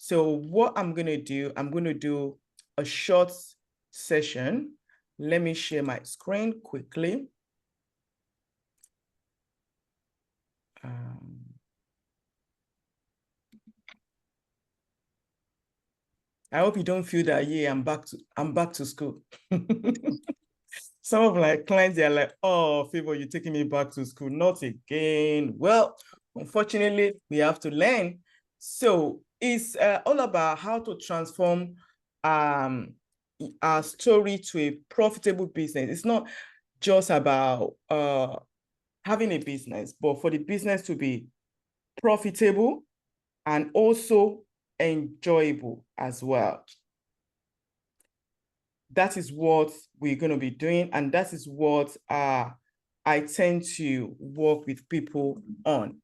So what I'm going to do a short session. Let me share my screen quickly. I hope you don't feel that, yeah, I'm back to school. Some of my clients, they're like, oh, Favor, you're taking me back to school. Not again. Well, unfortunately, we have to learn. So it's all about how to transform our story to a profitable business. It's not just about having a business, but for the business to be profitable and also enjoyable as well. That is what we're going to be doing, and that is what I tend to work with people on.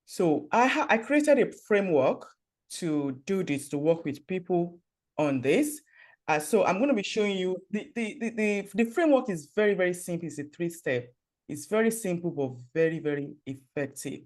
So I created a framework to do this, to work with people on this. So I'm going to be showing you the framework is very, very simple. It's a 3-step. It's very simple, but very, very effective.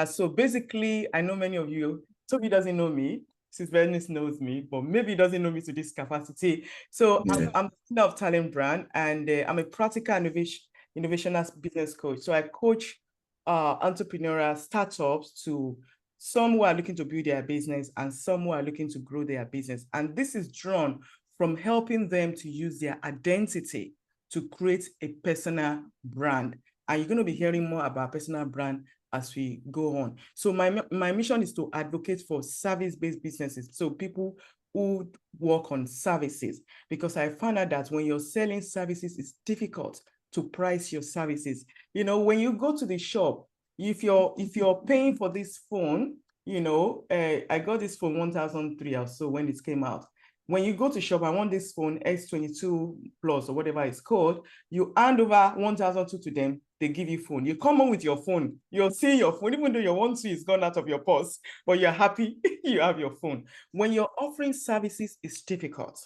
So basically, I know many of you, Toby doesn't know me, since Bernice knows me, but maybe he doesn't know me to this capacity. So yeah. I'm founder of Talent Brand, and I'm a practical innovation business coach. So I coach entrepreneurial startups to some who are looking to build their business and some who are looking to grow their business. And this is drawn from helping them to use their identity to create a personal brand. And you're going to be hearing more about personal brand as we go on. So my mission is to advocate for service-based businesses. So people who work on services, because I found out that when you're selling services, it's difficult to price your services. You know, when you go to the shop, if you're paying for this phone, you know, I got this phone 1,003 or so when it came out. When you go to shop, I want this phone S22 Plus or whatever it's called, you hand over 1,002 to them, they give you phone. You come home with your phone, you're seeing your phone, even though your 1,2 is gone out of your purse, but you're happy you have your phone. When you're offering services, it's difficult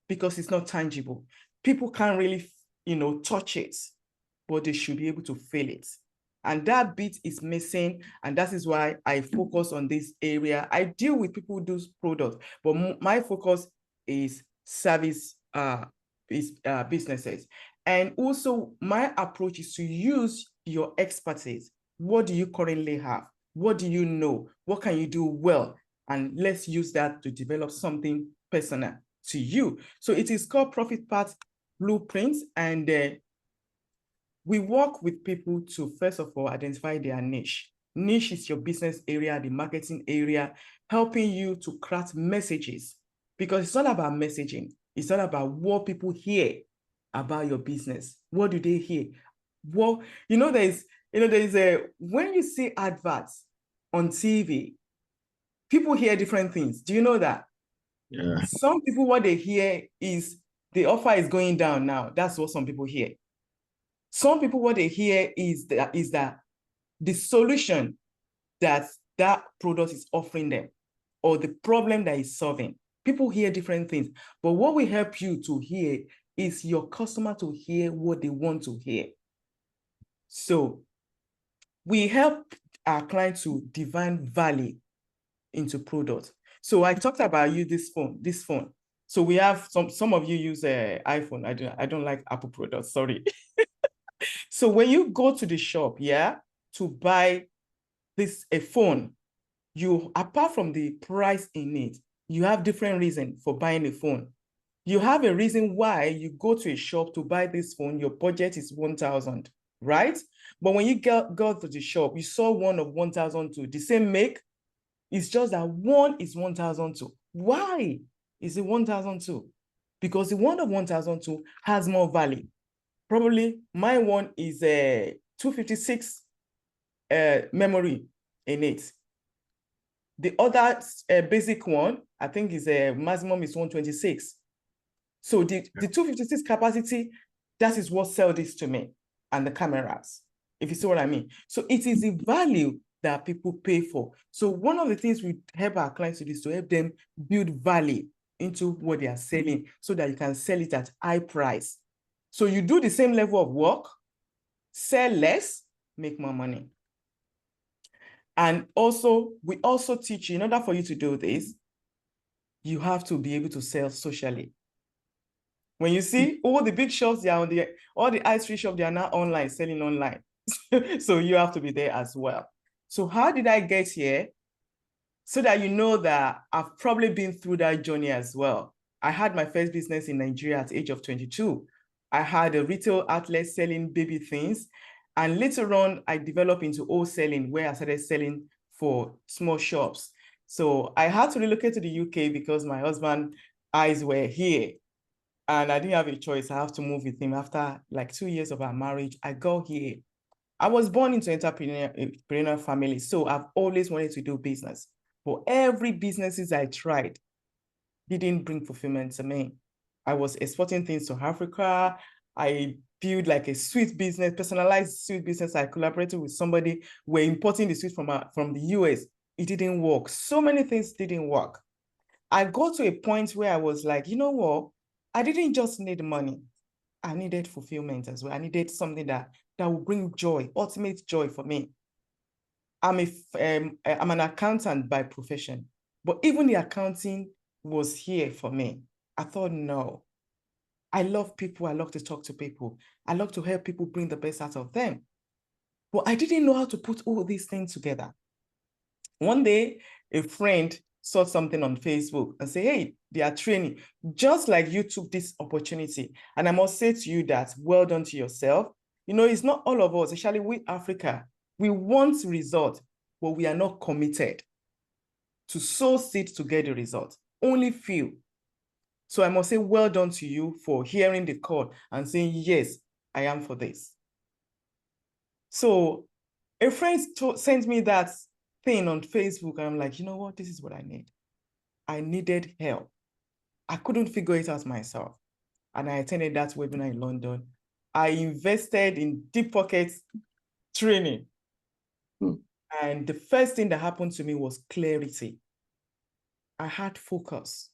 because it's not tangible. People can't really, you know, touch it, but they should be able to feel it. And that bit is missing. And that is why I focus on this area. I deal with people who do products, but my focus is service businesses. And also my approach is to use your expertise. What do you currently have? What do you know? What can you do well? And let's use that to develop something personal to you. So it is called Profit Path Blueprints, and we work with people to, first of all, identify their niche. Niche is your business area, the marketing area, helping you to craft messages, because it's all about messaging. It's all about what people hear about your business. What do they hear? Well, there's when you see adverts on TV, people hear different things. Do you know that? Yeah. Some people, what they hear is the offer is going down now. That's what some people hear. Some people, what they hear is that the solution that product is offering them, or the problem that is solving. People hear different things, but what we help you to hear is your customer to hear what they want to hear. So we help our clients to divine value into products. So I talked about this phone. So we have some of you use iPhone. I don't like Apple products, sorry. So when you go to the shop, to buy a phone, you, apart from the price in it, you have different reasons for buying a phone. You have a reason why you go to a shop to buy this phone. Your budget is 1,000, right? But when you go to the shop, you saw one of 1,002, the same make. It's just that one is 1,002. Why is it 1,002? Because the one of 1,002 has more value. Probably my one is 256 memory in it. The other basic one, I think, is maximum is 126. So the 256 capacity, that is what sells this to me, and the cameras, if you see what I mean. So it is the value that people pay for. So one of the things we help our clients to do is to help them build value into what they are selling, so that you can sell it at high price. So you do the same level of work, Sell less, make more money. And also, we also teach you, in order for you to do this, you have to be able to sell socially. When you see all the big shops, they are on all the ice cream shops, they are now online, selling online. So you have to be there as well. So how did I get here? So that you know that I've probably been through that journey as well. I had my first business in Nigeria at the age of 22. I had a retail outlet selling baby things. And later on, I developed into wholesaling, where I started selling for small shops. So I had to relocate to the UK because my husband's eyes were here. And I didn't have a choice. I have to move with him. After like 2 years of our marriage, I got here. I was born into entrepreneurial family, so I've always wanted to do business. But every businesses I tried didn't bring fulfillment to me. I was exporting things to Africa. I built like a sweet business, personalized sweet business. I collaborated with somebody. We're importing the sweet from the US. It didn't work. So many things didn't work. I got to a point where I was like, you know what? I didn't just need money. I needed fulfillment as well. I needed something that would bring joy, ultimate joy for me. I'm an accountant by profession, but even the accounting was here for me. I thought, no, I love people. I love to talk to people. I love to help people bring the best out of them. But I didn't know how to put all these things together. One day, a friend saw something on Facebook and said, hey, they are training, just like you took this opportunity. And I must say to you that, well done to yourself. You know, it's not all of us, especially we Africa, we want results, but we are not committed to sow seeds to get the result. Only few. So I must say, well done to you for hearing the call and saying, yes, I am for this. So a friend sent me that thing on Facebook, and I'm like, you know what? This is what I need. I needed help. I couldn't figure it out myself. And I attended that webinar in London. I invested in deep pockets training. And the first thing that happened to me was clarity. I had focus.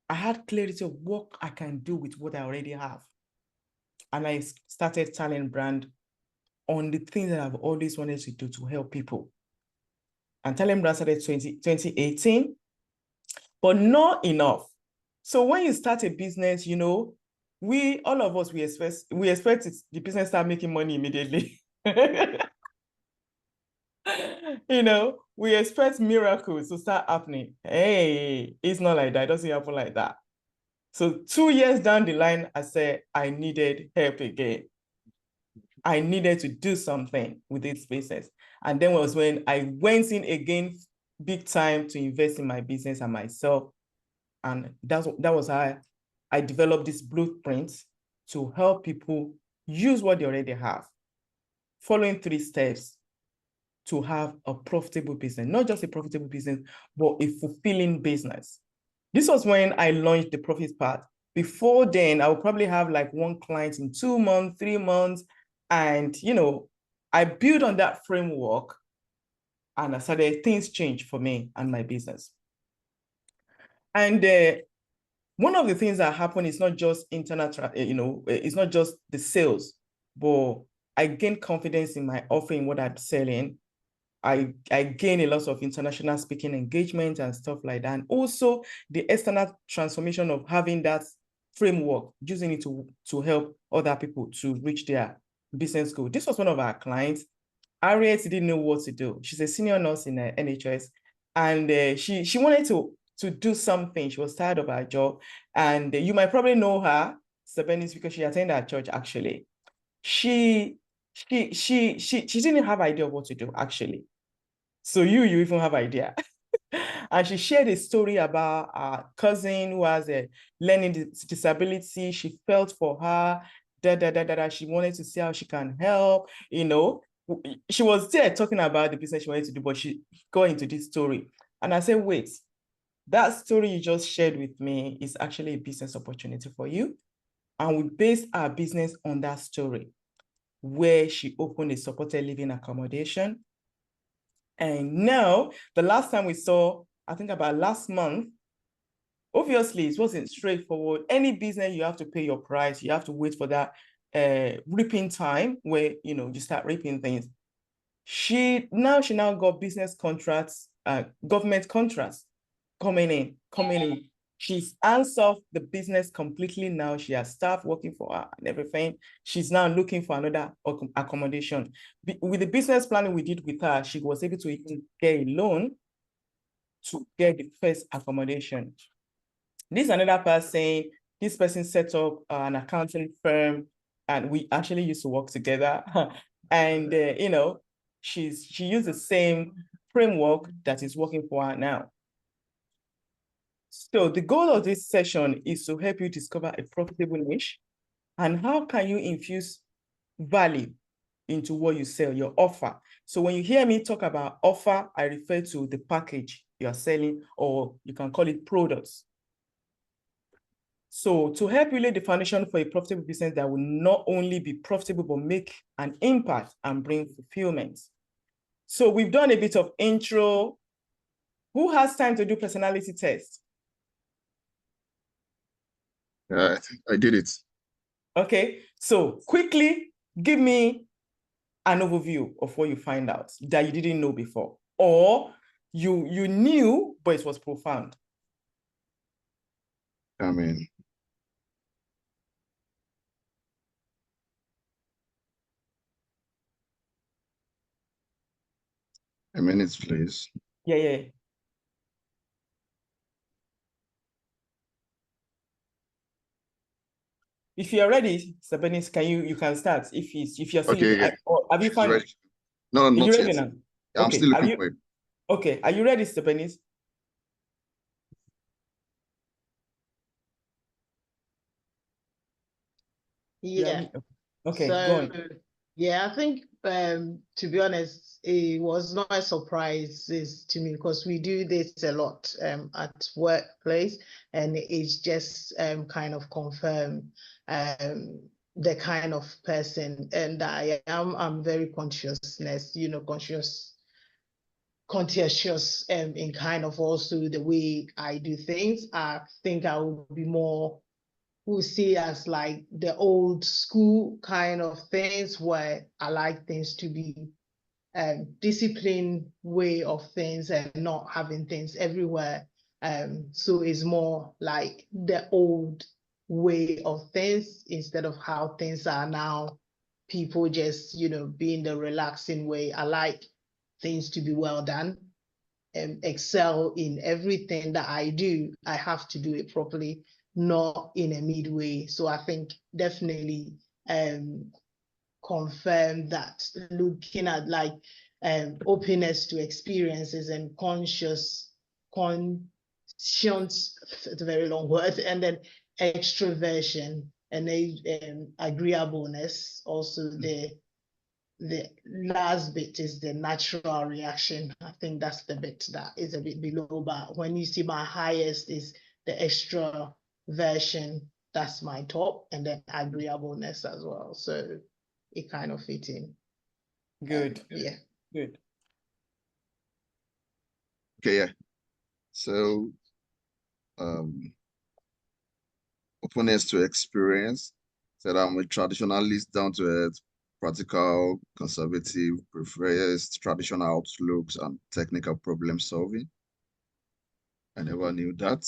I had clarity of what I can do with what I already have. And I started Talent Brand on the things that I've always wanted to do to help people. And Talent Brand started 2018, but not enough. So when you start a business, you know, all of us, we expect the business start making money immediately. You know, we expect miracles to start happening. Hey, it's not like that. It doesn't happen like that. So 2 years down the line, I said, I needed help again. I needed to do something with this business. And then was when I went in again, big time, to invest in my business and myself. And that was how I developed this blueprint to help people use what they already have, following 3 steps to have a profitable business, not just a profitable business, but a fulfilling business. This was when I launched the profit part. Before then, I would probably have like 1 client in 2 months, 3 months. And, you know, I built on that framework, and I started, things changed for me and my business. And one of the things that happened is not just internal, you know, it's not just the sales, but I gained confidence in my offering, what I'm selling. I gained a lot of international speaking engagement and stuff like that. And also the external transformation of having that framework, using it to help other people to reach their business goal. This was one of our clients. Harriet didn't know what to do. She's a senior nurse in NHS, and she wanted to do something. She was tired of her job, and you might probably know her, Sabenis, because she attended our church. Actually, she didn't have idea of what to do actually. So you even have idea. And she shared a story about her cousin who has a learning disability. She felt for her. She wanted to see how she can help. You know, she was there talking about the business she wanted to do, but she got into this story. And I said, wait, that story you just shared with me is actually a business opportunity for you. And we based our business on that story, where she opened a supported living accommodation. And now, the last time we saw, I think about last month, obviously it wasn't straightforward. Any business, you have to pay your price. You have to wait for that reaping time where, you know, you start reaping things. She now got business contracts, government contracts coming in. She's hands off the business completely now. She has staff working for her and everything. She's now looking for another accommodation. With the business planning we did with her, she was able to even get a loan to get the first accommodation. This is another person. This person set up an accounting firm, and we actually used to work together. And you know, she used the same framework that is working for her now. So the goal of this session is to help you discover a profitable niche and how can you infuse value into what you sell, your offer. So when you hear me talk about offer, I refer to the package you're selling, or you can call it products. So to help you lay the foundation for a profitable business that will not only be profitable, but make an impact and bring fulfillment. So we've done a bit of intro. Who has time to do personality test? I did it. Okay, so quickly give me an overview of what you find out that you didn't know before, or you knew, but it was profound. I mean, a minute, please. Yeah. If you're ready, Sabenis, you can start. If you're still Okay, yeah. have you found it? No, Are not you ready yet. now? Yeah, I'm still looking for it. Okay, are you ready, Sabenis? Yeah. Okay, so, go on. Yeah, I think to be honest, it was not a surprise to me because we do this a lot at workplace, and it's just kind of confirm the kind of person and I am. I'm very conscious in kind of also the way I do things. I think I will be more who see as like the old school kind of things, where I like things to be disciplined way of things and not having things everywhere. So it's more like the old way of things instead of how things are now. People just, being the relaxing way. I like things to be well done and excel in everything that I do. I have to do it properly, not in a midway. So I think definitely confirm that, looking at like openness to experiences and conscience, it's a very long word, and then extroversion and agreeableness. Also the last bit is the natural reaction. I think that's the bit that is a bit below, but when you see my highest is the extroversion, that's my top, and then agreeableness as well. So it kind of fit in. Good. Yeah. Good. Okay, yeah. So openness to experience. Said I'm a traditionalist, down to earth, practical, conservative, prefers traditional outlooks and technical problem solving. I never knew that.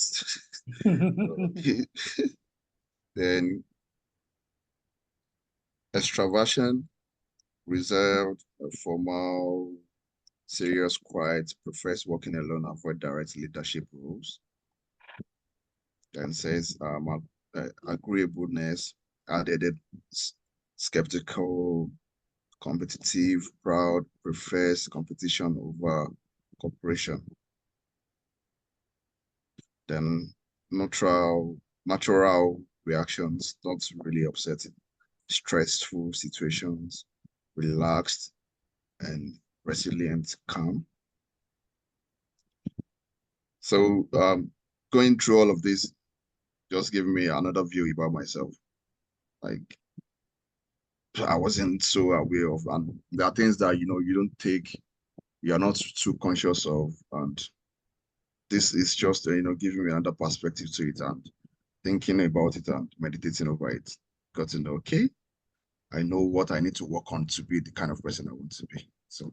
Then extraversion, reserved, formal, serious, quiet, prefers working alone, avoid direct leadership roles. Then says agreeableness, added skeptical, competitive, proud, prefers competition over cooperation. Then natural reactions, not really upsetting, stressful situations, relaxed and resilient, calm. So going through all of this, just giving me another view about myself. Like I wasn't so aware of, and there are things that you don't take, you're not too conscious of, and this is just giving me another perspective to it and thinking about it and meditating over it. Got to know, okay, I know what I need to work on to be the kind of person I want to be. So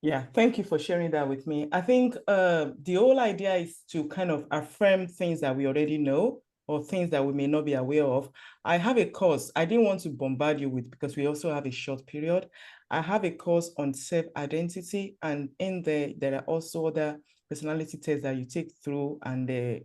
yeah, thank you for sharing that with me. I think the whole idea is to kind of affirm things that we already know or things that we may not be aware of. I have a course. I didn't want to bombard you with, because we also have a short period. I have a course on self-identity, and in there are also other personality tests that you take through, and the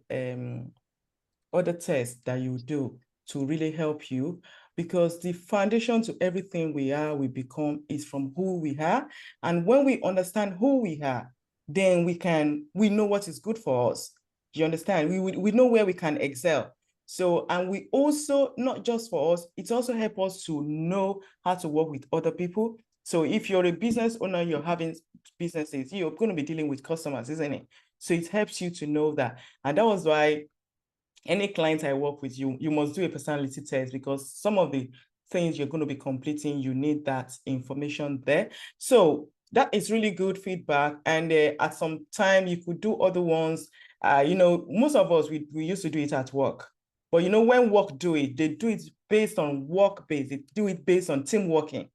other tests that you do to really help you, because the foundation to everything we are, we become, is from who we are. And when we understand who we are, then we know what is good for us. Do you understand? We know where we can excel. So, and we also, not just for us, it also helps us to know how to work with other people. So if you're a business owner, you're having businesses, you're going to be dealing with customers, isn't it? So it helps you to know that. And that was why any client I work with, you must do a personality test, because some of the things you're going to be completing, you need that information there. So that is really good feedback. And at some time you could do other ones. Most of us, we used to do it at work. But when work do it, they do it based on work base. They do it based on team working.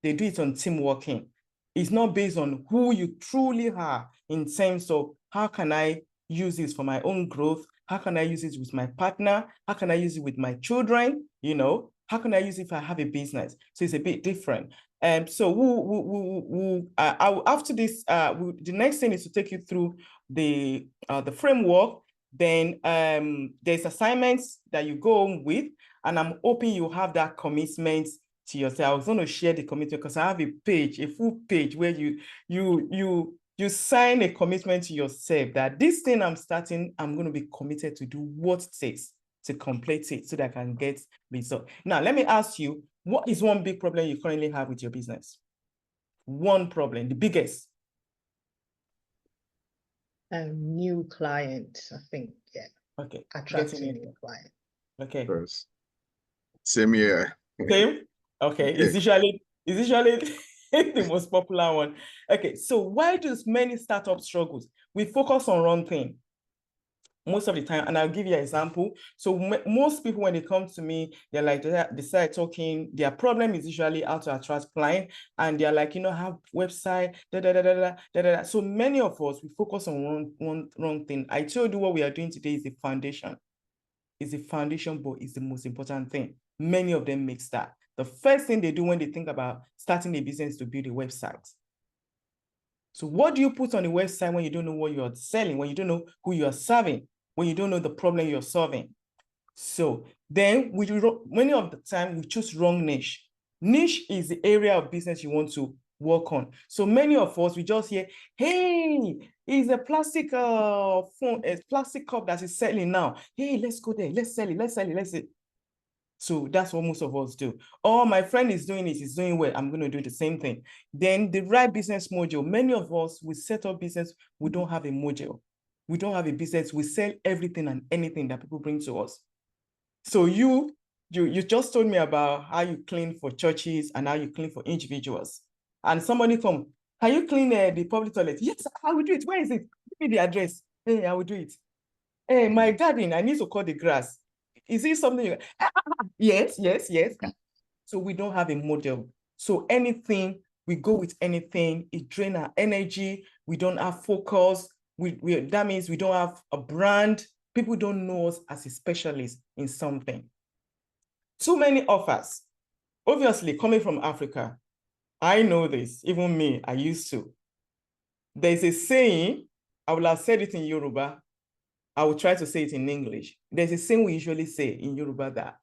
They do it on team working. It's not based on who you truly are in terms of how can I use this for my own growth? How can I use it with my partner? How can I use it with my children? How can I use it if I have a business? So it's a bit different. So after this, the next thing is to take you through the framework. Then there's assignments that you go on with, and I'm hoping you have that commitment to yourself. I was going to share the commitment because I have a full page where you sign a commitment to yourself that this thing I'm starting, I'm going to be committed to do what it takes to complete it so that I can get results. Now, let me ask you, what is one big problem you currently have with your business? One problem, the biggest. New client, I think, yeah. Okay. Attracting new client. Okay. First. Same here. Same? Okay. It's usually the most popular one. Okay, so why does many startups struggle? We focus on wrong thing most of the time, and I'll give you an example. So most people, when they come to me, they're like, they start talking, their problem is usually how to attract clients, and they're like, have website, So many of us, we focus on wrong thing. I told you what we are doing today is the foundation. It's the foundation, but it's the most important thing. Many of them mix that. The first thing they do when they think about starting a business is to build a website. So what do you put on the website when you don't know what you're selling, when you don't know who you're serving, when you don't know the problem you're solving? So then many of the time we choose wrong niche. Niche is the area of business you want to work on. So many of us, we just hear, hey, it's a plastic phone, a plastic cup that is selling now. Hey, let's go there, let's sell it. So that's what most of us do. Oh, my friend is doing it, he's doing well, I'm going to do the same thing. Then the right business module. Many of us, we set up business, we don't have a module. We don't have a business, we sell everything and anything that people bring to us. So you just told me about how you clean for churches and how you clean for individuals. And somebody come, can you clean the public toilet? Yes, I will do it. Where is it? Give me the address. Hey, I will do it. Hey, my garden, I need to cut the grass. Is it something Yes. So we don't have a model. So anything, we go with anything, it drains our energy. We don't have focus. That means we don't have a brand. People don't know us as a specialist in something. Too many offers. Obviously, coming from Africa, I know this, even me, I used to. There's a saying, I will have said it in Yoruba, I will try to say it in English. There's a saying we usually say in Yoruba that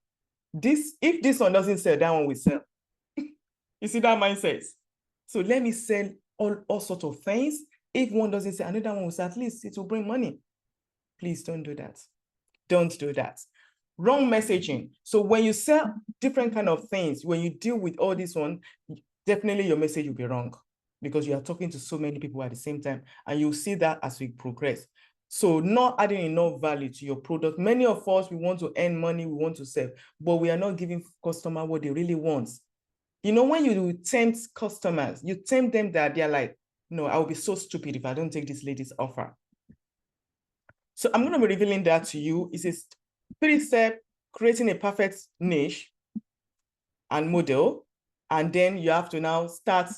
if this one doesn't sell, that one will sell. You see that mindset? So let me sell all sorts of things. If one doesn't sell, another one will sell. At least it will bring money. Please don't do that. Don't do that. Wrong messaging. So when you sell different kind of things, when you deal with all this one, definitely your message will be wrong because you are talking to so many people at the same time, and you'll see that as we progress. So not adding enough value to your product. Many of us, we want to earn money, we want to sell, but we are not giving customer what they really want. When you tempt customers, you tempt them that they're like, no, I will be so stupid if I don't take this lady's offer. So I'm going to be revealing that to you. It's a 3-step, creating a perfect niche. and model, and then you have to now start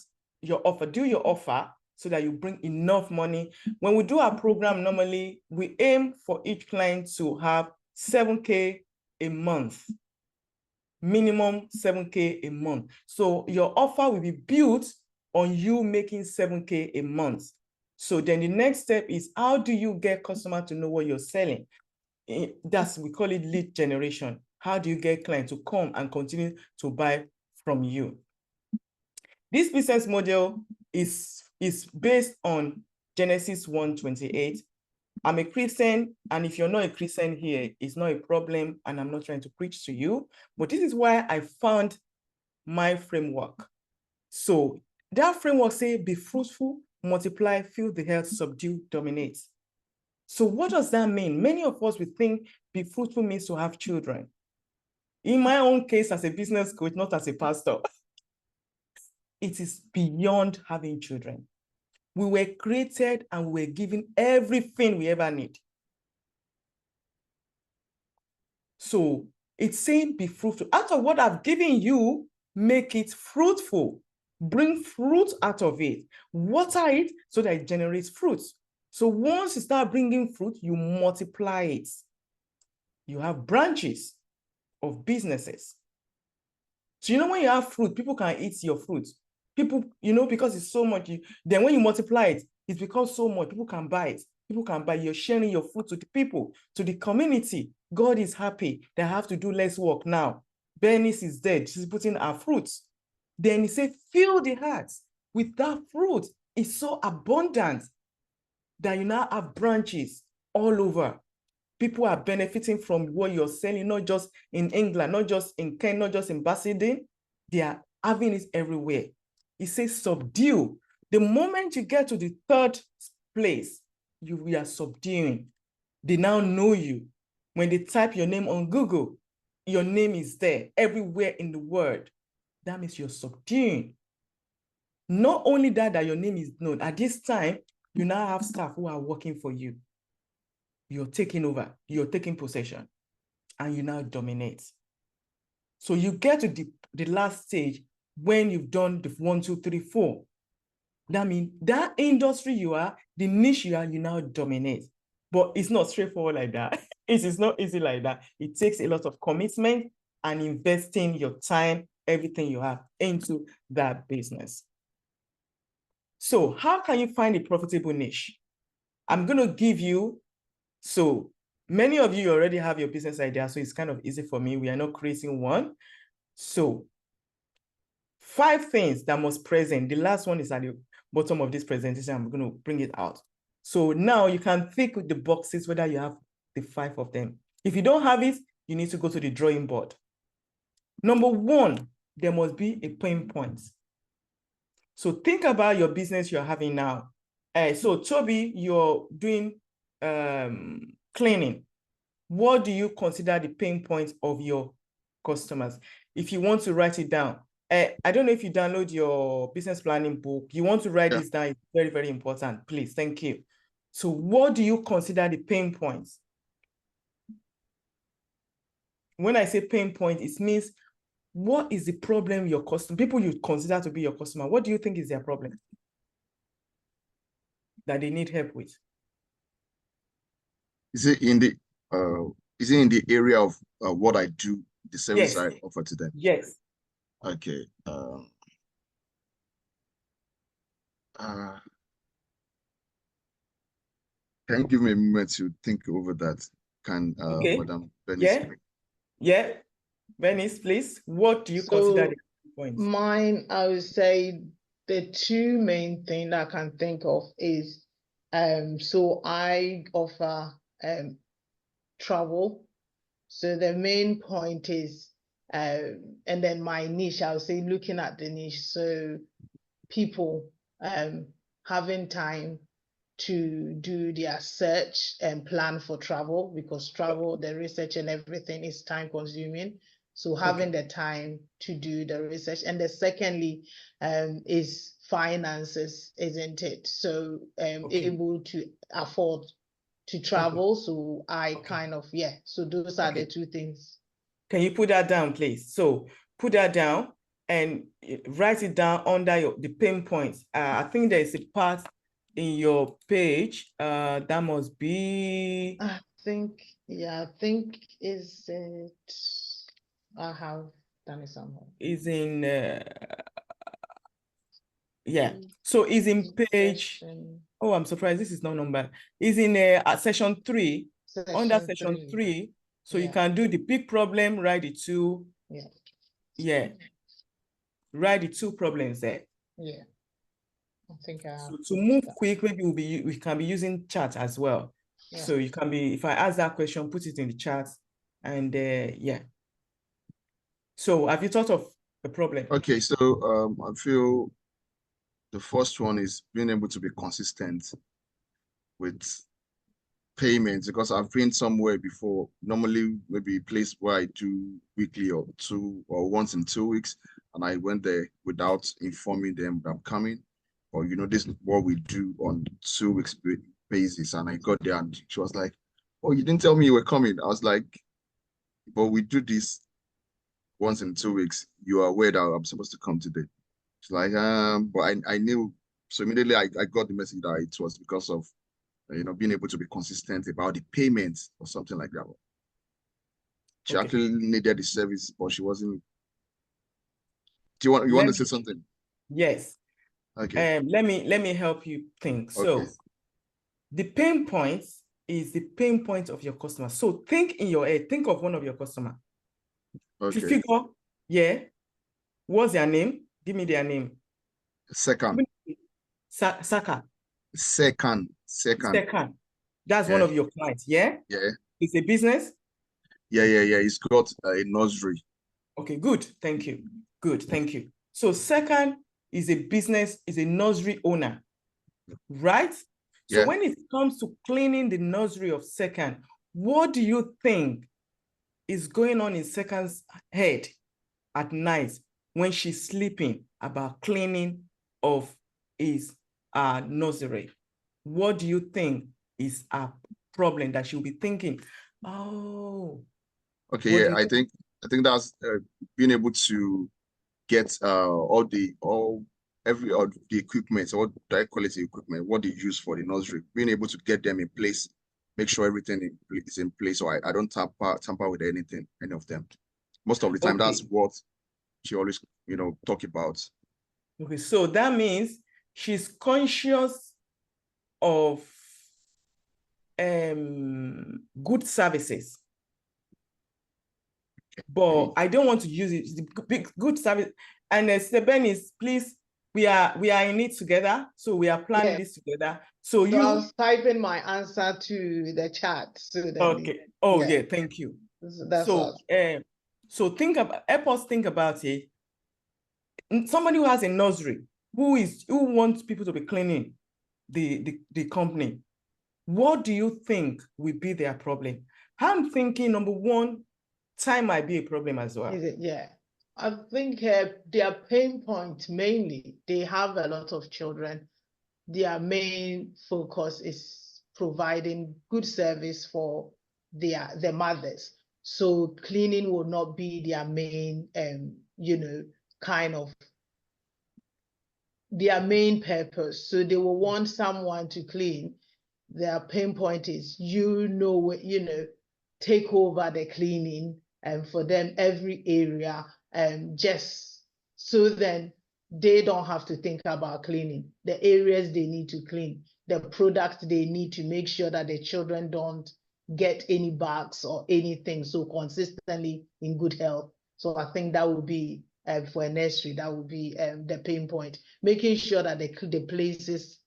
your offer, do your offer so that you bring enough money. When we do our program, normally we aim for each client to have 7K a month, minimum 7K a month. So your offer will be built on you making 7K a month. So then the next step is, how do you get customer to know what you're selling? That's, we call it lead generation. How do you get clients to come and continue to buy from you? This business model is based on Genesis 1:28. I'm a Christian, and if you're not a Christian here, it's not a problem, and I'm not trying to preach to you, but this is why I found my framework. So that framework says, be fruitful, multiply, fill the earth, subdue, dominate. So what does that mean? Many of us would think be fruitful means to have children. In my own case, as a business coach, not as a pastor, it is beyond having children. We were created and we were given everything we ever need. So it's saying be fruitful. Out of what I've given you, make it fruitful. Bring fruit out of it. Water it so that it generates fruit. So once you start bringing fruit, you multiply it. You have branches of businesses. So you know, when you have fruit, people can eat your fruit. People, you know, because it's so much, then when you multiply it, it's because so much, people can buy it. People can buy, you're sharing your fruit to the people, to the community. God is happy. They have to do less work now. Bernice is dead. She's putting her fruits. Then he said, fill the hearts with that fruit. It's so abundant that you now have branches all over. People are benefiting from what you're selling, not just in England, not just in Kent, not just in Basildon. They are having it everywhere. It says subdue. The moment you get to the third place, we are subduing. They now know you. When they type your name on Google, your name is there everywhere in the world. That means you're subduing. Not only that your name is known, at this time, you now have staff who are working for you. You're taking over, you're taking possession, and you now dominate. So you get to the last stage when you've done the 1, 2, 3, 4. That means that industry you are, the niche you are, you now dominate. But it's not straightforward like that. It is not easy like that. It takes a lot of commitment and investing your time, everything you have into that business. So how can you find a profitable niche? I'm going to give you, so many of you already have your business idea, so it's kind of easy for me. We are not creating one. So 5 things that must present. The last one is at the bottom of this presentation. I'm going to bring it out. So now you can tick with the boxes whether you have the 5 of them. If you don't have it, you need to go to the drawing board. Number 1, there must be a pain point. So think about your business you're having now. So Toby, you're doing cleaning. What do you consider the pain points of your customers? If you want to write it down, I don't know if you download your business planning book. You want to write this down. It's very, very important. Please, thank you. So what do you consider the pain points? When I say pain point, it means what is the problem your customer, people you consider to be your customer, what do you think is their problem that they need help with? Is it in the area of what I do, the service I offer to them? Yes. Okay. Can you give me a moment to think over that? Can Madam Bernice? Yeah. Bernice, please. What do you consider the points? Mine, I would say the 2 main things I can think of is, so I offer travel. So the main point is, and then my niche, I would say looking at the niche. So people having time to do their search and plan for travel, because travel, the research and everything is time consuming. So having the time to do the research. And the secondly is finances, isn't it? So able to afford to travel. So I kind of, so those are the 2 things. Can you put that down, please? So put that down and write it down under the pain points. I think there is a part in your page that must be. I think is it. I have done it somehow. Is in yeah. So is in page. Oh, I'm surprised this is not number. Is in section 3. Under section 3. So you can do the big problem, write the 2. Yeah. Write the 2 problems there. Yeah. I think so to move quick, maybe we can be using chat as well. Yeah. So you can be, if I ask that question, put it in the chat, and yeah. So have you thought of a problem? Okay, so I feel the first one is being able to be consistent with payments, because I've been somewhere before, normally maybe a place where I do weekly or once in 2 weeks, and I went there without informing them that I'm coming, or this is what we do on 2 weeks basis. And I got there and she was like, "Oh, you didn't tell me you were coming." I was like, "But we do this once in 2 weeks. You are aware that I'm supposed to come today." She's like, but I knew. So immediately I got the message that it was because of being able to be consistent about the payments or something like that. She actually needed the service, but she wasn't. Do you want to say something? Yes. Okay. Let me help you think. So the pain points is the pain point of your customer. So think in your head, think of one of your customer. Okay. To figure, yeah. What's their name? Give me their name. Second. Saka. Second. That's one of your clients, yeah? Yeah. It's a business? Yeah. It's got a nursery. Okay, good. Thank you. Good, thank you. So Second is a business, is a nursery owner, right? So when it comes to cleaning the nursery of Second, what do you think is going on in Second's head at night when she's sleeping about cleaning of his nursery? What do you think is a problem that she'll be thinking? Oh. Okay, yeah, I think that's being able to get all the equipment, all the quality equipment, what they use for the nursery, being able to get them in place, make sure everything is in place, so I don't tamper with any of them. Most of the time, that's what she always talk about. Okay, so that means she's conscious of good services, but I don't want to use it. The good service. And Stebenis, please, we are in it together, so we are planning this together. So I was typing my answer to the chat. So yeah, thank you. So help us think about it. Somebody who has a nursery, who wants people to be cleaning the company, what do you think will be their problem? I'm thinking, number one, time might be a problem as well. Is it? Yeah. I think their pain point mainly, they have a lot of children. Their main focus is providing good service for their mothers. So cleaning will not be their main, kind of their main purpose. So they will want someone to clean. Their pain point is, take over the cleaning, and for them every area, just so then they don't have to think about cleaning the areas they need to clean, the products they need to make sure that the children don't get any bugs or anything, so consistently in good health. So I think that would be for a nursery, that would be the pain point, making sure that the places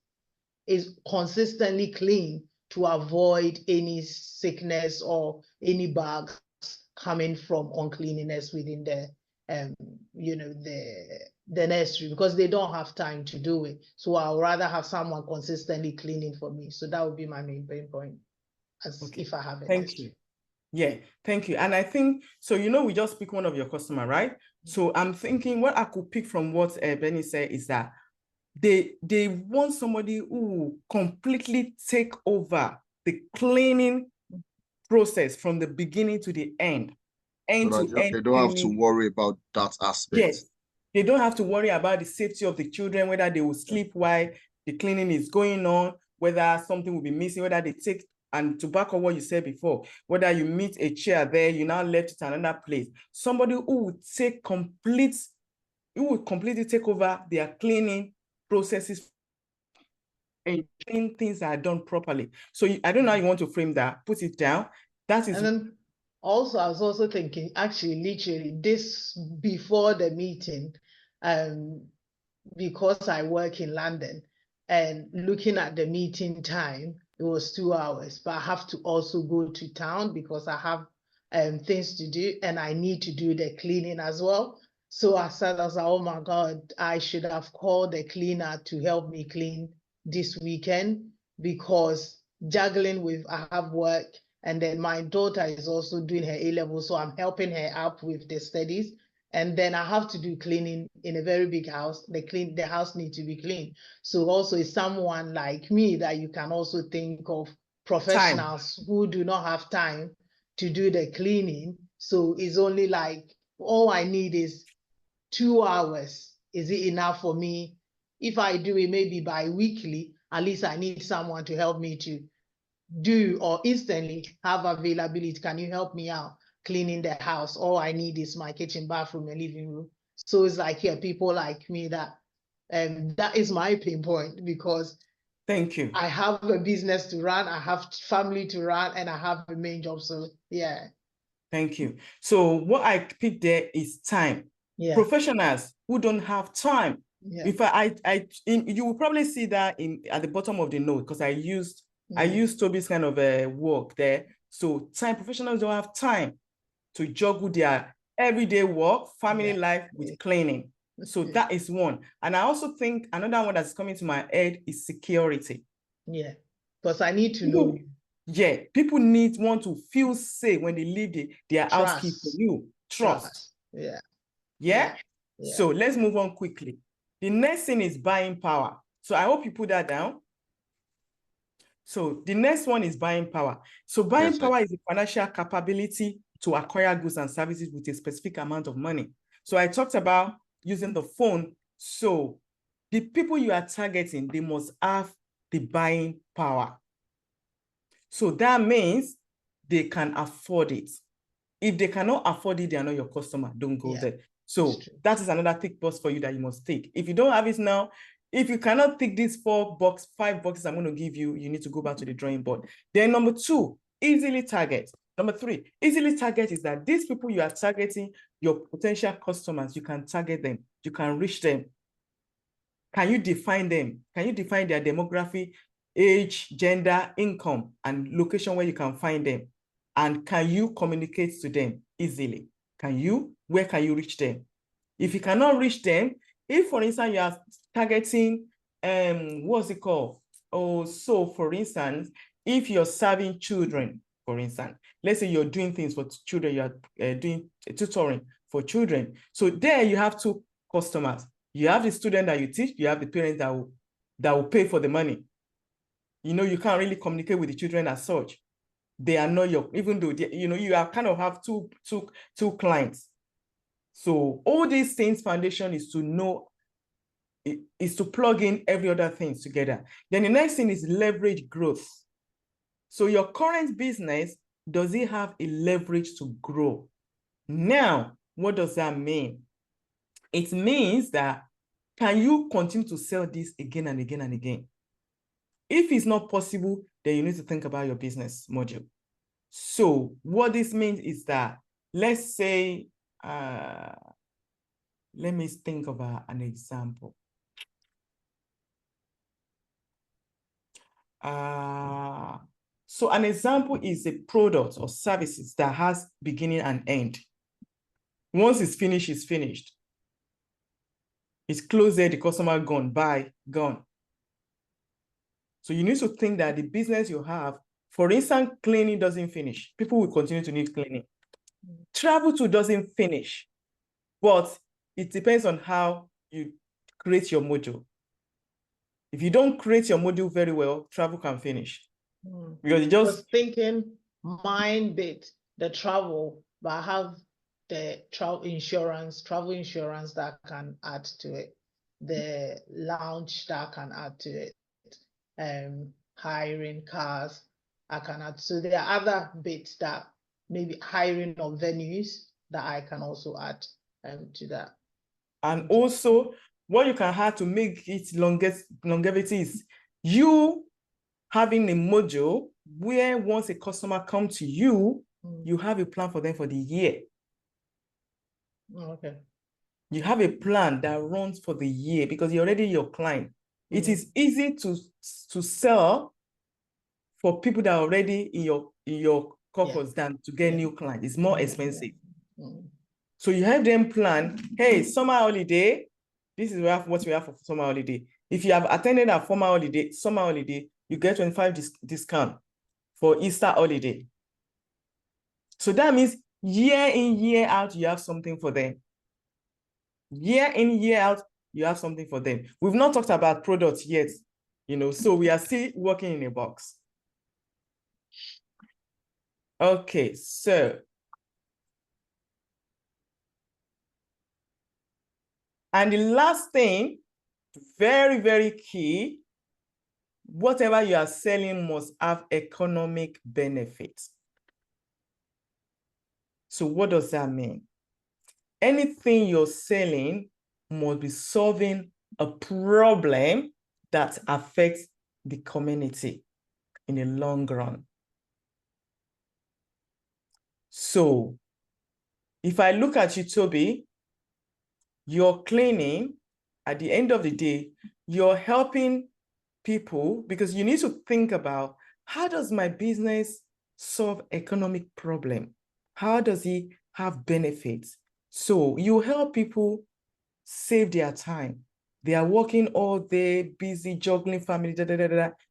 is consistently clean to avoid any sickness or any bugs coming from uncleanliness within the the nursery, because they don't have time to do it. So I'd rather have someone consistently cleaning for me. So that would be my main pain point, if I have it. Thank you. Yeah, thank you. And I think, so we just pick one of your customer, right? So I'm thinking what I could pick from what Benny said is that they want somebody who completely take over the cleaning process from the beginning to the end. end-to-end they don't have to cleaning. worry about that aspect. Yes, they don't have to worry about the safety of the children, whether they will sleep while the cleaning is going on, whether something will be missing, whether they take, and to back on what you said before, whether you meet a chair there, you now left it another place. Somebody who would completely take over their cleaning processes and clean things that are done properly. So I don't know how you want to frame that, put it down. That is. And then also, I was also thinking, actually, literally, this before the meeting, because I work in London, and looking at the meeting time, it was 2 hours, but I have to also go to town because I have things to do and I need to do the cleaning as well. So I said, oh my God, I should have called the cleaner to help me clean this weekend, because juggling with, I have work, and then my daughter is also doing her A-level, so I'm helping her up with the studies. And then I have to do cleaning in a very big house. The house needs to be clean. So also it's someone like me that you can also think of, professionals who do not have time to do the cleaning. So it's only like, all I need is 2 hours. Is it enough for me? If I do it maybe bi-weekly, at least I need someone to help me to do, or instantly have availability. Can you help me out cleaning the house? All I need is my kitchen, bathroom, and living room. So it's like, yeah, people like me that is my pain point, because thank you. I have a business to run, I have family to run, and I have a main job. So yeah. Thank you. So what I picked there is time. Yeah. Professionals who don't have time. Yeah. If you will probably see that at the bottom of the note, because I used Toby's kind of work there. So professionals don't have time to juggle their everyday work, family life with cleaning. So that is one. And I also think another one that's coming to my head is security. Yeah, because I need to know you. Yeah, people want to feel safe when they leave their house key for you. Trust. Yeah. So let's move on quickly. The next thing is buying power. So I hope you put that down. So the next one is buying power. So buying power is the financial capability to acquire goods and services with a specific amount of money. So I talked about using the phone. So the people you are targeting, they must have the buying power. So that means they can afford it. If they cannot afford it, they are not your customer. Don't go there. So that is another tick box for you that you must take. If you don't have it now, if you cannot take these 5 boxes I'm going to give you, you need to go back to the drawing board. Then number 2, easily target. Number 3, easily target is that these people you are targeting, your potential customers, you can target them, you can reach them. Can you define them? Can you define their demography, age, gender, income, and location where you can find them? And can you communicate to them easily? Where can you reach them? If you cannot reach them, if for instance you are targeting, what's it called? Oh, so for instance, if you're serving children, for instance, let's say you're doing things for children, you are doing tutoring for children. So there you have 2 customers. You have the student that you teach, you have the parents that will pay for the money. You know, you can't really communicate with the children as such. They are not even though, you are kind of have two clients. So all these things foundation is to know, is to plug in every other things together. Then the next thing is leverage growth. So your current business, does it have a leverage to grow? Now, what does that mean? It means that, can you continue to sell this again and again and again? If it's not possible, then you need to think about your business model. So what this means is that, let's say, let me think of an example. So an example is a product or services that has beginning and end. Once it's finished, it's finished. It's closed there, the customer gone, bye, gone. So you need to think that the business you have, for instance, cleaning doesn't finish. People will continue to need cleaning. Travel too doesn't finish, but it depends on how you create your module. If you don't create your module very well, travel can finish. Because you just was thinking mine bit, the travel, but I have the travel insurance that can add to it, the lounge that can add to it, hiring cars I can add. So there are other bits that maybe hiring of venues that I can also add to that. And also, what you can add to make it longevity is you having a module where once a customer comes to you, you have a plan for them for the year. Okay. You have a plan that runs for the year because you're already your client. It is easy to sell for people that are already in your caucus than to get new clients. It's more expensive. So you have them plan, hey, summer holiday, this is what we have for summer holiday. If you have attended a summer holiday, you get 25% discount for Easter holiday. So that means year in, year out, you have something for them. Year in, year out, you have something for them. We've not talked about products yet, so we are still working in a box. Okay, so. And the last thing, very, very key, whatever you are selling must have economic benefits. So what does that mean? Anything you're selling must be solving a problem that affects the community in the long run. So if I look at you, Toby, you're cleaning, at the end of the day, you're helping people because you need to think about, how does my business solve economic problem? How does it have benefits? So you help people save their time. They are working all day, busy, juggling family,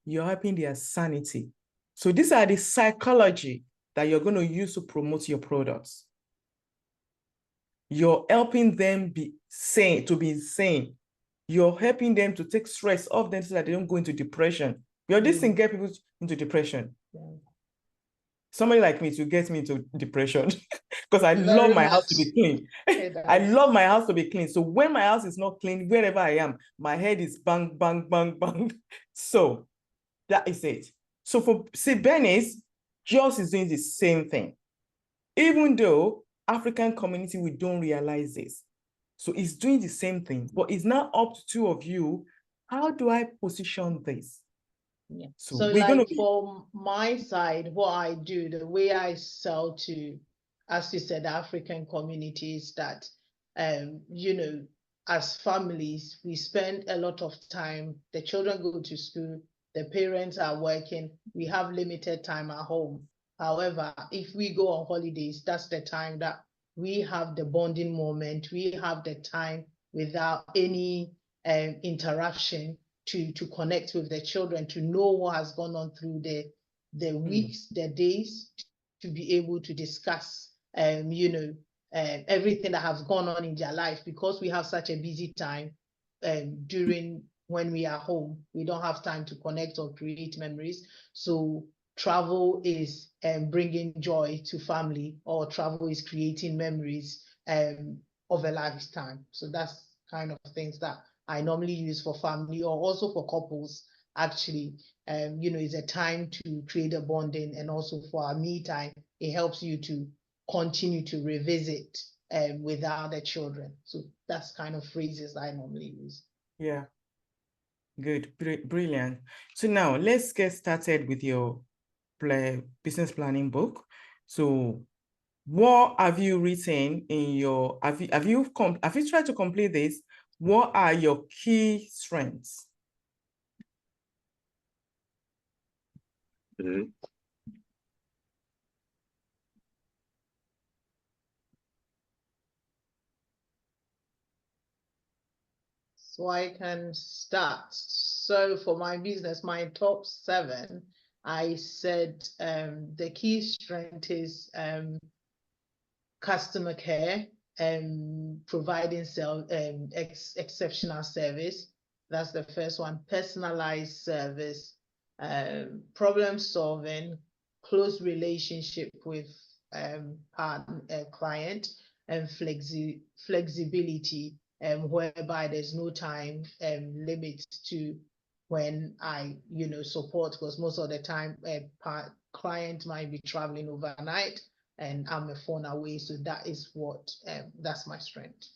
You're helping their sanity. So these are the psychology that you're going to use to promote your products. You're helping them be sane. You're helping them to take stress off them so that they don't go into depression. This thing get people into depression. Yeah. Somebody like me to get me into depression because I love my house to be clean. I love my house to be clean. So when my house is not clean, wherever I am, my head is bang, bang, bang, bang. So that is it. So for Benny's, Joss is doing the same thing. Even though African community, we don't realize this. So it's doing the same thing, but it's now up to two of you. How do I position this? Yeah. So like from my side, what I do, the way I sell to, as you said, African communities, that, as families, we spend a lot of time, the children go to school, the parents are working, we have limited time at home. However, if we go on holidays, that's the time that we have the bonding moment, we have the time without any interruption to connect with the children, to know what has gone on through the weeks, the days, to be able to discuss, everything that has gone on in their life, because we have such a busy time during when we are home. We don't have time to connect or create memories. So travel is bringing joy to family, or travel is creating memories of a lifetime. So that's kind of things that I normally use for family, or also for couples, actually. It's a time to create a bonding, and also for our me time, it helps you to continue to revisit without the children. So that's kind of phrases I normally use. Yeah, good, brilliant. So now let's get started with your business planning book. So what have you written in your, have you tried to complete this? What are your key strengths? So I can start. So for my business, my top 7, I said the key strength is customer care, providing exceptional service. That's the first one. Personalized service, problem solving, close relationship with client, flexibility, whereby there's no time limit to when I, support, because most of the time client might be traveling overnight and I'm a phone away. So that is what, that's my strength.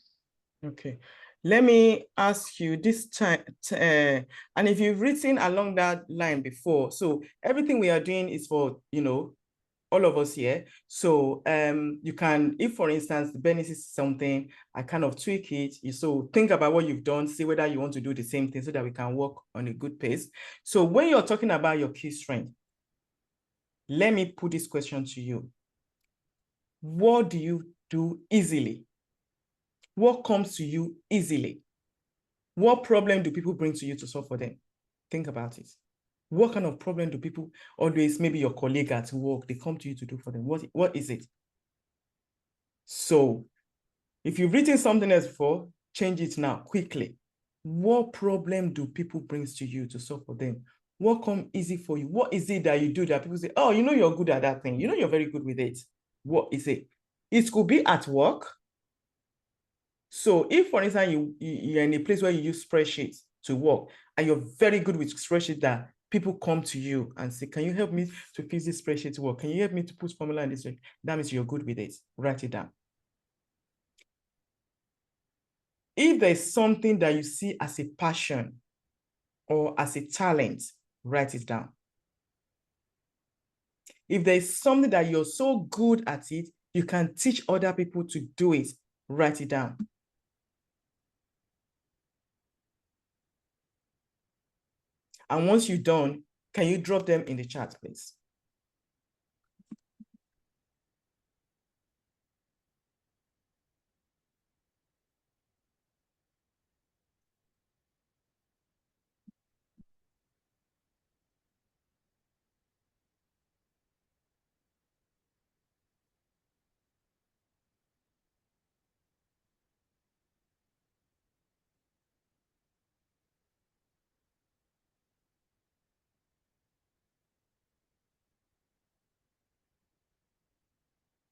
Okay. Let me ask you this time, and if you've written along that line before, so everything we are doing is for, all of us here. So you can, if for instance, the benefit is something, I kind of tweak it. So think about what you've done, see whether you want to do the same thing so that we can work on a good pace. So when you're talking about your key strength, let me put this question to you. What do you do easily? What comes to you easily? What problem do people bring to you to solve for them? Think about it. What kind of problem do people always, maybe your colleague at work, they come to you to do for them? What is it? So if you've written something else before, change it now quickly. What problem do people bring to you to solve for them? What come easy for you? What is it that you do that people say, oh, you're good at that thing. You're very good with it. What is it? It could be at work. So if, for instance, you're in a place where you use spreadsheets to work and you're very good with spreadsheets, that people come to you and say, can you help me to fix this spreadsheet to work? Can you help me to put formula in this way? That means you're good with it. Write it down. If there's something that you see as a passion or as a talent, write it down. If there's something that you're so good at it, you can teach other people to do it, write it down. And once you're done, can you drop them in the chat, please?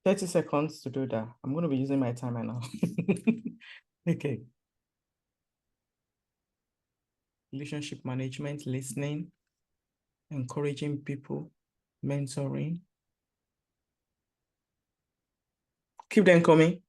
$30 seconds to do that. I'm going to be using my timer now. Okay. Relationship management, listening, encouraging people, mentoring. Keep them coming.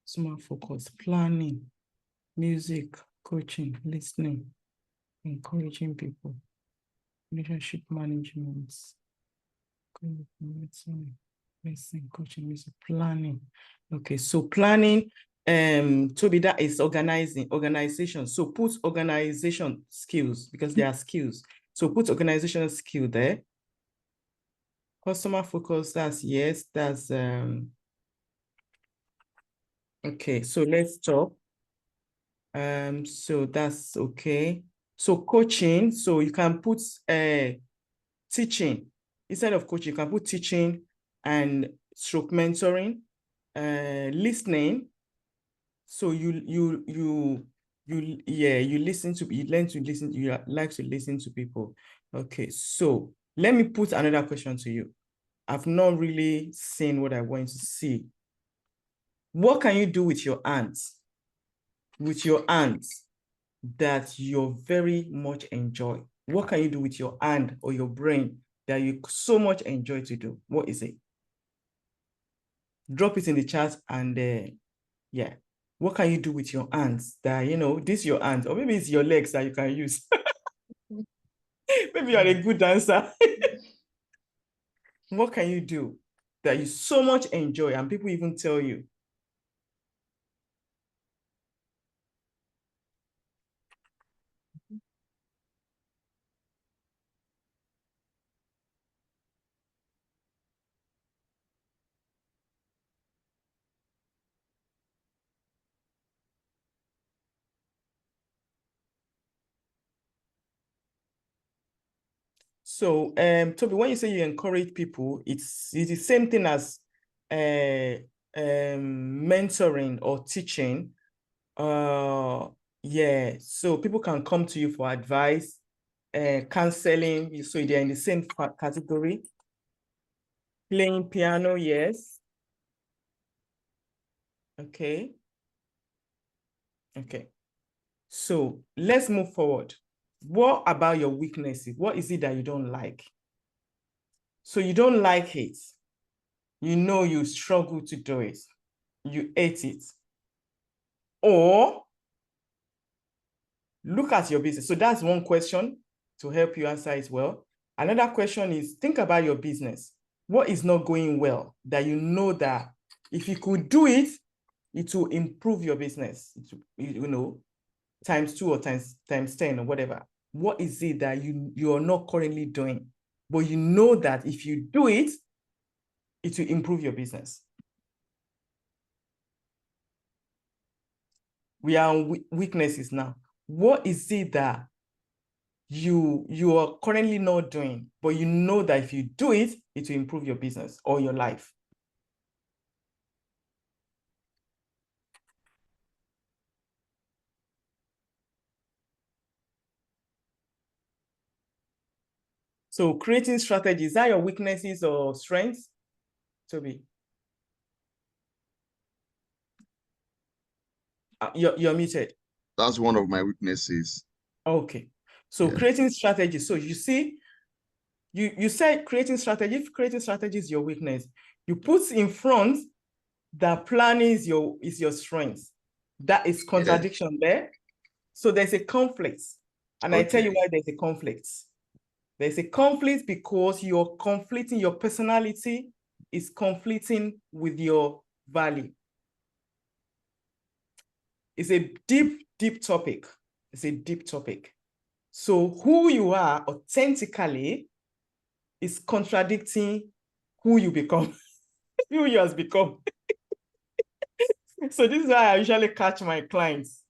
Smart focus, planning, music, coaching, listening, encouraging people, relationship management, listening, coaching, music, planning. Okay, so planning, Toby, that is organization. So put organization skills, because there are skills. So put organizational skill there. Customer focus, that's yes, that's okay, so let's talk. So that's okay. So coaching, so you can put teaching. Instead of coaching, you can put teaching and stroke mentoring, listening. So you listen to, you learn to listen, you like to listen to people. Okay, so let me put another question to you. I've not really seen what I want to see. What can you do with your hands? With your hands that you very much enjoy? What can you do with your hand or your brain that you so much enjoy to do? What is it? Drop it in the chat and yeah. What can you do with your hands that, this is your hands, or maybe it's your legs that you can use. Maybe you're a good dancer. What can you do that you so much enjoy and people even tell you, So, Toby, when you say you encourage people, it's the same thing as mentoring or teaching. Yeah, so people can come to you for advice, counseling, so they're in the same category. Playing piano, yes. Okay. Okay. So let's move forward. What about your weaknesses? What is it that you don't like? So you don't like it. You know you struggle to do it. You hate it. Or look at your business. So that's one question to help you answer it well. Another question is, think about your business. What is not going well that you know that if you could do it, it will improve your business, you know, times 2 or times 10 or whatever. What is it that you are not currently doing, but you know that if you do it, it will improve your business? We are on weaknesses now. What is it that you are currently not doing, but you know that if you do it, it will improve your business or your life? So creating strategies, are your weaknesses or strengths, Toby? You're muted. That's one of my weaknesses. Okay. So Yeah. creating strategies. So you see, you said creating strategy. If creating strategy is your weakness, you put in front that planning is your strength. That is contradiction there. So there's a conflict. And I tell you why there's a conflict. There's a conflict because you're conflicting, your personality is conflicting with your value. It's a deep, deep topic. It's a deep topic. So who you are authentically is contradicting who you become, who you has become. So this is why I usually catch my clients.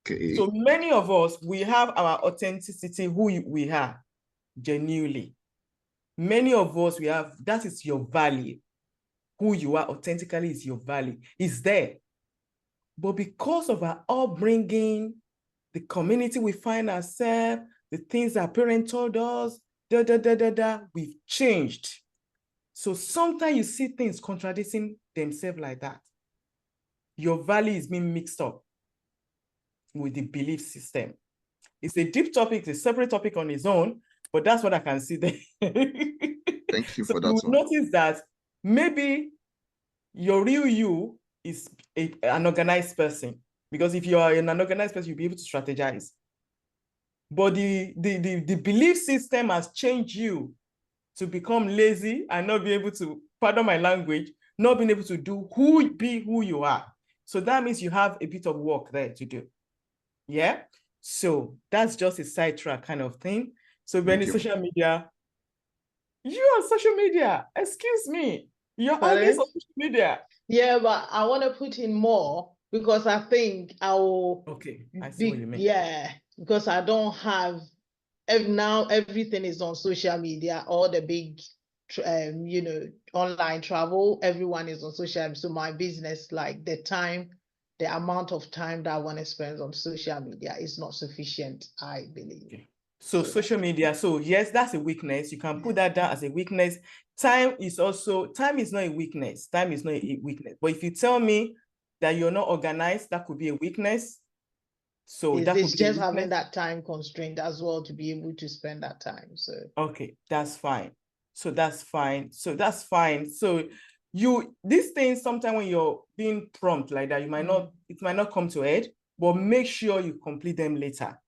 Okay. So many of us, we have our authenticity, who we are, genuinely. Many of us, we have, that is your value. Who you are authentically is your value. It's there. But because of our upbringing, the community we find ourselves, the things our parents told us, we've changed. So sometimes you see things contradicting themselves like that. Your value is being mixed up with the belief system. It's a deep topic, it's a separate topic on its own, but that's what I can see there. Thank you so for that you one. notice that maybe your real you is an organized person, because if you are an organized person, you'll be able to strategize. But the belief system has changed you to become lazy and not be able to, pardon my language, not being able to be who you are. So that means you have a bit of work there to do. Yeah. So that's just a sidetrack kind of thing. So when it's social media, you on social media, excuse me, you're always on social media. Yeah, but I want to put in more because I think I will. Okay, I see what you mean. Yeah, because I don't have, now everything is on social media, all the big, you know, online travel, everyone is on social media. So my business, like the amount of time that I want to spend on social media is not sufficient, I believe. Okay. So social media, so yes, that's a weakness. You can put that down as a weakness. Time is not a weakness. Time is not a weakness. But if you tell me that you're not organized, that could be a weakness. So that could be just having that time constraint as well to be able to spend that time. So okay, that's fine. So that's fine. So that's fine. So these things, sometimes when you're being prompt like that, it might not come to head, but make sure you complete them later.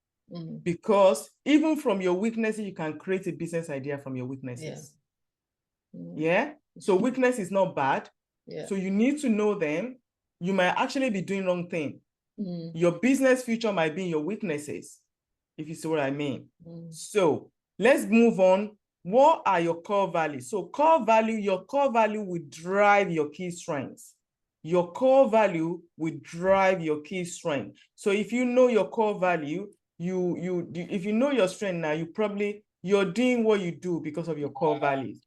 Because even from your weaknesses, you can create a business idea from your weaknesses. Yeah. So weakness is not bad. So you need to know them. You might actually be doing wrong thing. Your business future might be in your weaknesses, if you see what I mean. So let's move on. What are your core values? So your core value will drive your key strengths. Your core value will drive your key strength. So if you know your core value, if you know your strength now, You're doing what you do because of your core values.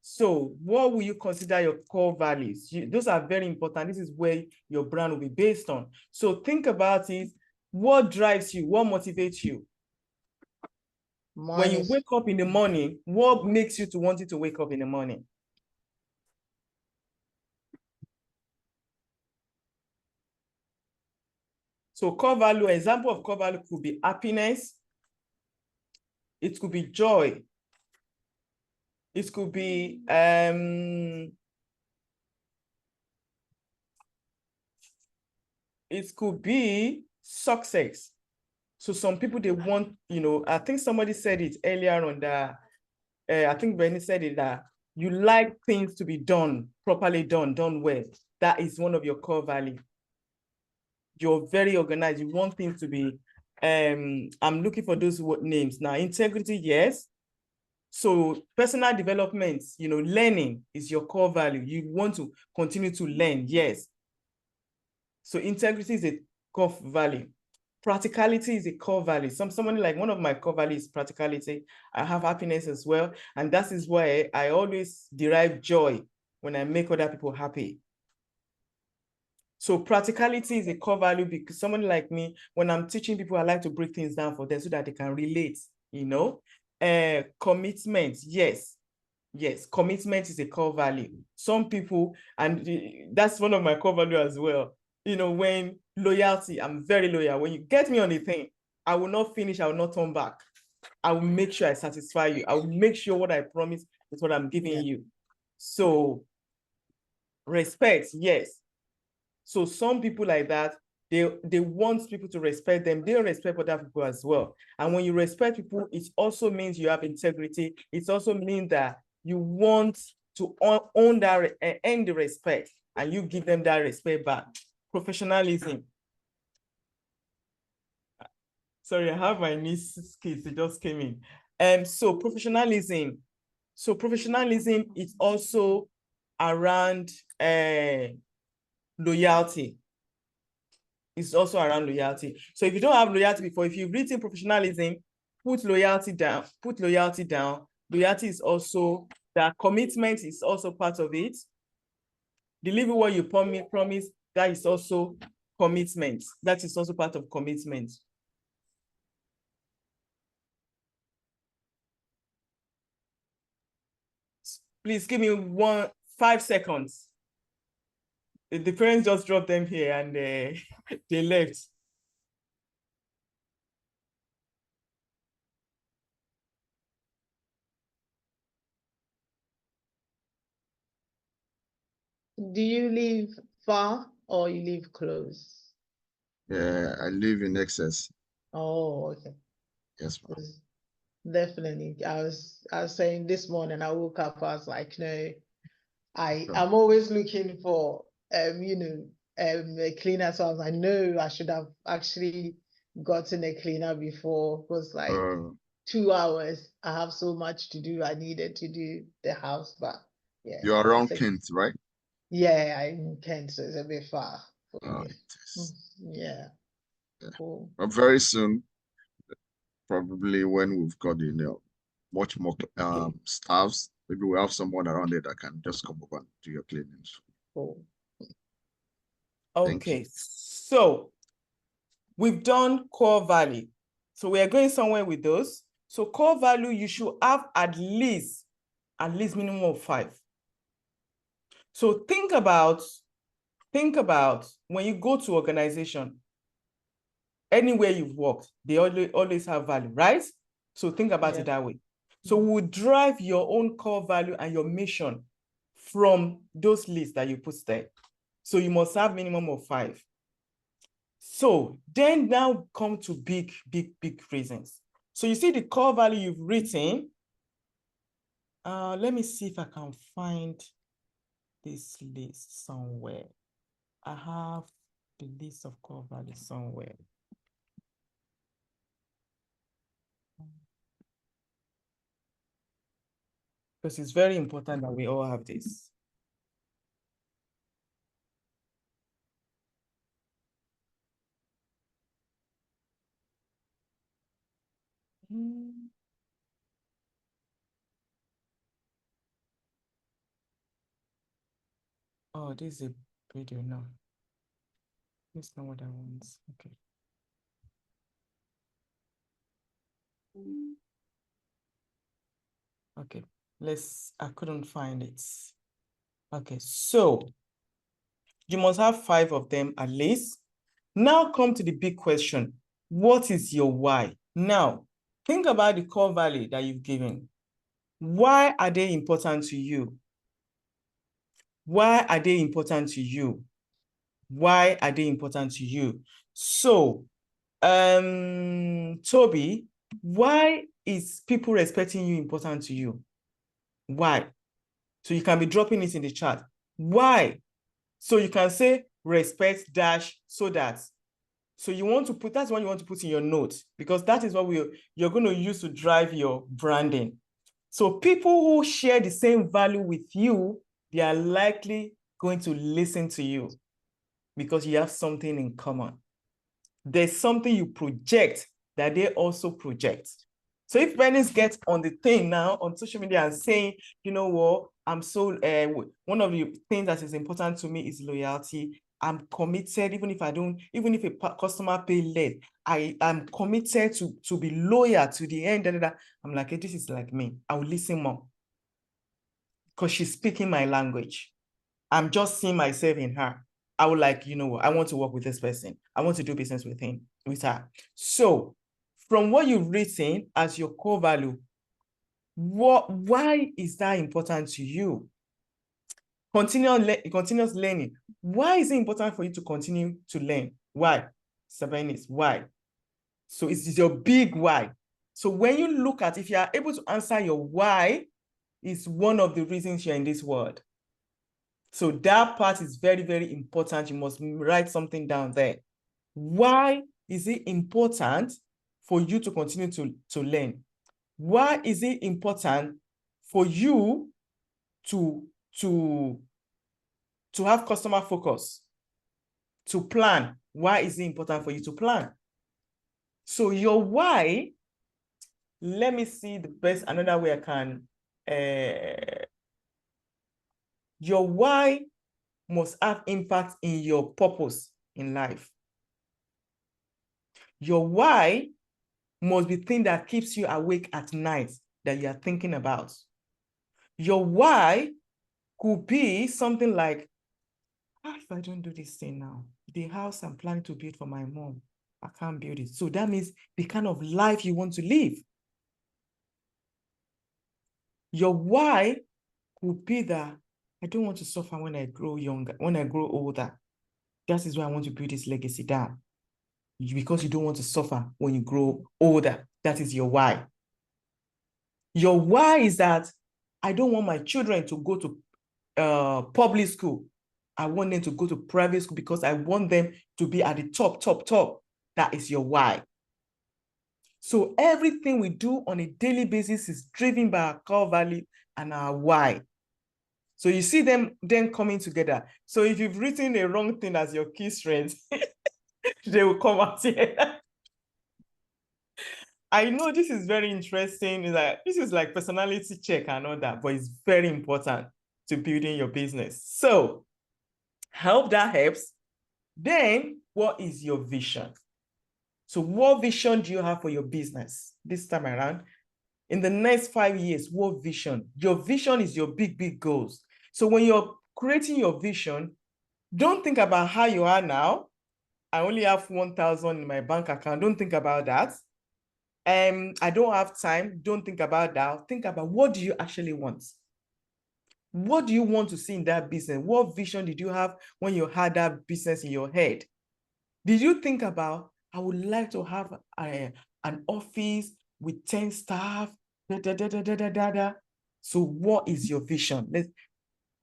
So what will you consider your core values? Those are very important. This is where your brand will be based on. So think about it. What drives you? What motivates you? When you wake up in the morning, what makes you to want to wake up in the morning? So core value, example of core value could be happiness. It could be joy. It could be success. So some people, they want, I think somebody said it earlier on that, I think Benny said it, that you like things to be done, properly done well. That is one of your core values. You're very organized. You want things to be, I'm looking for those names now. Integrity, yes. So personal development, learning is your core value. You want to continue to learn, yes. So integrity is a core value. Practicality is a core value. Somebody like one of my core values is practicality. I have happiness as well. And that is why I always derive joy when I make other people happy. So practicality is a core value because someone like me, when I'm teaching people, I like to break things down for them so that they can relate, Commitment, yes. Yes, commitment is a core value. Some people, and that's one of my core value as well. When loyalty, I'm very loyal. When you get me on a thing, I will not finish, I will not turn back. I will make sure I satisfy you. I will make sure what I promise is what I'm giving you. So respect, yes. So some people like that, they want people to respect them. They respect other people as well. And when you respect people, it also means you have integrity. It also means that you want to earn the respect, and you give them that respect back. Professionalism. Sorry, I have my niece's kids. They just came in. So professionalism. So professionalism is also around loyalty. It's also around loyalty. So if you don't have loyalty before, if you've written professionalism, put loyalty down. Put loyalty down. Loyalty is also, that commitment is also part of it. Delivering what you promise, that is also commitment. That is also part of commitment. Please give me 5 seconds. The parents just dropped them here and they left. Do you live far or you live close? Yeah, I live in Excess. Oh, okay. Yes, ma'am. Definitely. I was saying this morning, I woke up, I was like, no, I'm always looking for a cleaner. So I was like, no, I should have actually gotten a cleaner before. It was like 2 hours. I have so much to do. I needed to do the house, but yeah. You're around Kent, right? Yeah, I'm in Kent, so it's a bit far for me. Yeah. Cool. But very soon, probably when we've got much more staffs, maybe we'll have someone around there that can just come over and do your cleanings. Cool. Okay, so we've done core value. So we are going somewhere with those. So core value, you should have at least minimum of 5. So think about when you go to organization, anywhere you've worked, they always have value, right? So think about it that way. So we will drive your own core value and your mission from those lists that you put there. So you must have minimum of 5. So then now come to big reasons. So you see the core value you've written. Let me see if I can find this list somewhere. I have the list of core values somewhere. Because it's very important that we all have this. Oh, this is a video now. That's not what I want. Okay. Okay, I couldn't find it. Okay, so you must have 5 of them at least. Now come to the big question. What is your why? Now, think about the core value that you've given. Why are they important to you? Why are they important to you? Why are they important to you? So, Toby, why is people respecting you important to you? Why? So you can be dropping it in the chat. Why? So you can say respect dash so that. So you want to put, that's what you want to put in your notes, because that is what you're going to use to drive your branding. So people who share the same value with you, they are likely going to listen to you because you have something in common. There's something you project that they also project. So if Bernice gets on the thing now on social media and saying, you know what, I'm so, one of the things that is important to me is loyalty. I'm committed, even if a customer pay late, I am committed to be loyal to the end. I'm like, hey, this is like me. I will listen more because she's speaking my language. I'm just seeing myself in her. I would like, you know what, I want to work with this person. I want to do business with her. So from what you've written as your core value, why is that important to you? Continuous learning. Why is it important for you to continue to learn? Why? Sabanis, why? So it's your big why. So when you look at, if you are able to answer your why, is one of the reasons you're in this world. So that part is very, very important. You must write something down there. Why is it important for you to continue to learn? Why is it important for you to have customer focus, to plan? Why is it important for you to plan? So your why, let me see another way I can, your why must have impact in your purpose in life. Your why must be thing that keeps you awake at night, that you are thinking about. Your why could be something like, if I don't do this thing now, the house I'm planning to build for my mom, I can't build it. So that means the kind of life you want to live. Your why could be that I don't want to suffer when I grow younger, when I grow older. That is why I want to build this legacy down. Because you don't want to suffer when you grow older. That is your why. Your why is that I don't want my children to go to public school. I want them to go to private school because I want them to be at the top. That is your why. So everything we do on a daily basis is driven by our core value and our why. So you see them then coming together. So if you've written the wrong thing as your key strength, they will come out here. I know this is very interesting. This is like personality check and all that, but it's very important to building your business. So I hope that helps. Then what is your vision? So what vision do you have for your business this time around? In the next 5 years, what vision? Your vision is your big goals. So when you're creating your vision, don't think about how you are now. I only have 1,000 in my bank account. Don't think about that. I don't have time. Don't think about that. Think about, what do you actually want? What do you want to see in that business? What vision did you have when you had that business in your head? Did you think about, I would like to have an office with 10 staff? So what is your vision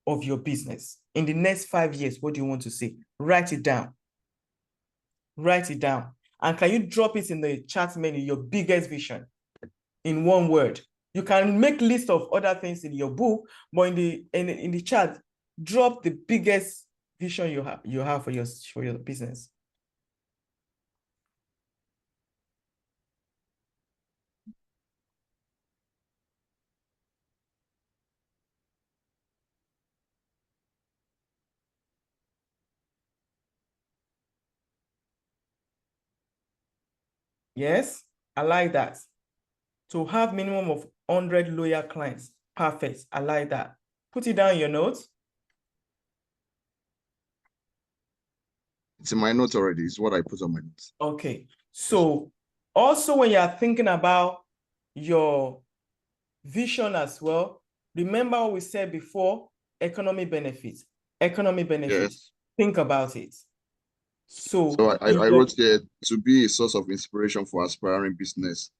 of your business? In the next 5 years, what do you want to see? Write it down. Write it down. And can you drop it in the chat menu, your biggest vision in one word? You can make list of other things in your book, but in the chat, drop the biggest vision you have for your business. Yes, I like that. To have minimum of 100 loyal clients. Perfect. I like that. Put it down in your notes. It's in my notes already. It's what I put on my notes. Okay. So also when you are thinking about your vision as well, remember what we said before, economic benefits. Economic benefits. Yes. Think about it. So I wrote here to be a source of inspiration for aspiring business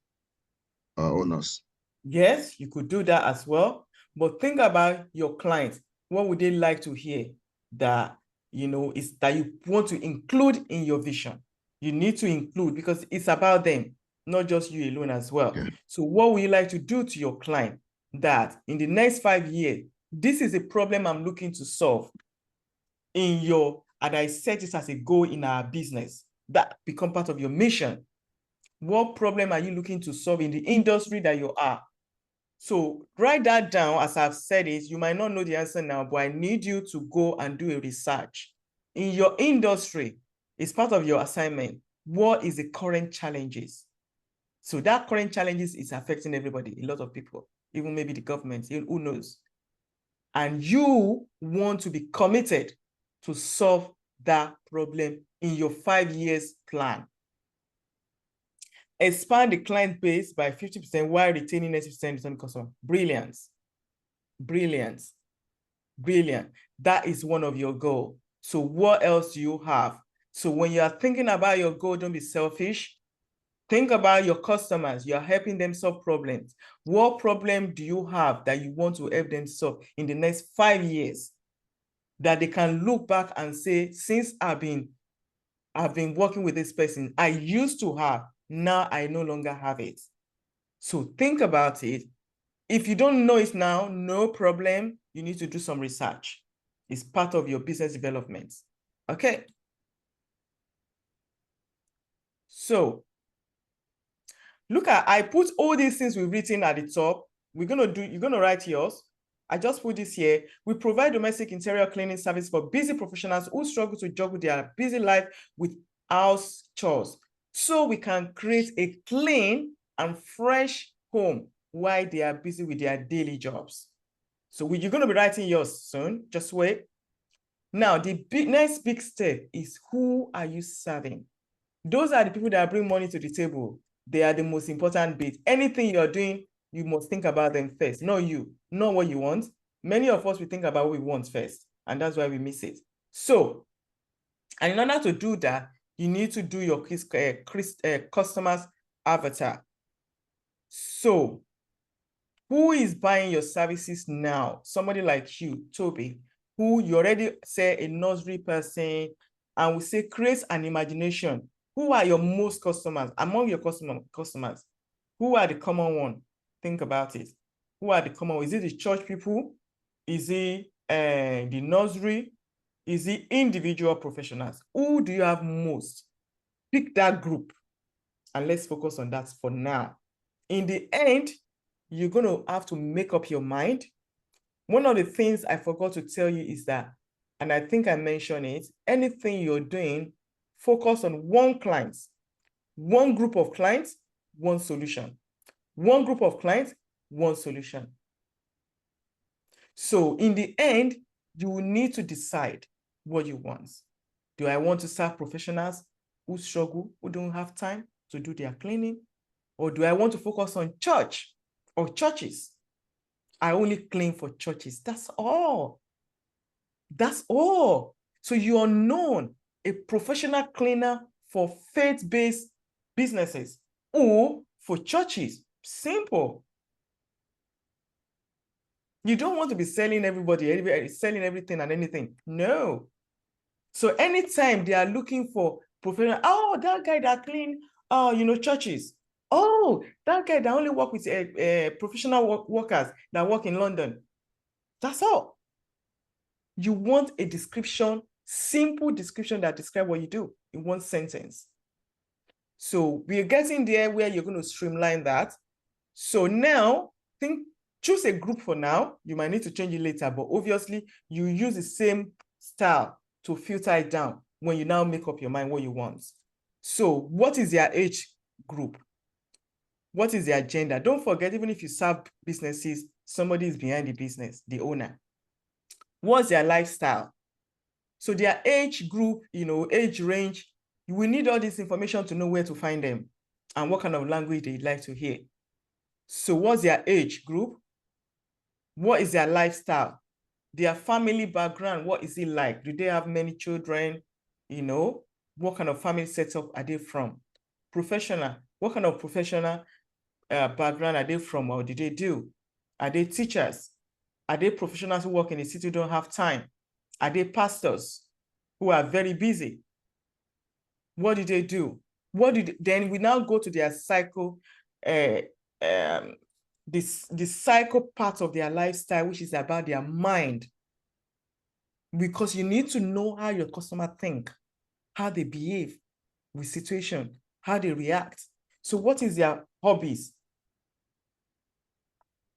owners. Yes, you could do that as well. But think about your clients. What would they like to hear that, is that you want to include in your vision? You need to include because it's about them, not just you alone as well. Okay. So what would you like to do to your client that in the next 5 years, this is a problem I'm looking to solve and I set this as a goal in our business, that become part of your mission. What problem are you looking to solve in the industry that you are? So write that down. As I've said it, you might not know the answer now, but I need you to go and do a research. In your industry, it's part of your assignment. What is the current challenges? So that current challenges is affecting everybody, a lot of people, even maybe the government, who knows? And you want to be committed to solve that problem in your 5 years plan. Expand the client base by 50% while retaining 90% return customer. Brilliant. Brilliant. Brilliant. That is one of your goals. So what else do you have? So when you are thinking about your goal, don't be selfish. Think about your customers. You are helping them solve problems. What problem do you have that you want to help them solve in the next 5 years that they can look back and say, since I've been working with this person, I used to have, now I no longer have it. So think about it. If you don't know it now, no problem. You need to do some research. It's part of your business development. Okay. So look at, I put all these things we've written at the top. You're gonna write yours. I just put this here. We provide domestic interior cleaning service for busy professionals who struggle to juggle their busy life with house chores. So we can create a clean and fresh home while they are busy with their daily jobs. So you're going to be writing yours soon. Just wait. Now, the next big step is, who are you serving? Those are the people that bring money to the table. They are the most important bit. Anything you're doing, you must think about them first, not you, not what you want. Many of us, we think about what we want first, and that's why we miss it. So, and in order to do that, you need to do your customer's avatar. So, who is buying your services now? Somebody like you, Toby, who you already say a nursery person, and we say create an imagination. Who are your most customers? Among your customers, who are the common one? Think about it. Who are the common ones? Is it the church people? Is it the nursery? Is it individual professionals? Who do you have most? Pick that group and let's focus on that for now. In the end, you're going to have to make up your mind. One of the things I forgot to tell you is that, and I think I mentioned it, anything you're doing, focus on one client, one group of clients, one solution. One group of clients, one solution. So in the end, you will need to decide what you want. Do I want to serve professionals who struggle, who don't have time to do their cleaning? Or do I want to focus on church or churches? I only clean for churches. That's all. That's all. So you are known a professional cleaner for faith-based businesses or for churches. Simple. You don't want to be selling everybody, selling everything and anything. No. So anytime they are looking for professional, oh, that guy that clean, churches. Oh, that guy that only work with professional workers that work in London. That's all. You want a description, simple description that describes what you do in one sentence. So we're getting there where you're going to streamline that. So now, choose a group for now. You might need to change it later, but obviously you use the same style to filter it down when you now make up your mind what you want. So what is their age group? What is the agenda? Don't forget, even if you serve businesses, somebody is behind the business, the owner. What's their lifestyle? So their age group, age range, we need all this information to know where to find them and what kind of language they'd like to hear. So what's their age group? What is their lifestyle? Their family background, what is it like? Do they have many children? What kind of family setup are they from? Professional, what kind of professional background are they from, or do they do? Are they teachers? Are they professionals who work in the city who don't have time? Are they pastors who are very busy? What do they do? Then we now go to their cycle, this cycle part of their lifestyle, which is about their mind. Because you need to know how your customer think, how they behave with situation, how they react. So what is their hobbies?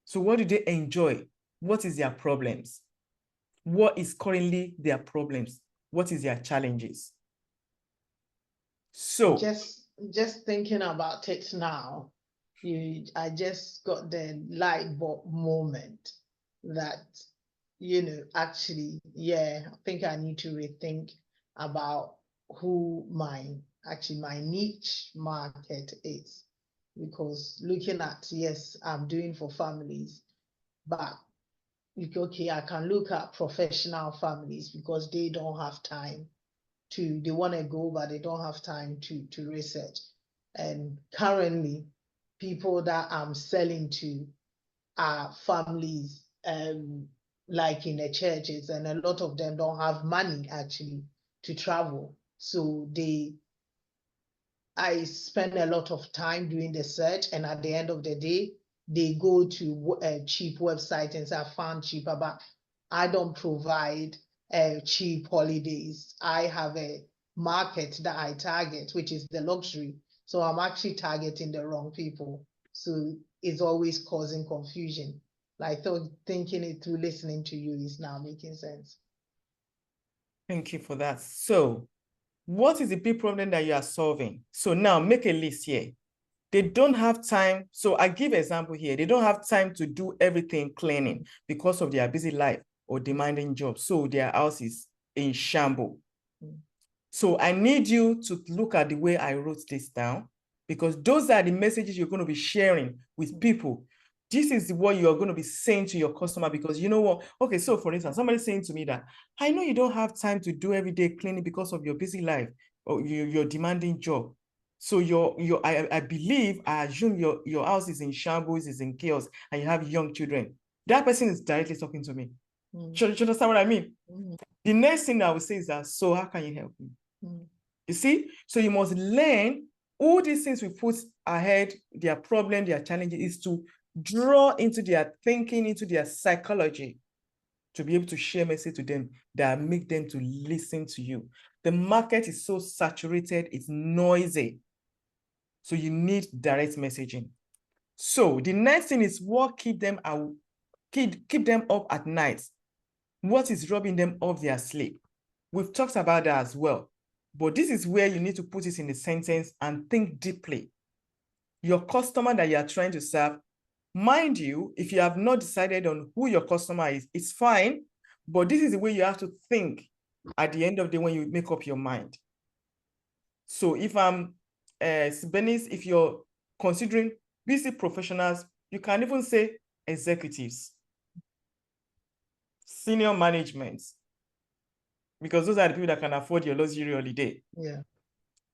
So what do they enjoy? What is their problems? What is currently their problems? What is their challenges? So just thinking about it now, I just got the light bulb moment that, actually, I think I need to rethink about who my niche market is. Because looking at, yes, I'm doing for families, but okay, I can look at professional families because they don't have time they want to go, but they don't have time to research. And currently, people that I'm selling to are families, like in the churches, and a lot of them don't have money actually to travel. So I spend a lot of time doing the search, and at the end of the day, they go to a cheap website and say, I found cheaper, but I don't provide cheap holidays. I have a market that I target, which is the luxury. So I'm actually targeting the wrong people. So it's always causing confusion. Like thinking it through, listening to you is now making sense. Thank you for that. So what is the big problem that you are solving? So now make a list here. They don't have time. So I give an example here. They don't have time to do everything cleaning because of their busy life or demanding jobs. So their house is in shambles. So I need you to look at the way I wrote this down, because those are the messages you're going to be sharing with people. This is what you're going to be saying to your customer, because you know what? Okay, so for instance, somebody's saying to me that, I know you don't have time to do everyday cleaning because of your busy life or your demanding job. So I believe, I assume your house is in shambles, is in chaos, and you have young children. That person is directly talking to me. You understand what I mean? The next thing I would say is that, so how can you help me? You see? So you must learn all these things we put ahead, their problem, their challenges, is to draw into their thinking, into their psychology, to be able to share message to them that make them to listen to you. The market is so saturated, it's noisy. So you need direct messaging. So the next thing is what keep them up at night. What is robbing them of their sleep? We've talked about that as well. But this is where you need to put it in a sentence and think deeply. Your customer that you are trying to serve, mind you, if you have not decided on who your customer is, it's fine. But this is the way you have to think at the end of the day when you make up your mind. So if I'm Sibenice, if you're considering busy professionals, you can even say executives, senior management, because those are the people that can afford your luxury holiday. Yeah.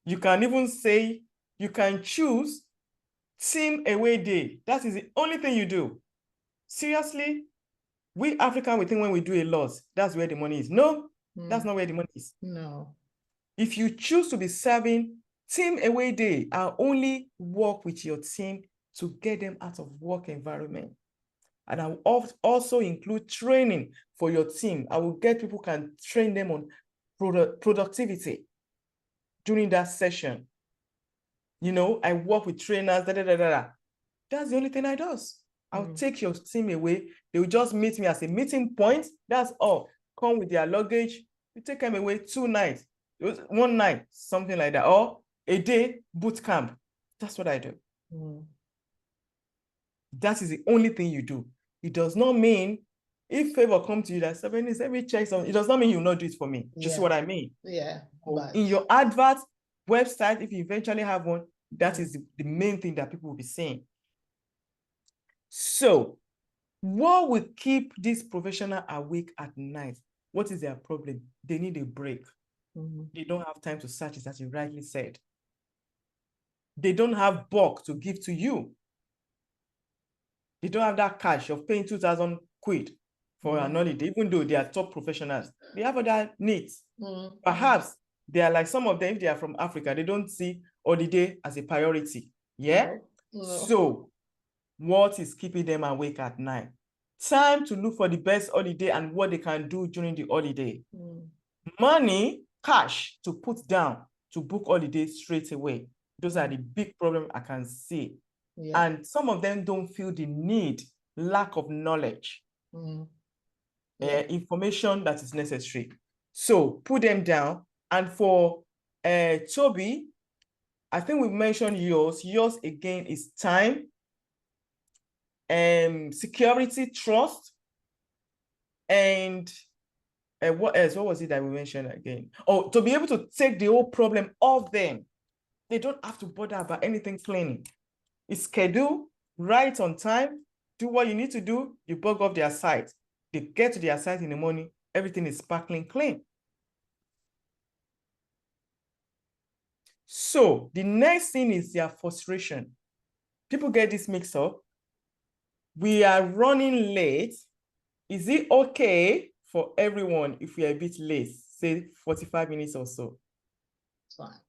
You can even say, you can choose team away day. That is the only thing you do. Seriously, we African, we think when we do a loss, that's where the money is. No, that's not where the money is. No. If you choose to be serving team away day, I'll only work with your team to get them out of work environment. And I will also include training for your team. I will get people who can train them on productivity during that session. I work with trainers, That's the only thing I do. I'll take your team away. They will just meet me as a meeting point. That's all. Come with their luggage. You take them away 2 nights, 1 night, something like that. Or a day boot camp. That's what I do. Mm. That is the only thing you do. It does not mean if favor come to you that Stephanie, let me check some. It does not mean you will not do it for me. Just what I mean. Yeah. But in your advert website, if you eventually have one, that is the main thing that people will be saying. So what will keep this professional awake at night? What is their problem? They need a break. They don't have time to search it, as you rightly said. They don't have bulk to give to you. They don't have that cash of paying 2,000 quid for an holiday, even though they are top professionals. They have other needs. Perhaps they are like some of them, if they are from Africa, they don't see holiday as a priority. Yeah? No. So what is keeping them awake at night? Time to look for the best holiday and what they can do during the holiday. Money, cash to put down to book holiday straight away. Those are the big problems I can see. Yeah. And some of them don't feel the need, lack of knowledge, information that is necessary. So put them down. And for Toby, I think we mentioned yours. Yours again is time, security, trust, and what else? What was it that we mentioned again? Oh, to be able to take the whole problem off them. They don't have to bother about anything cleaning. It's schedule, right on time, do what you need to do, you bug off their site. They get to their site in the morning, everything is sparkling clean. So the next thing is their frustration. People get this mixed up. We are running late. Is it okay for everyone if we are a bit late, say 45 minutes or so? It's fine.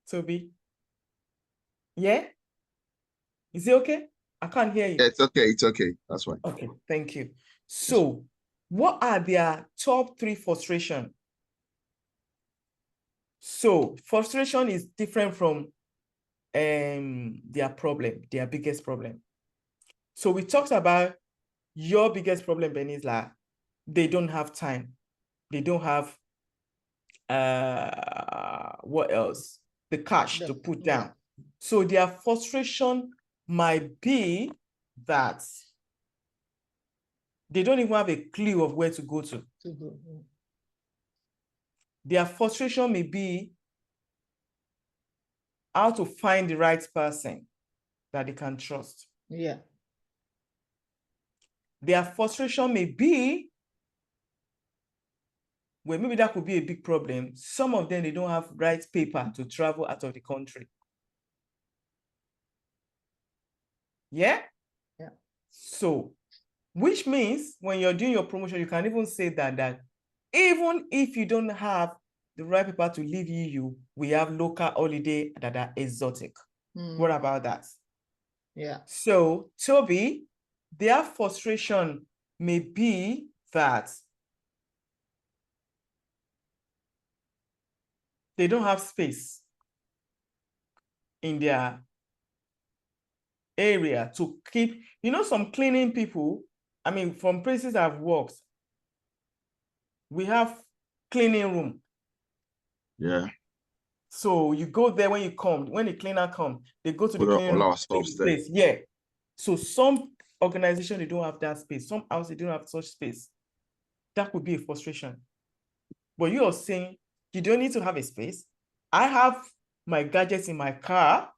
Toby? Yeah? Is it okay? I can't hear you. Yeah, it's okay. It's okay. That's fine. Okay, thank you. So what are their top 3 frustration? So frustration is different from their problem, their biggest problem. So we talked about your biggest problem, Benizla. They don't have time. They don't have what else? The cash to put down. So their frustration might be that they don't even have a clue of where to go to. Their frustration may be how to find the right person that they can trust. Yeah. Their frustration may be, well, maybe that could be a big problem. Some of them, they don't have right paper to travel out of the country. Yeah? Yeah. So, which means when you're doing your promotion, you can even say that even if you don't have the right people to leave EU, we have local holiday that are exotic. What about that? Yeah. So, Toby, their frustration may be that they don't have space in their area to keep, some cleaning people, I mean, from places I've worked, we have cleaning room. Yeah. So you go there when you come, when the cleaner come, they go to the cleaning room. All our stuff there. Yeah. So some organization, they don't have that space. Some house, they don't have such space. That could be a frustration. But you are saying you don't need to have a space. I have my gadgets in my car,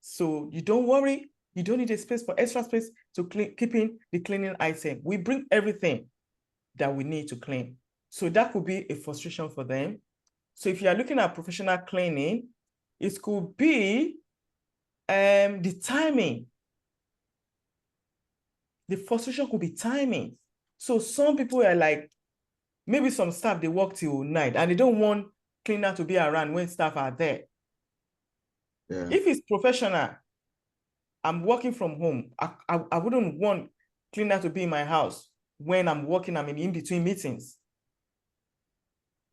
so you don't worry. You don't need a space for extra space to keeping the cleaning item. We bring everything that we need to clean. So that could be a frustration for them. So if you are looking at professional cleaning, it could be the timing. The frustration could be timing. So some people are like, maybe some staff, they work till night and they don't want cleaner to be around when staff are there. Yeah. If it's professional, I'm working from home. I wouldn't want cleaner to be in my house when I'm working, I'm in between meetings.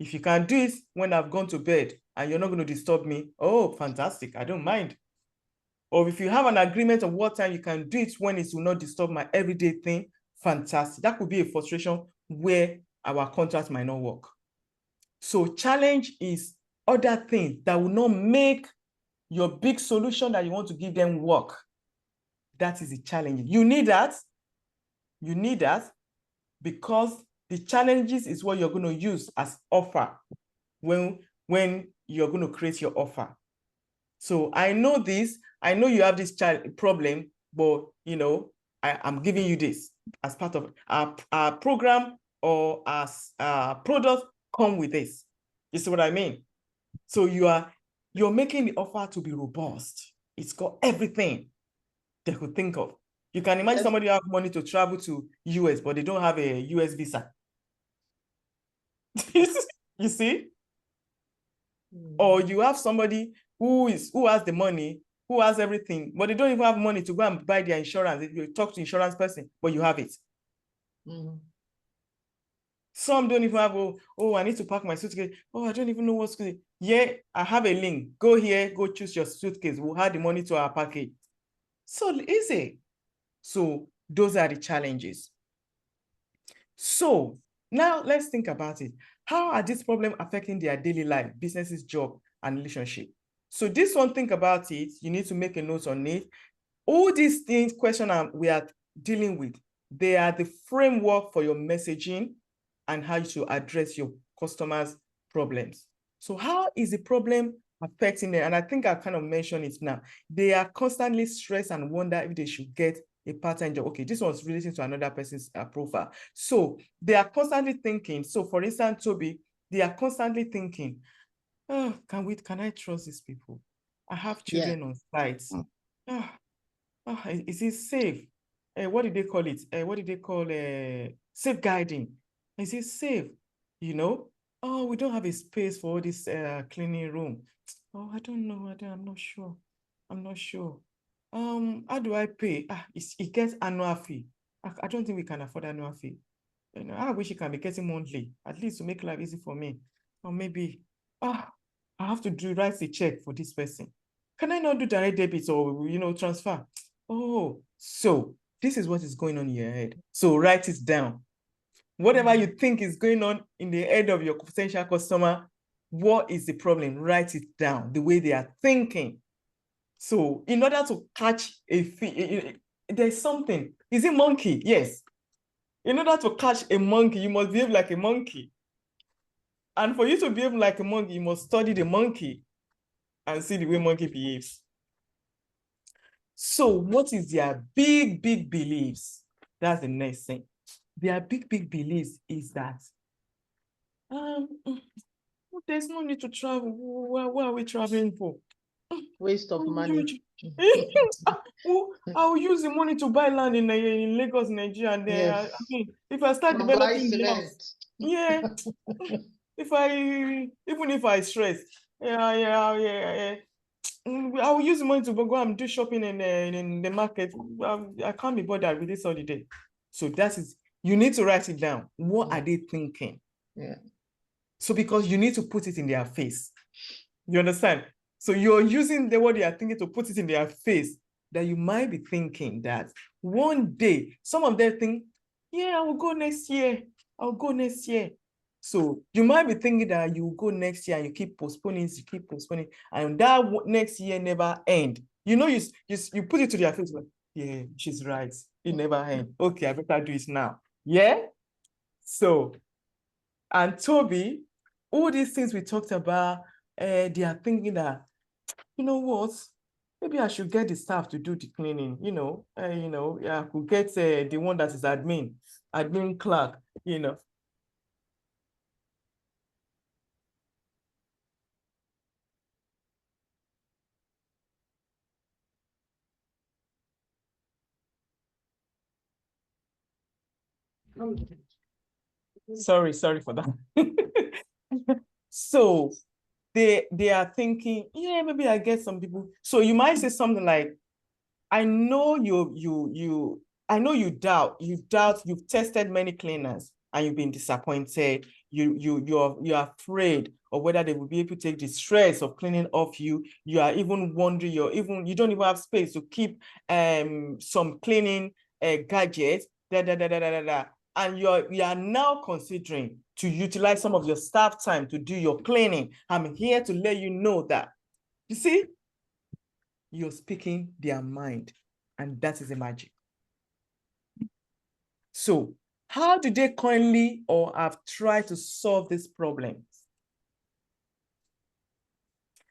If you can do it when I've gone to bed and you're not going to disturb me, oh, fantastic, I don't mind. Or if you have an agreement of what time you can do it when it will not disturb my everyday thing, fantastic. That could be a frustration where our contract might not work. So challenge is other things that will not make your big solution that you want to give them work. That is the challenge. You need that. You need that because the challenges is what you're going to use as offer when you're going to create your offer. So I know this. I know you have this problem, but you know, I'm giving you this as part of our program or as product come with this. You see what I mean? So you're making the offer to be robust. It's got everything they could think of. You can imagine somebody have money to travel to US, but they don't have a US visa. You see? Or you have somebody who has the money, who has everything, but they don't even have money to go and buy their insurance. If you talk to insurance person, but you have it. Some don't even have, oh, I need to pack my suitcase. Oh, I don't even know what suitcase. Yeah, I have a link. Go here, go choose your suitcase. We'll add the money to our package. So easy. So those are the challenges. So now let's think about it. How are these problems affecting their daily life, businesses, job, and relationship? So this one, think about it. You need to make a note on it. All these things, we are dealing with, they are the framework for your messaging and how to address your customers' problems. So how is the problem affecting them? And I think I kind of mentioned it now. They are constantly stressed and wonder if they should get a part-time job. Okay, this one's relating to another person's profile. So they are constantly thinking. So for instance, Toby, they are constantly thinking, oh, can I trust these people? I have children on site. Is it safe? What did they call it? What did they call safeguarding? Is it safe? You know? Oh, we don't have a space for this cleaning room. Oh, I don't know. I'm not sure. I'm not sure. How do I pay? It gets annual fee. I don't think we can afford annual fee. You know, I wish it can be getting monthly, at least to make life easy for me. Or maybe, I have to write a check for this person. Can I not do direct debit or, you know, transfer? Oh, so this is what is going on in your head. So write it down. Whatever you think is going on in the head of your potential customer, what is the problem? Write it down, the way they are thinking. So in order to catch there's something. Is it monkey? Yes. In order to catch a monkey, you must behave like a monkey. And for you to behave like a monkey, you must study the monkey and see the way monkey behaves. So what is their big beliefs? That's the next thing. Their big beliefs is that there's no need to travel. Where are we traveling for? Waste of money. I will use the money to buy land in Lagos, Nigeria. And yes. I mean, if I start developing the house, yeah. Even if I stress, I will use the money to go and do shopping in the market. I can't be bothered with this all the day. So you need to write it down. What are they thinking? Yeah. So because you need to put it in their face. You understand? So you're using what they are thinking to put it in their face, that you might be thinking that one day, some of them think, yeah, I will go next year. I'll go next year. So you might be thinking that you will go next year and you keep postponing, and that next year never end. You know, you put it to their face, like, yeah, she's right. It never end. Okay, I better do it now. Yeah? So, and Toby, all these things we talked about, they are thinking that, you know what, maybe I should get the staff to do the cleaning, I could get the one that is admin clerk, you know. Sorry for that. So they are thinking, yeah, maybe I get some people. So you might say something like, I know I know you doubt, you've tested many cleaners and you've been disappointed. You're afraid of whether they will be able to take the stress of cleaning off you. You are even wondering, you don't even have space to keep some cleaning gadgets, and you are now considering to utilize some of your staff time to do your cleaning. I'm here to let you know that. You see, you're speaking their mind, and that is the magic. So how do they currently or have tried to solve this problem?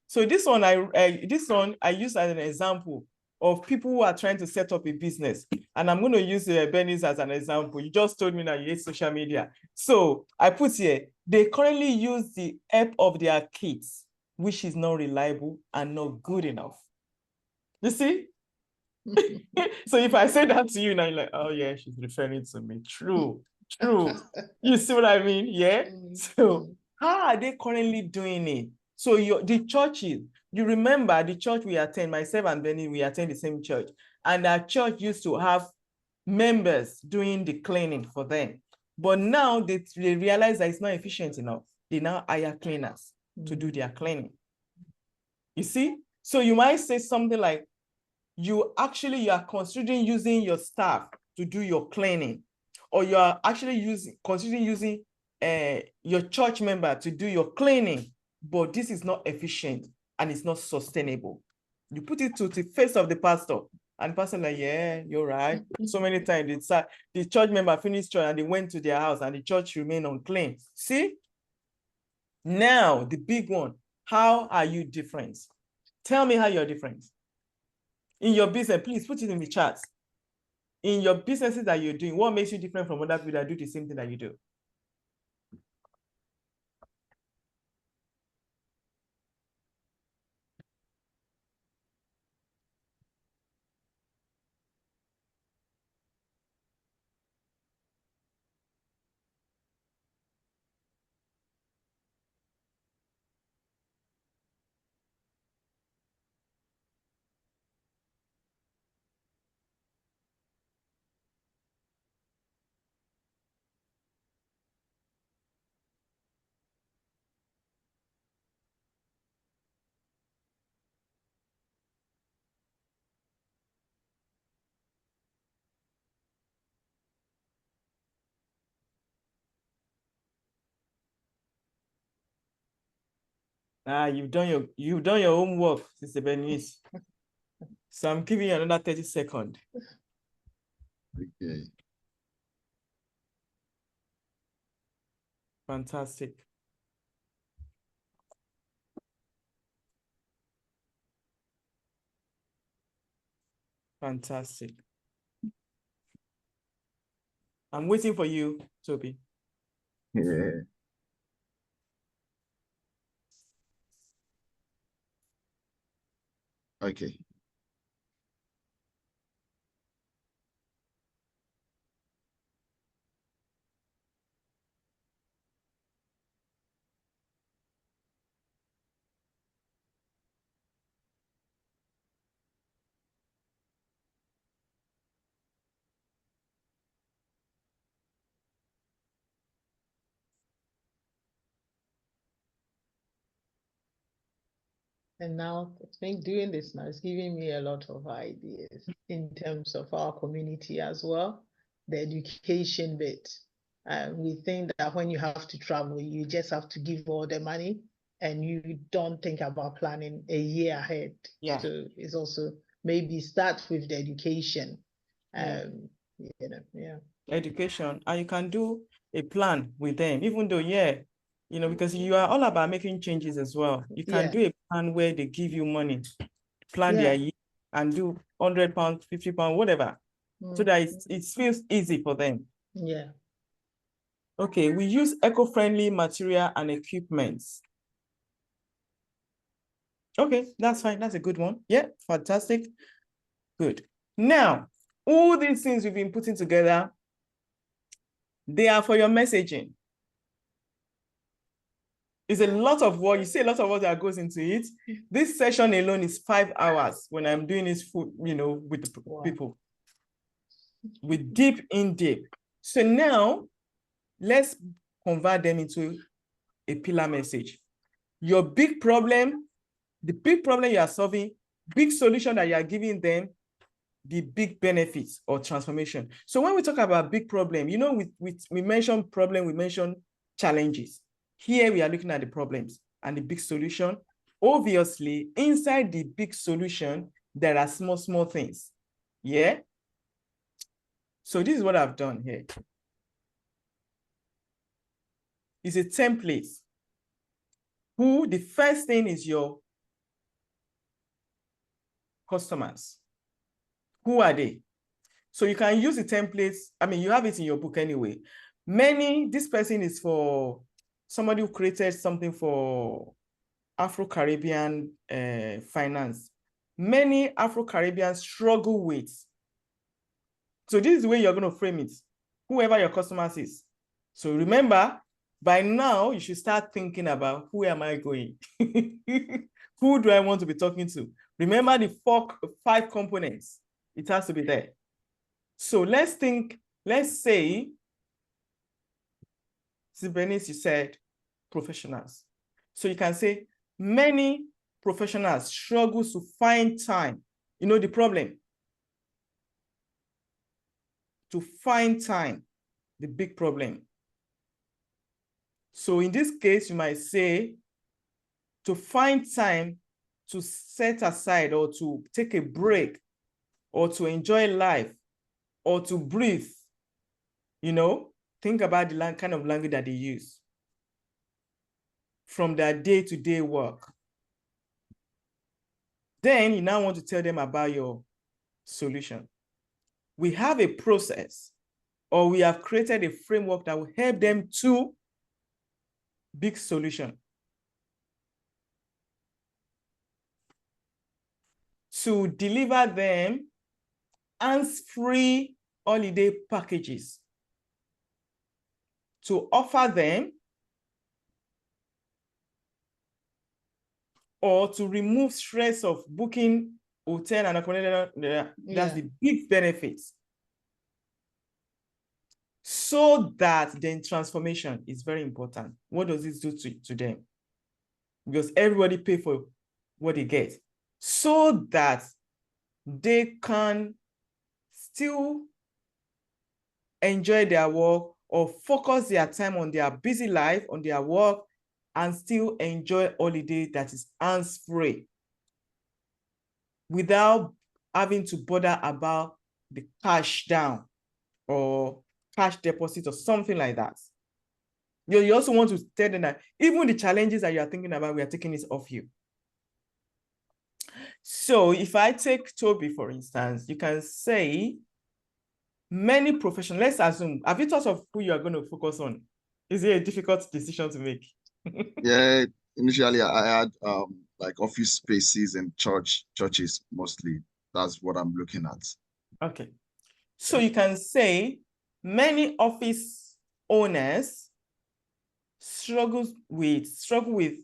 So this one I use as an example of people who are trying to set up a business. And I'm going to use Bernice as an example. You just told me that you hate social media. So I put here, they currently use the help of their kids, which is not reliable and not good enough. You see? So if I say that to you now, you're like, oh yeah, she's referring to me. True. You see what I mean? Yeah. So how are they currently doing it? So the churches, you remember the church we attend, myself and Benny, we attend the same church. And our church used to have members doing the cleaning for them. But now they realize that it's not efficient enough. They now hire cleaners to do their cleaning. You see? So you might say something like, you are considering using your staff to do your cleaning, or you are actually considering using your church member to do your cleaning, but this is not efficient and it's not sustainable. You put it to the face of the pastor, and the pastor like, yeah, you're right. So many times the church member finished church and they went to their house and the church remained unclean. See? Now, the big one, how are you different? Tell me how you're different. In your business, please put it in the chat. In your businesses that you're doing, what makes you different from other people that do the same thing that you do? You've done your homework, Sister Bernice. So I'm giving you another 30 seconds. Okay. Fantastic. Fantastic. I'm waiting for you, Toby. Yeah. Okay. And now I think doing this now is giving me a lot of ideas in terms of our community as well, the education bit. We think that when you have to travel, you just have to give all the money and you don't think about planning a year ahead. Yeah. So it's also maybe start with the education. Yeah. Yeah. Education, and you can do a plan with them, even though, because you are all about making changes as well. You can do a plan where they give you money, plan their year, and do £100, £50, whatever, so that it feels easy for them. Yeah. Okay, we use eco-friendly material and equipments. Okay, that's fine. That's a good one. Yeah, fantastic. Good. Now, all these things we've been putting together, they are for your messaging. It's a lot of work. You see a lot of work that goes into it. This session alone is 5 hours when I'm doing this with the people. With in deep. So now, let's convert them into a pillar message. Your big problem, the big problem you are solving, big solution that you are giving them, the big benefits or transformation. So when we talk about big problem, we mentioned problem, we mentioned challenges. Here we are looking at the problems and the big solution. Obviously, inside the big solution, there are small, small things. Yeah. So this is what I've done here. It's a template. Who, the first thing is your customers. Who are they? So you can use the templates. I mean, you have it in your book anyway. This person is for somebody who created something for Afro-Caribbean finance. Many Afro-Caribbeans struggle with. So this is the way you're going to frame it, whoever your customers is. So remember, by now, you should start thinking about who am I going? Who do I want to be talking to? Remember the 5 components. It has to be there. So let's say, Bernice, you said professionals. So you can say, many professionals struggle to find time. You know the problem? To find time, the big problem. So in this case, you might say, to find time to set aside or to take a break or to enjoy life or to breathe, think about the kind of language that they use from their day-to-day work. Then you now want to tell them about your solution. We have a process, or we have created a framework that will help them to big solution. To deliver them hands-free holiday packages. To offer them or to remove stress of booking hotel and accommodation. That's the big benefits. So that then transformation is very important. What does this do to them? Because everybody pay for what they get. So that they can still enjoy their work or focus their time on their busy life, on their work, and still enjoy holiday that is hands-free without having to bother about the cash down or cash deposit or something like that. You also want to tell them that even the challenges that you are thinking about, we are taking this off you. So if I take Toby, for instance, you can say many professionals, let's assume, have you thought of who you are going to focus on? Is it a difficult decision to make? Yeah, initially I had like office spaces and churches mostly. That's what I'm looking at. Okay. So you can say many office owners struggle with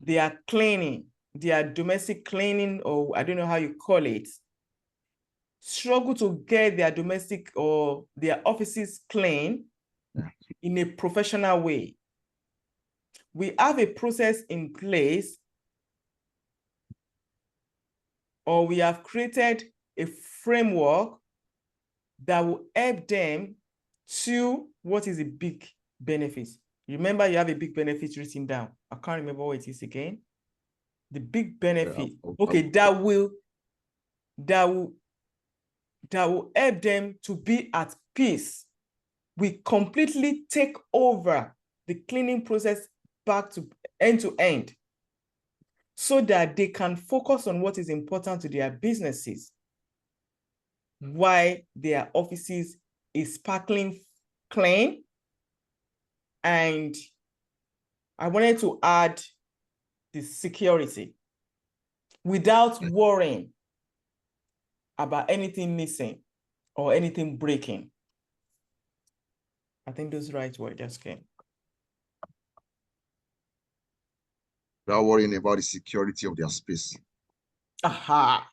their cleaning, their domestic cleaning, or I don't know how you call it, struggle to get their domestic or their offices clean in a professional way. We have a process in place, or we have created a framework that will help them to what is a big benefit. Remember, you have a big benefit written down. I can't remember what it is again. The big benefit. Okay, that will help them to be at peace. We completely take over the cleaning process back to end, so that they can focus on what is important to their businesses while their offices is sparkling clean. And I wanted to add the security without worrying about anything missing or anything breaking. I think those right words just came. Without worrying about the security of their space. Aha.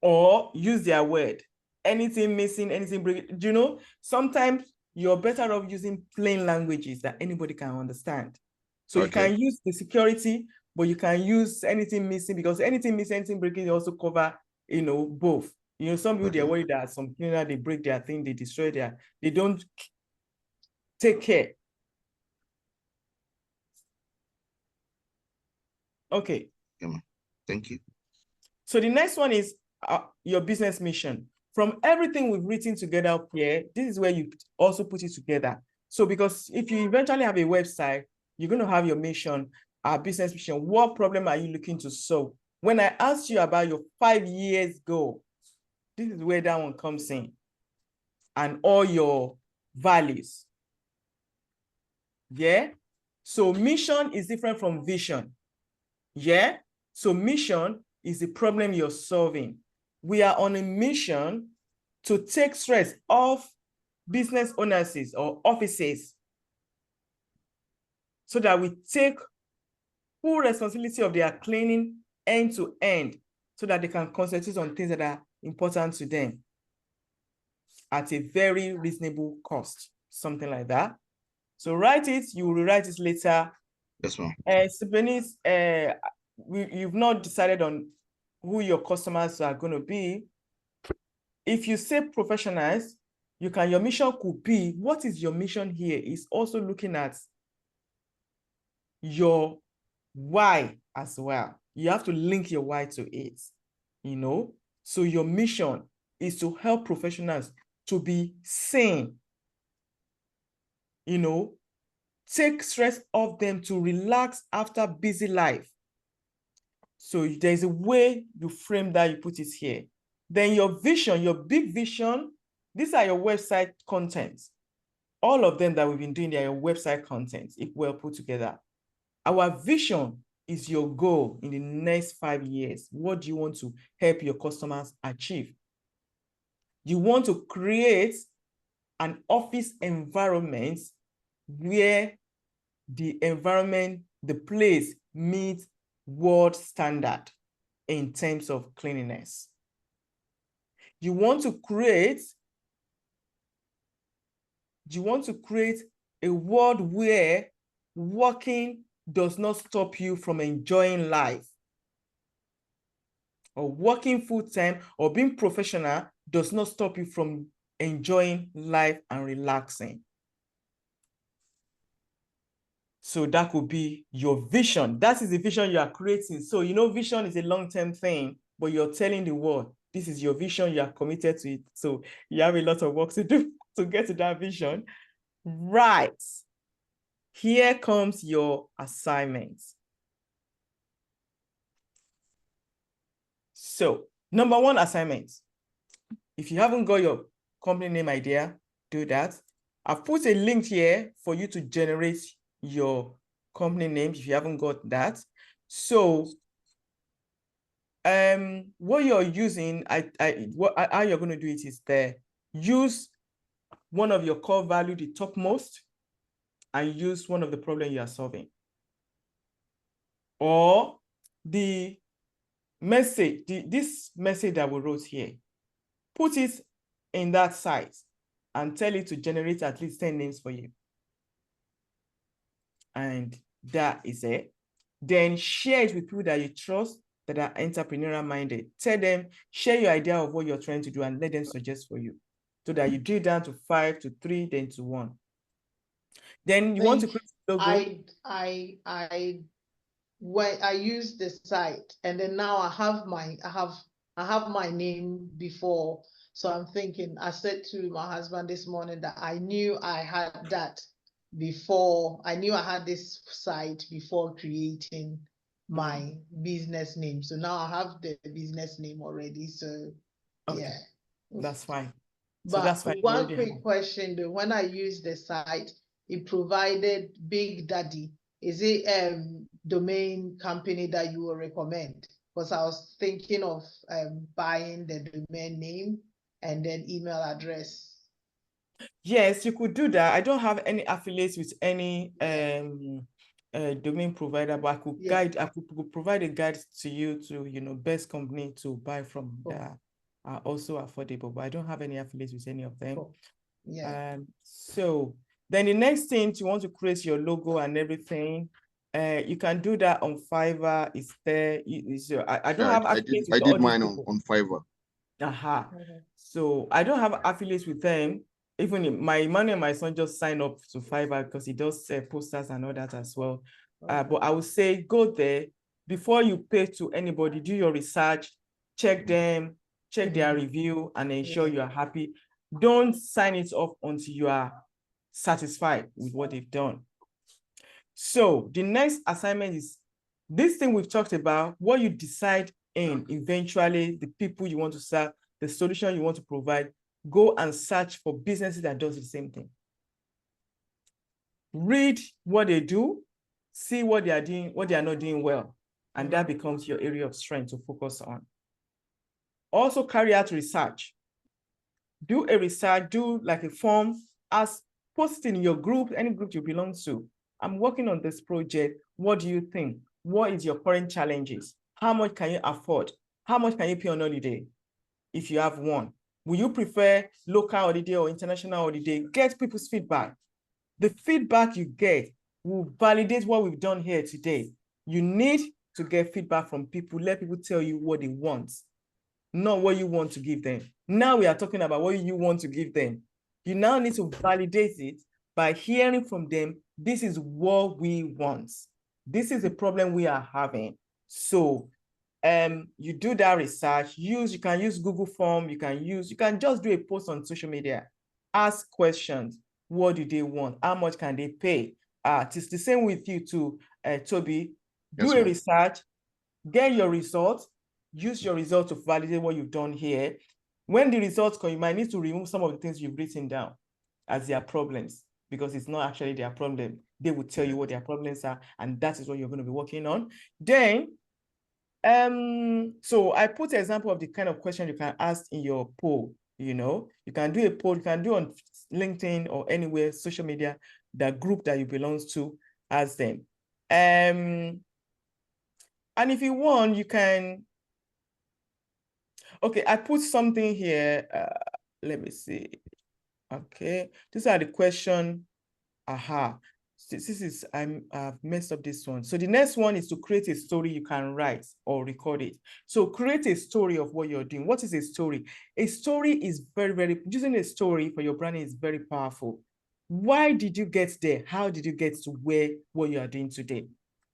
Or use their word. Anything missing, anything breaking. Do you know, sometimes you're better off using plain languages that anybody can understand. So you can use the security, but you can use anything missing, because anything missing, anything breaking, they also cover, both. Some people, they're worried that some cleaner, they break their thing, they destroy they don't take care. Okay. Thank you. So the next one is your business mission. From everything we've written together up here, this is where you also put it together. So because if you eventually have a website, you're going to have your mission, our business mission. What problem are you looking to solve? When I asked you about your 5 years goal, this is where that one comes in, and all your values. Yeah. So mission is different from vision. Yeah. So mission is the problem you're solving. We are on a mission to take stress off business owners or offices so that we take full responsibility of their cleaning end to end so that they can concentrate on things that are important to them at a very reasonable cost, something like that. So write it, you will rewrite it later. Yes, ma'am. Stephanie's, you've not decided on who your customers are going to be. If you say professionals, your mission could be, what is your mission here? Is also looking at your why as well. You have to link your why to it, you know? So your mission is to help professionals to be sane, you know, take stress off them to relax after busy life. So there's a way you frame that, you put it here. Then your vision, your big vision, these are your website contents. All of them that we've been doing, they are your website contents, if well put together. Our vision is your goal in the next 5 years. What do you want to help your customers achieve? You want to create an office environment where the environment, the place meets world standard in terms of cleanliness. You want to create a world where working does not stop you from enjoying life, or working full-time or being professional does not stop you from enjoying life and relaxing. So that could be your vision. That is the vision you are creating. So, you know, vision is a long-term thing, but you're telling the world, this is your vision, you are committed to it. So you have a lot of work to do to get to that vision. Right. Here comes your assignment. So, number 1 assignment. If you haven't got your company name idea, do that. I've put a link here for you to generate your company name if you haven't got that. So, what you're using, how you're going to do it is there. Use one of your core value, the topmost, and use one of the problem you are solving. Or the message, this message that we wrote here, put it in that site and tell it to generate at least 10 names for you. And that is it. Then share it with people that you trust, that are entrepreneurial minded. Tell them, share your idea of what you're trying to do and let them suggest for you, so that you do it down to 5 to 3, then to 1. Then you want to create a logo. When I use the site, and then now I have my name before. So I'm thinking, I said to my husband this morning that I knew I had that before. I knew I had this site before creating my business name. So now I have the business name already. So okay. Yeah. That's fine. But so that's fine. One quick question though, when I use the site, it provided Big Daddy. Is it domain company that you will recommend? Because I was thinking of buying the domain name and then email address. Yes, you could do that. I don't have any affiliates with any domain provider, but I could guide. I could provide a guide to you to, you know, best company to buy from that are also affordable. But I don't have any affiliates with any of them. Cool. Yeah. So then the next thing, you want to create your logo and everything. You can do that on Fiverr. It's there. I don't have affiliates with I did mine on Fiverr. So I don't have affiliates with them. Even my money and my son just signed up to Fiverr because he does posters and all that as well. But I would say go there before you pay to anybody. Do your research, check them, check their review, and ensure you are happy. Don't sign it off until you are satisfied with what they've done. So the next assignment is this thing we've talked about, what you decide in eventually, the people you want to serve, the solution you want to provide. Go and search for businesses that does the same thing. Read what they do, see what they are doing, what they are not doing well, and that becomes your area of strength to focus on. Also carry out research. Do a research, do like a form, post it in your group, any group you belong to. I'm working on this project. What do you think? What is your current challenges? How much can you afford? How much can you pay on holiday if you have one? Will you prefer local holiday or international holiday? Get people's feedback. The feedback you get will validate what we've done here today. You need to get feedback from people. Let people tell you what they want, not what you want to give them. Now we are talking about what you want to give them. You now need to validate it by hearing from them. This is what we want. This is a problem we are having. So you do that research. You can use Google Form. You can just do a post on social media. Ask questions. What do they want? How much can they pay? It's the same with you too, Toby. Do a research, get your results, use your results to validate what you've done here. When the results come, you might need to remove some of the things you've written down as their problems, because it's not actually their problem. They will tell you what their problems are, and that is what you're going to be working on. Then, so I put an example of the kind of question you can ask in your poll. You know, you can do a poll, you can do on LinkedIn or anywhere, social media, the group that you belong to, ask them. And if you want, you can, okay, I put something here. Let me see. Okay, these are the question. This is, I've messed up this one. So the next one is to create a story you can write or record it. So create a story of what you're doing. What is a story? A story is using a story for your branding is very powerful. Why did you get there? How did you get to what you are doing today?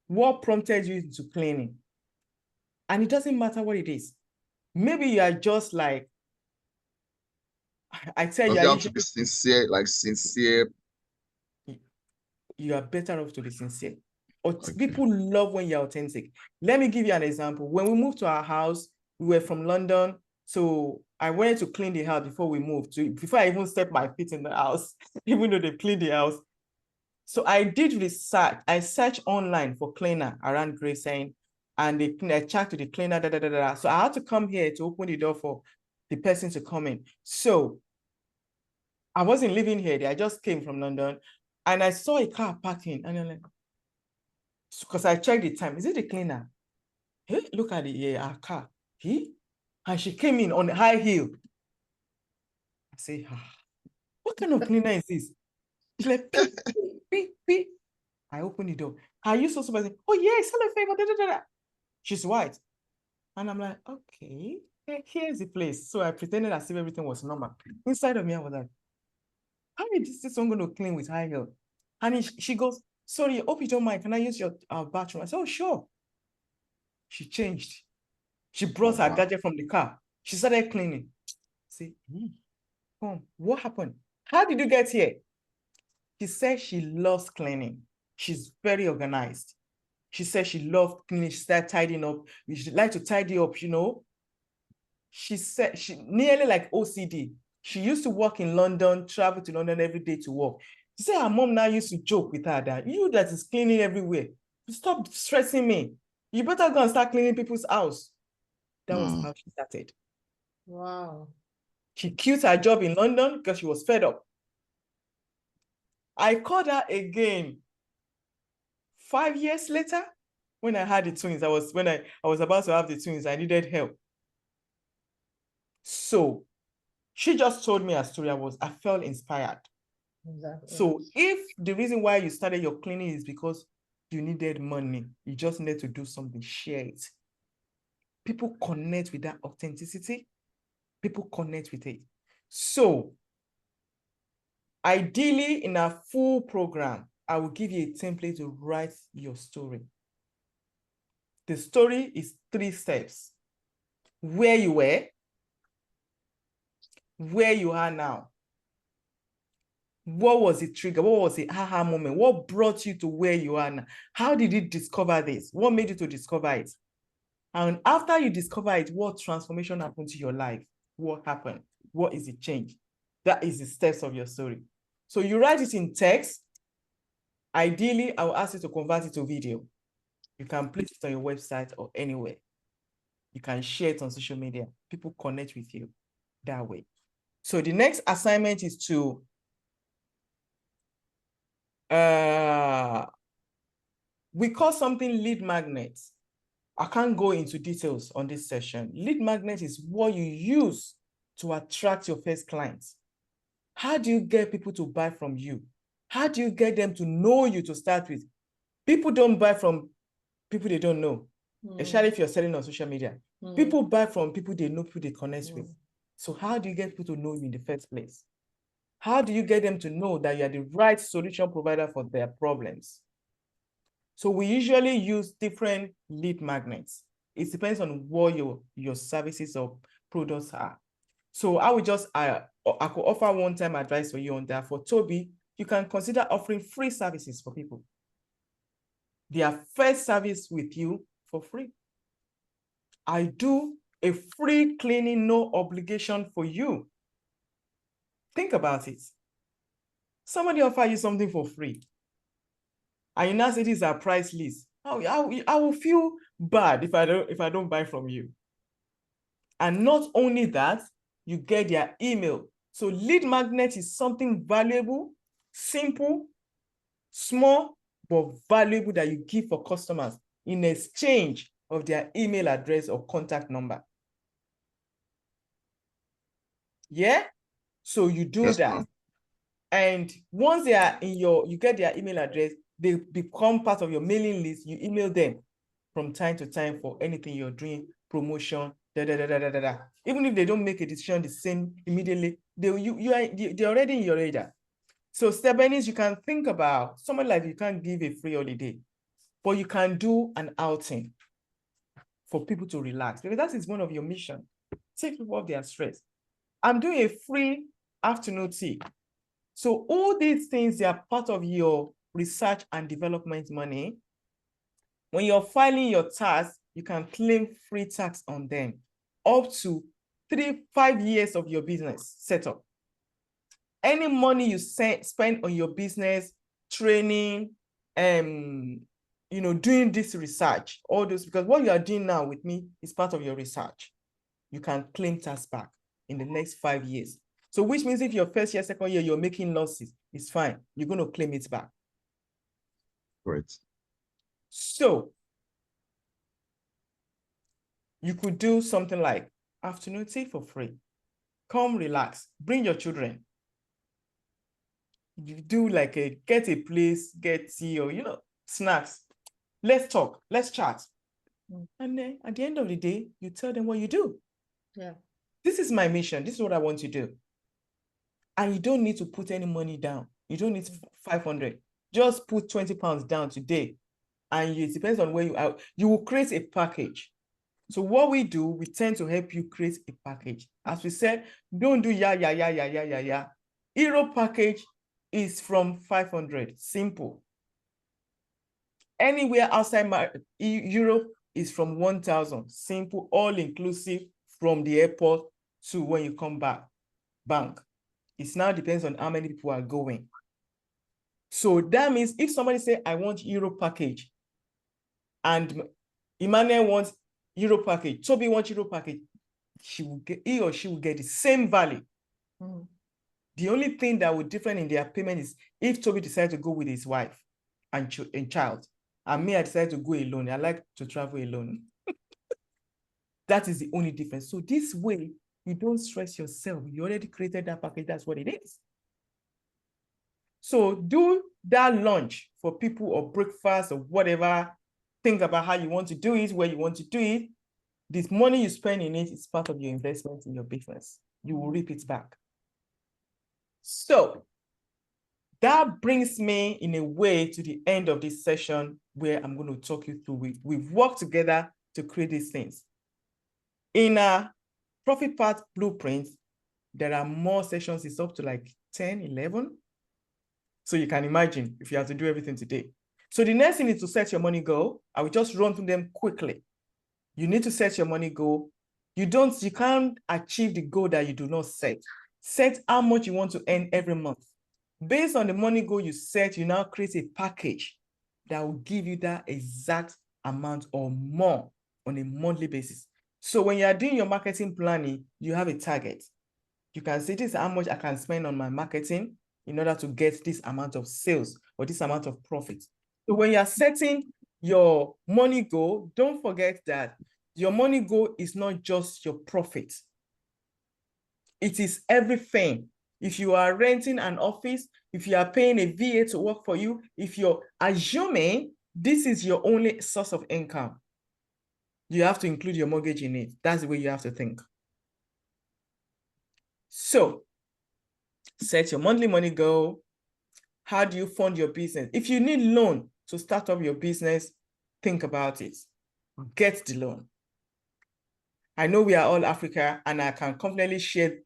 What prompted you into cleaning? And it doesn't matter what it is. Maybe you are just like, I tell you, you have to be sincere, like sincere. You are better off to be sincere. Okay. People love when you're authentic. Let me give you an example. When we moved to our house, we were from London. So I wanted to clean the house before we moved, before I even stepped my feet in the house, even though they cleaned the house. So I did research. I searched online for cleaner around Gravesend, and I checked to the cleaner, So I had to come here to open the door for the person to come in. So I wasn't living here. I just came from London. And I saw a car parking, and I'm like, because I checked the time. Is it the cleaner? Hey, look at our car. And she came in on a high heel. I say, what kind of cleaner is this? She's like, beep, beep. I opened the door. Are you so surprised? Oh, yes, hello, favor. She's white. And I'm like, okay, here's the place. So I pretended as if everything was normal. Inside of me, I was like, how is this one going to clean with high heel? And she goes, sorry, hope you don't mind. Can I use your bathroom? I said, oh, sure. She changed. She brought her gadget from the car. She started cleaning. I said, come, what happened? How did you get here? She said she loves cleaning. She's very organized. She said she loved cleaning. She started tidying up. She liked to tidy up, you know. She said she nearly like OCD. She used to work in London, travel to London every day to work. She said her mom now used to joke with her that you that is cleaning everywhere. Stop stressing me. You better go and start cleaning people's house. That was how she started. Wow. She quit her job in London because she was fed up. I called her again 5 years later when I had the twins. When I was about to have the twins, I needed help. So she just told me a story. I felt inspired. Exactly. So if the reason why you started your clinic is because you needed money, you just needed to do something, share it. People connect with that authenticity. People connect with it. So ideally, in a full program, I will give you a template to write your story. The story is 3 steps. Where you were, where you are now? What was the trigger? What was the aha moment? What brought you to where you are now? How did you discover this? What made you to discover it? And after you discover it, what transformation happened to your life? What happened? What is the change? That is the steps of your story. So you write it in text. Ideally, I will ask you to convert it to video. You can place it on your website or anywhere. You can share it on social media. People connect with you that way. So the next assignment is to we call something lead magnet. I can't go into details on this session. Lead magnet is what you use to attract your first clients. How do you get people to buy from you? How do you get them to know you to start with? People don't buy from people they don't know, especially if you're selling on social media. People buy from people they know, people they connect with. So how do you get people to know you in the first place? How do you get them to know that you're the right solution provider for their problems? So we usually use different lead magnets. It depends on what your services or products are. So I would just, I could offer one-time advice for you on that. For Toby, you can consider offering free services for people. Their first service with you for free. I do a free cleaning, no obligation for you. Think about it. Somebody offer you something for free, and you now say this is our price list. I will feel bad if I don't buy from you. And not only that, you get their email. So lead magnet is something valuable, simple, small, but valuable that you give for customers in exchange of their email address or contact number. Yeah? So you do that. And once they are in you get their email address, they become part of your mailing list. You email them from time to time for anything you're doing, promotion, Even if they don't make a decision the same immediately, they're already in your radar. So step one is you can think about someone like you can't give a free holiday, but you can do an outing for people to relax, because that is one of your missions. Take people off their stress. I'm doing a free afternoon tea. So all these things, they are part of your research and development money. When you're filing your tax, you can claim free tax on them up to 5 years of your business setup. Any money you spend on your business, training, doing this research, all those, because what you are doing now with me is part of your research. You can claim tax back in the next 5 years. So which means if your first year, second year, you're making losses, it's fine. You're going to claim it back. Right. So you could do something like afternoon tea for free. Come relax, bring your children. You do like get a place, get tea or, snacks. Let's talk, let's chat. And then at the end of the day, you tell them what you do. Yeah. This is my mission. This is what I want to do. And you don't need to put any money down. You don't need 500. Just put 20 pounds down today. And it depends on where you are. You will create a package. So what we do, we tend to help you create a package. As we said, don't do yeah. Hero package is from 500. Simple. Anywhere outside Europe is from 1,000. Simple, all inclusive from the airport to when you come back. Bank. It now depends on how many people are going. So that means if somebody say, I want Euro package, and Emmanuel wants Euro package, Toby wants Euro package, he or she will get the same value. The only thing that would differ in their payment is if Toby decides to go with his wife and child, and me, I decide to go alone. I like to travel alone. That is the only difference. So this way, you don't stress yourself. You already created that package. That's what it is. So do that lunch for people or breakfast or whatever. Think about how you want to do it, where you want to do it. This money you spend in it is part of your investment in your business. You will reap it back. So that brings me in a way to the end of this session where I'm going to talk you through. We've worked together to create these things. In our Profit Path Blueprint, There are more sessions, it's up to like 10, 11. So you can imagine if you have to do everything today. So the next thing is to set your money goal. I will just run through them quickly. You need to set your money goal. You can't achieve the goal that you do not set. Set how much you want to earn every month. Based on the money goal you set, you now create a package that will give you that exact amount or more on a monthly basis. So when you are doing your marketing planning, you have a target. You can say, this is how much I can spend on my marketing in order to get this amount of sales or this amount of profit. So when you're setting your money goal, don't forget that your money goal is not just your profit. It is everything. If you are renting an office, if you are paying a VA to work for you, if you're assuming this is your only source of income, you have to include your mortgage in it. That's the way you have to think. So set your monthly money goal. How do you fund your business? If you need loan to start up your business, think about it. Get the loan. I know we are all Africa, and I can confidently share,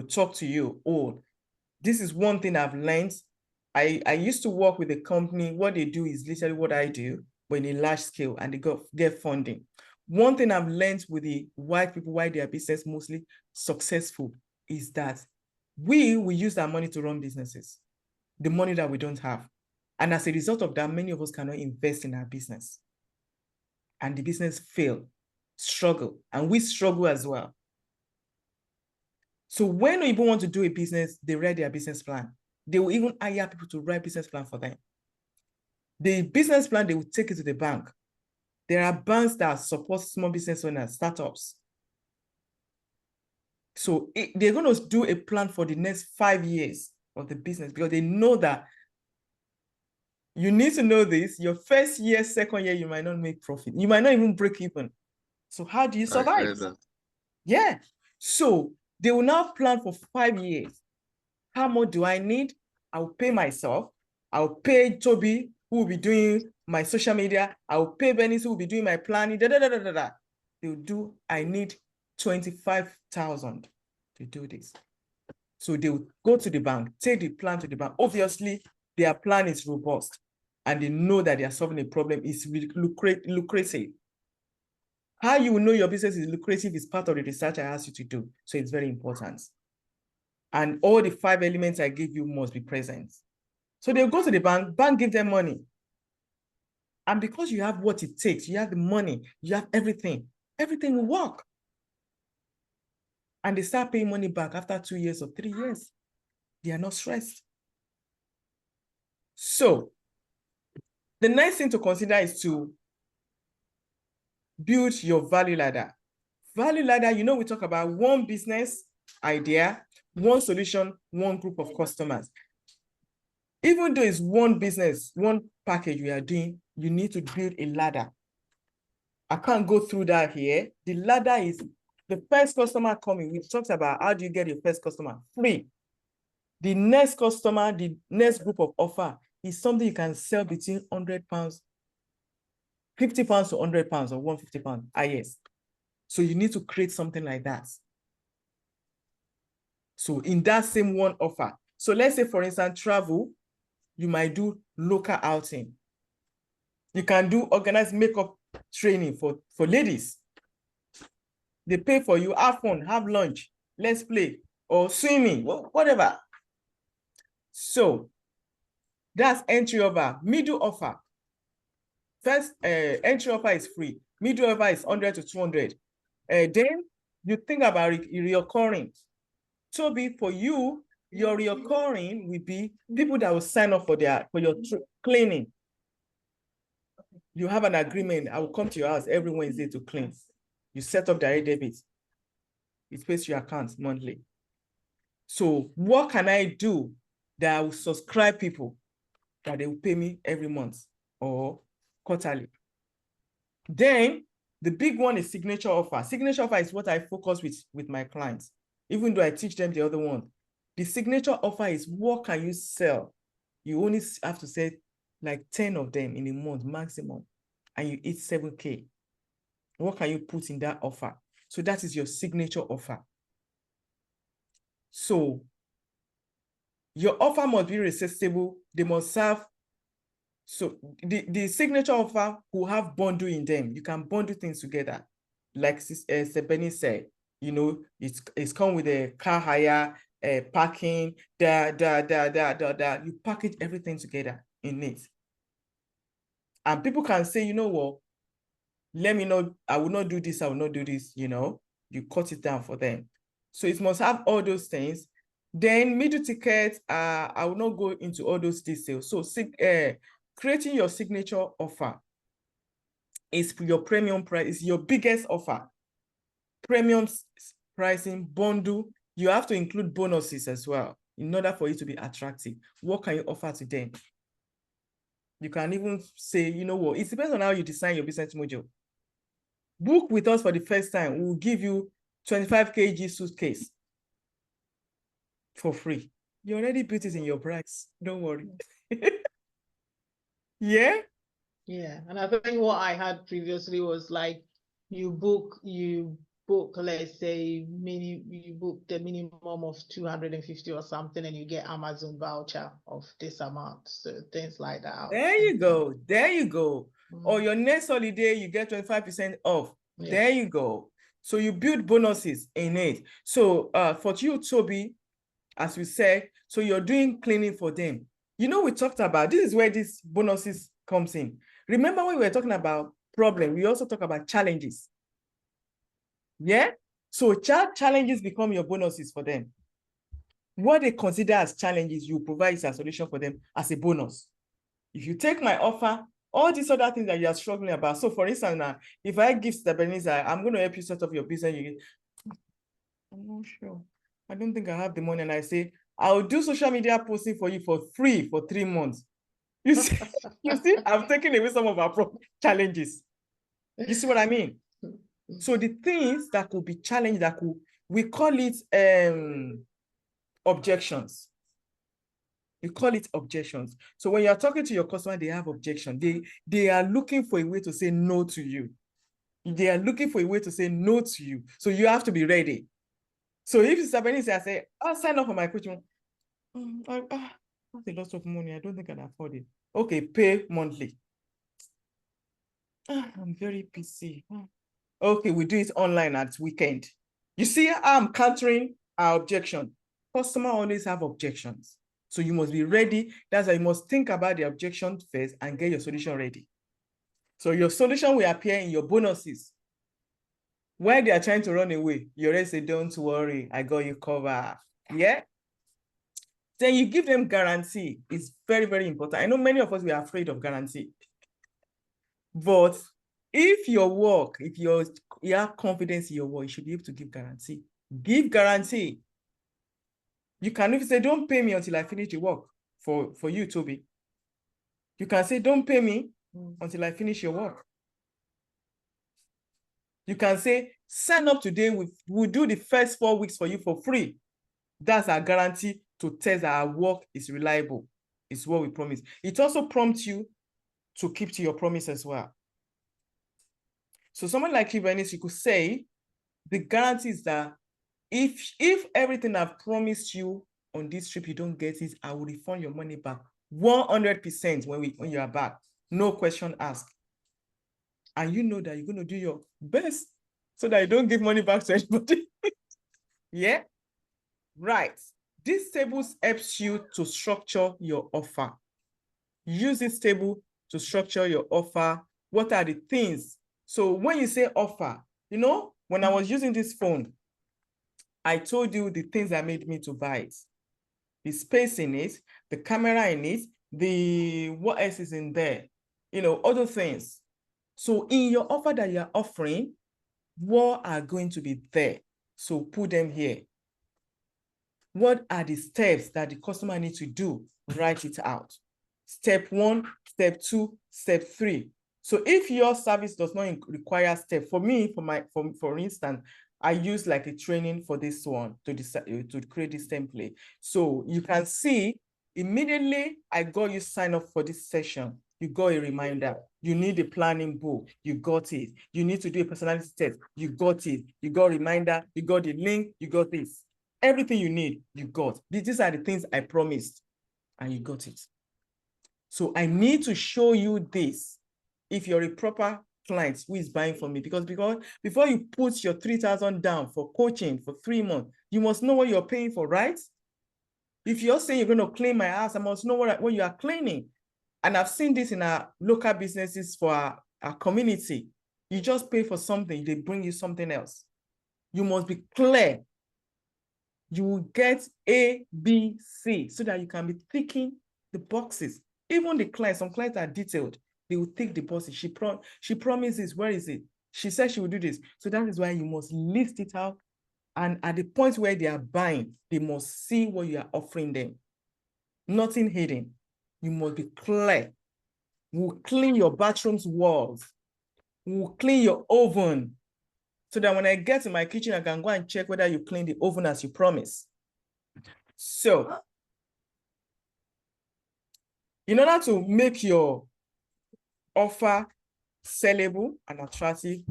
talk to you all. This is one thing I've learned. I used to work with a company. What they do is literally what I do, but in a large scale, and they get funding. One thing I've learned with the white people, why their business mostly successful, is that we use our money to run businesses, the money that we don't have. And as a result of that, many of us cannot invest in our business. And the business fail, struggle, and we struggle as well. So when people want to do a business, they write their business plan. They will even hire people to write business plan for them. The business plan, they will take it to the bank. There are banks that support small business owners, startups. So they're going to do a plan for the next 5 years of the business, because they know that you need to know this. Your first year, second year, you might not make profit. You might not even break even. So how do you survive? Yeah. So they will now plan for 5 years. How much do I need? I'll pay myself. I'll pay Toby, who will be doing my social media. I'll pay Benny, who will be doing my planning. They'll do, I need 25,000 to do this. So they'll go to the bank, take the plan to the bank. Obviously, their plan is robust, and they know that they are solving a problem. It's lucrative. How you will know your business is lucrative is part of the research I asked you to do. So it's very important. And all the 5 elements I give you must be present. So they'll go to the bank give them money. And because you have what it takes, you have the money, you have everything will work. And they start paying money back after 2 years or 3 years. They are not stressed. So the next thing to consider is to build your value ladder. Value ladder, we talk about one business idea, one solution, one group of customers. Even though it's one business, one package we are doing, you need to build a ladder. I can't go through that here. The ladder is the first customer coming. We talked about how do you get your first customer? Free. The next customer, the next group of offer is something you can sell between £100, £50 to £100 or £150. Yes. So you need to create something like that. So in that same one offer. So let's say, for instance, travel, you might do local outing. You can do organized makeup training for ladies. They pay for you, have fun, have lunch, let's play, or swimming, whatever. So that's entry offer. Middle offer. First, entry offer is free. Middle offer is 100 to 200. Then you think about reoccurring. Toby, for you, your reoccurring will be people that will sign up for your cleaning. You have an agreement. I will come to your house every Wednesday to clean. You set up direct debit. It pays your account monthly. So what can I do that I will subscribe people that they will pay me every month or quarterly? Then the big one is signature offer. Signature offer is what I focus with my clients, even though I teach them the other one. The signature offer is what can you sell? You only have to sell like 10 of them in a month maximum, and you eat 7K. What can you put in that offer? So that is your signature offer. So your offer must be irresistible. They must have, so the signature offer will have bundle in them. You can bundle things together. Like Sebeni said, you know, it's come with a car hire, parking, you package everything together in it. And people can say, you know what, let me know, I will not do this, I will not do this, you know, you cut it down for them. So it must have all those things. Then middle tickets, I will not go into all those details. So creating your signature offer is your premium price, is your biggest offer. Premium pricing, bundle, you have to include bonuses as well in order for it to be attractive. What can you offer to them? You can even say, you know what, it depends on how you design your business module. Book with us for the first time. We'll give you 25 kg suitcase for free. You already put it in your price. Don't worry. Yeah? Yeah. And I think what I had previously was like you book, let's say you book the minimum of 250 or something, and you get Amazon voucher of this amount. So things like that. There you go. There you go. Or your next holiday, you get 25% off. Yeah. There you go. So you build bonuses in it. So for you, Toby, as we said, so you're doing cleaning for them. You know, we talked about, this is where these bonuses comes in. Remember when we were talking about problem, we also talk about challenges. Yeah? So challenges become your bonuses for them. What they consider as challenges, you provide a solution for them as a bonus. If you take my offer, all these other things that you are struggling about. So for instance, now, if I give Stebenisa, I'm going to help you set up your business, I'm not sure. I don't think I have the money. And I say, I'll do social media posting for you for free for 3 months. You see, I've taken away some of our challenges. You see what I mean? So the things that could be challenged, we call it objections. We call it objections. So when you're talking to your customer, they have objection. They are looking for a way to say no to you. They are looking for a way to say no to you. So you have to be ready. So if it's happening, I say, I'll sign up for my coaching. That's a lot of money. I don't think I can afford it. Okay, pay monthly. I'm very busy. Okay, we do it online at weekend. You see, I'm countering our objection. Customer always have objections. So you must be ready. That's why you must think about the objection first and get your solution ready. So your solution will appear in your bonuses. While they are trying to run away, you already say, don't worry, I got you covered. Yeah? Then you give them guarantee. It's very, very important. I know many of us, we are afraid of guarantee. But if your work, if you have confidence in your work, you should be able to give guarantee. Give guarantee. You can even say, don't pay me until I finish the work for you, Toby. You can say, don't pay me until I finish your work. You can say, sign up today, we'll do the first 4 weeks for you for free. That's our guarantee to test that our work is reliable. It's what we promise. It also prompts you to keep to your promise as well. So someone like you, Bernice, you could say, the guarantee is that if everything I've promised you on this trip, you don't get it, I will refund your money back 100% when you are back. No question asked. And you know that you're going to do your best so that you don't give money back to anybody. Yeah? Right. This table helps you to structure your offer. Use this table to structure your offer. What are the things? So when you say offer, you know, when I was using this phone, I told you the things that made me to buy it. The space in it, the camera in it, what else is in there? You know, other things. So in your offer that you're offering, what are going to be there? So put them here. What are the steps that the customer needs to do? Write it out. Step 1, step 2, step 3. So if your service does not require step, for me, for instance, I use like a training for this one to create this template. So you can see immediately I got you sign up for this session. You got a reminder. You need a planning book. You got it. You need to do a personality test. You got it. You got a reminder. You got the link. You got this. Everything you need, you got. These are the things I promised, and you got it. So I need to show you this if you're a proper client who is buying from me, because before you put your 3,000 down for coaching for 3 months, you must know what you're paying for, right? If you're saying you're going to clean my house, I must know what you are cleaning. And I've seen this in our local businesses for our community. You just pay for something, they bring you something else. You must be clear. You will get A, B, C, so that you can be ticking the boxes. Even the clients, some clients are detailed. They will tick the boxes. She promises, where is it? She said she will do this. So that is why you must list it out. And at the point where they are buying, they must see what you are offering them. Nothing hidden. You must be clear. We'll clean your bathroom's walls. We'll clean your oven, so that when I get to my kitchen, I can go and check whether you clean the oven as you promised. So, in order to make your offer sellable and attractive,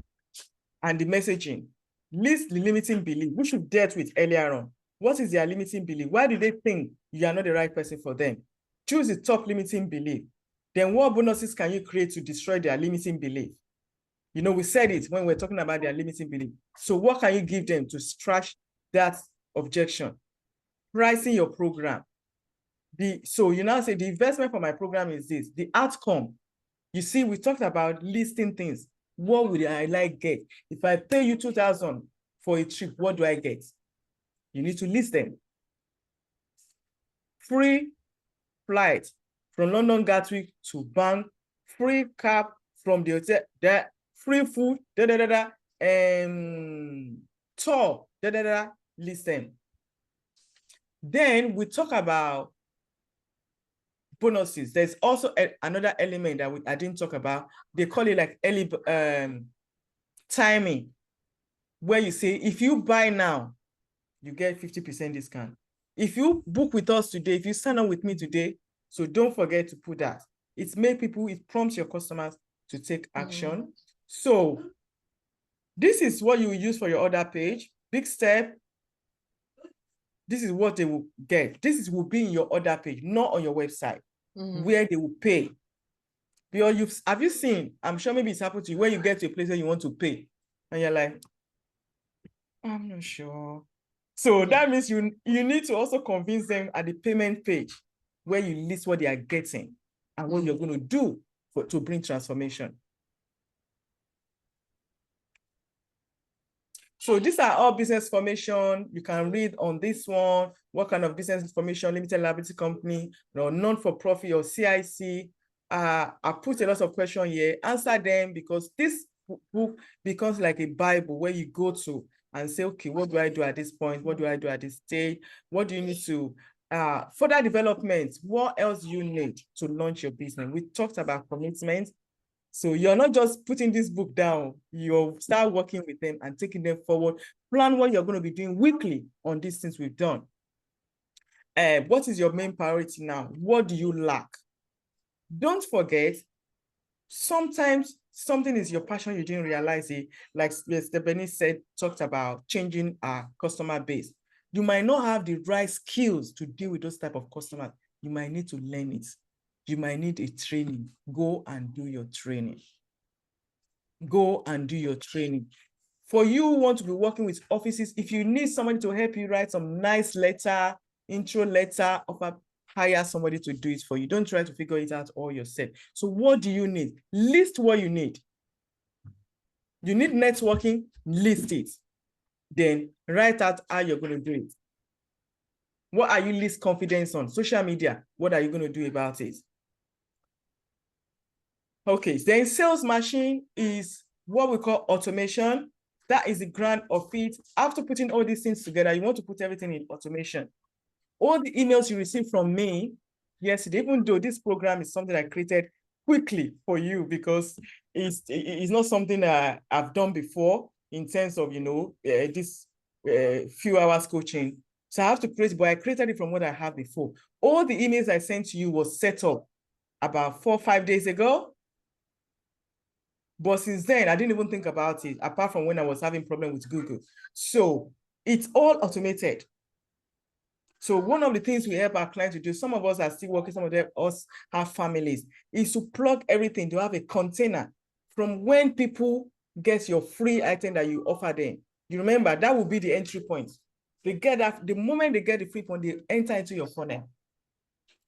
and the messaging, list the limiting belief, which we dealt with earlier on. What is their limiting belief? Why do they think you are not the right person for them? Choose the top limiting belief. Then what bonuses can you create to destroy their limiting belief? You know, we said it when we're talking about their limiting belief. So what can you give them to scratch that objection? Pricing your program. So you now say the investment for my program is this. The outcome, you see, we talked about listing things. What would I like get? If I pay you 2,000 for a trip, what do I get? You need to list them. Free flight from London Gatwick to Bank, free cab from the hotel, free food, tour, list them. Then we talk about bonuses. There's also another element that I didn't talk about. They call it like early timing, where you say, if you buy now, you get 50% discount. If you book with us today, if you sign up with me today, so don't forget to put that. It prompts your customers to take action. So this is what you will use for your order page. Big step. This is what they will get. Will be in your order page, not on your website, where they will pay. Because have you seen, I'm sure maybe it's happened to you, where you get to a place where you want to pay, and you're like, I'm not sure. So that means you need to also convince them at the payment page, where you list what they are getting and what you're going to do to bring transformation. So these are all business information. You can read on this one, what kind of business information, limited liability company, non-for-profit or CIC. I put a lot of questions here, answer them, because this book becomes like a Bible where you go to and say, okay, what do I do at this point? What do I do at this stage? What do you need to, further development, what else do you need to launch your business? We talked about commitment. So you're not just putting this book down, you start working with them and taking them forward. Plan what you're going to be doing weekly on these things we've done. What is your main priority now? What do you lack? Don't forget, sometimes something is your passion, you didn't realize it. Like Stephanie talked about changing our customer base. You might not have the right skills to deal with those type of customers. You might need to learn it. You might need a training. Go and do your training. Go and do your training. For you who want to be working with offices, if you need somebody to help you write some nice letter, intro letter, hire somebody to do it for you. Don't try to figure it out all yourself. So what do you need? List what you need. You need networking, list it. Then write out how you're going to do it. What are you least confident on? Social media, what are you going to do about it? Okay, then sales machine is what we call automation. That is the ground of it. After putting all these things together, you want to put everything in automation. All the emails you receive from me yesterday, even though this program is something I created quickly for you, because it's not something that I've done before in terms of, this few hours coaching. So I have to create, but I created it from what I have before. All the emails I sent to you was set up about 4 or 5 days ago. But since then, I didn't even think about it, apart from when I was having problems with Google. So it's all automated. So one of the things we help our clients to do, some of us are still working, some of us have families, is to plug everything to have a container from when people get your free item that you offer them. You remember, that will be the entry point. They get that, the moment they get the free point, they enter into your funnel.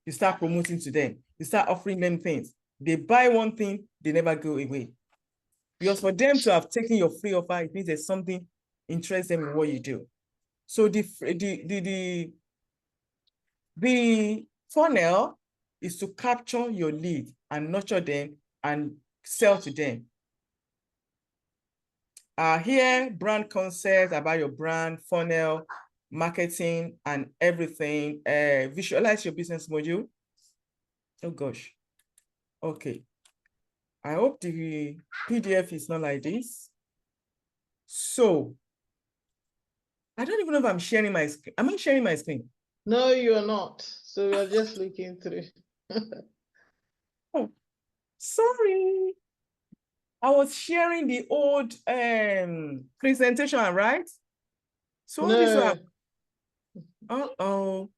You start promoting to them. You start offering them things. They buy one thing, they never go away. Because for them to have taken your free offer, it means there's something interests them in what you do. So the funnel is to capture your lead and nurture them and sell to them. Here, brand concepts about your brand, funnel, marketing, and everything. Visualize your business module. Oh gosh. Okay. I hope the PDF is not like this. So, I don't even know if I'm sharing my screen. Am I sharing my screen? No, you're not. So we're just looking through. Oh, sorry. I was sharing the old presentation, right? So this one. Uh-oh.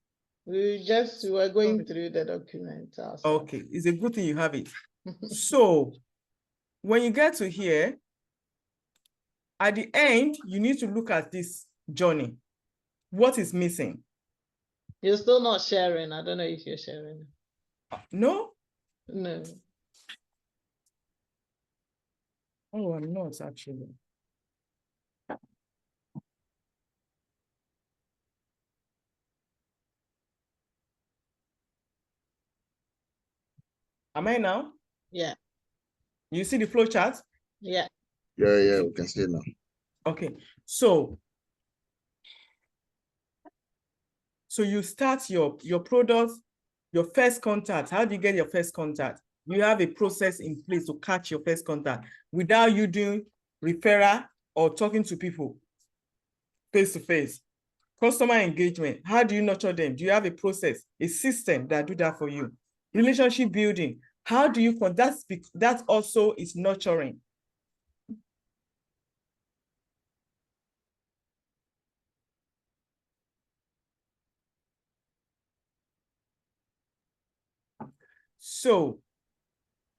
We were going through the document ourselves. Okay, it's a good thing you have it. So when you get to here, at the end, you need to look at this journey. What is missing? You're still not sharing. I don't know if you're sharing. No? No. Oh, I'm not actually. Am I now? Yeah. You see the flow chart? Yeah. Yeah, we can see it now. Okay, so you start your product, your first contact. How do you get your first contact? You have a process in place to catch your first contact without you doing referral or talking to people face to face. Customer engagement. How do you nurture them? Do you have a process, a system that do that for you? Relationship building. How do you conduct? That also is nurturing. So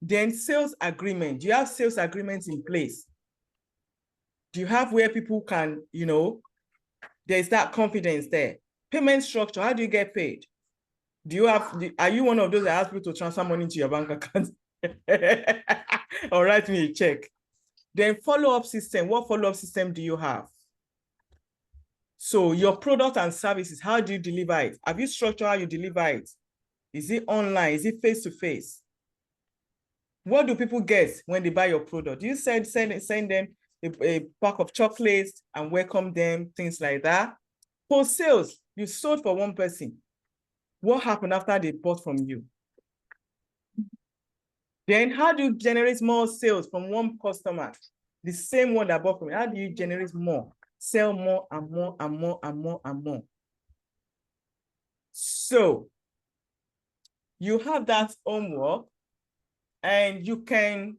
then sales agreement. Do you have sales agreements in place? Do you have where people can, there's that confidence there? Payment structure, how do you get paid? Do you have, are you one of those that ask people to transfer money to your bank account? Or write me a check? Then follow-up system, what follow-up system do you have? So your product and services, how do you deliver it? Have you structured how you deliver it? Is it online? Is it face-to-face? What do people get when they buy your product? Do you send them a pack of chocolates and welcome them, things like that? For sales, you sold for one person. What happened after they bought from you? Then how do you generate more sales from one customer? The same one that bought from you. How do you generate more? Sell more and more and more and more and more. So you have that homework and you can,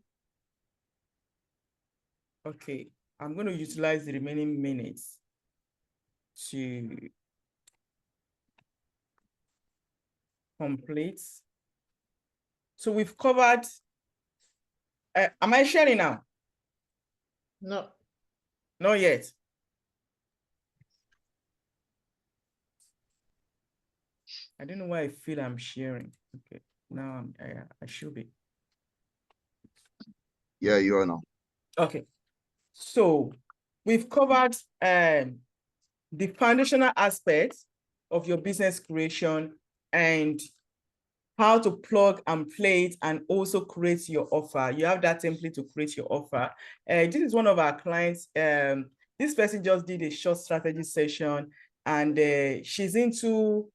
okay, I'm going to utilize the remaining minutes to complete. So we've covered, am I sharing now? No. Not yet. I don't know why I feel I'm sharing. Okay, now I should be. Yeah, you are now. Okay, so we've covered the foundational aspects of your business creation and how to plug and play it and also create your offer. You have that template to create your offer. This is one of our clients. This person just did a short strategy session and she's into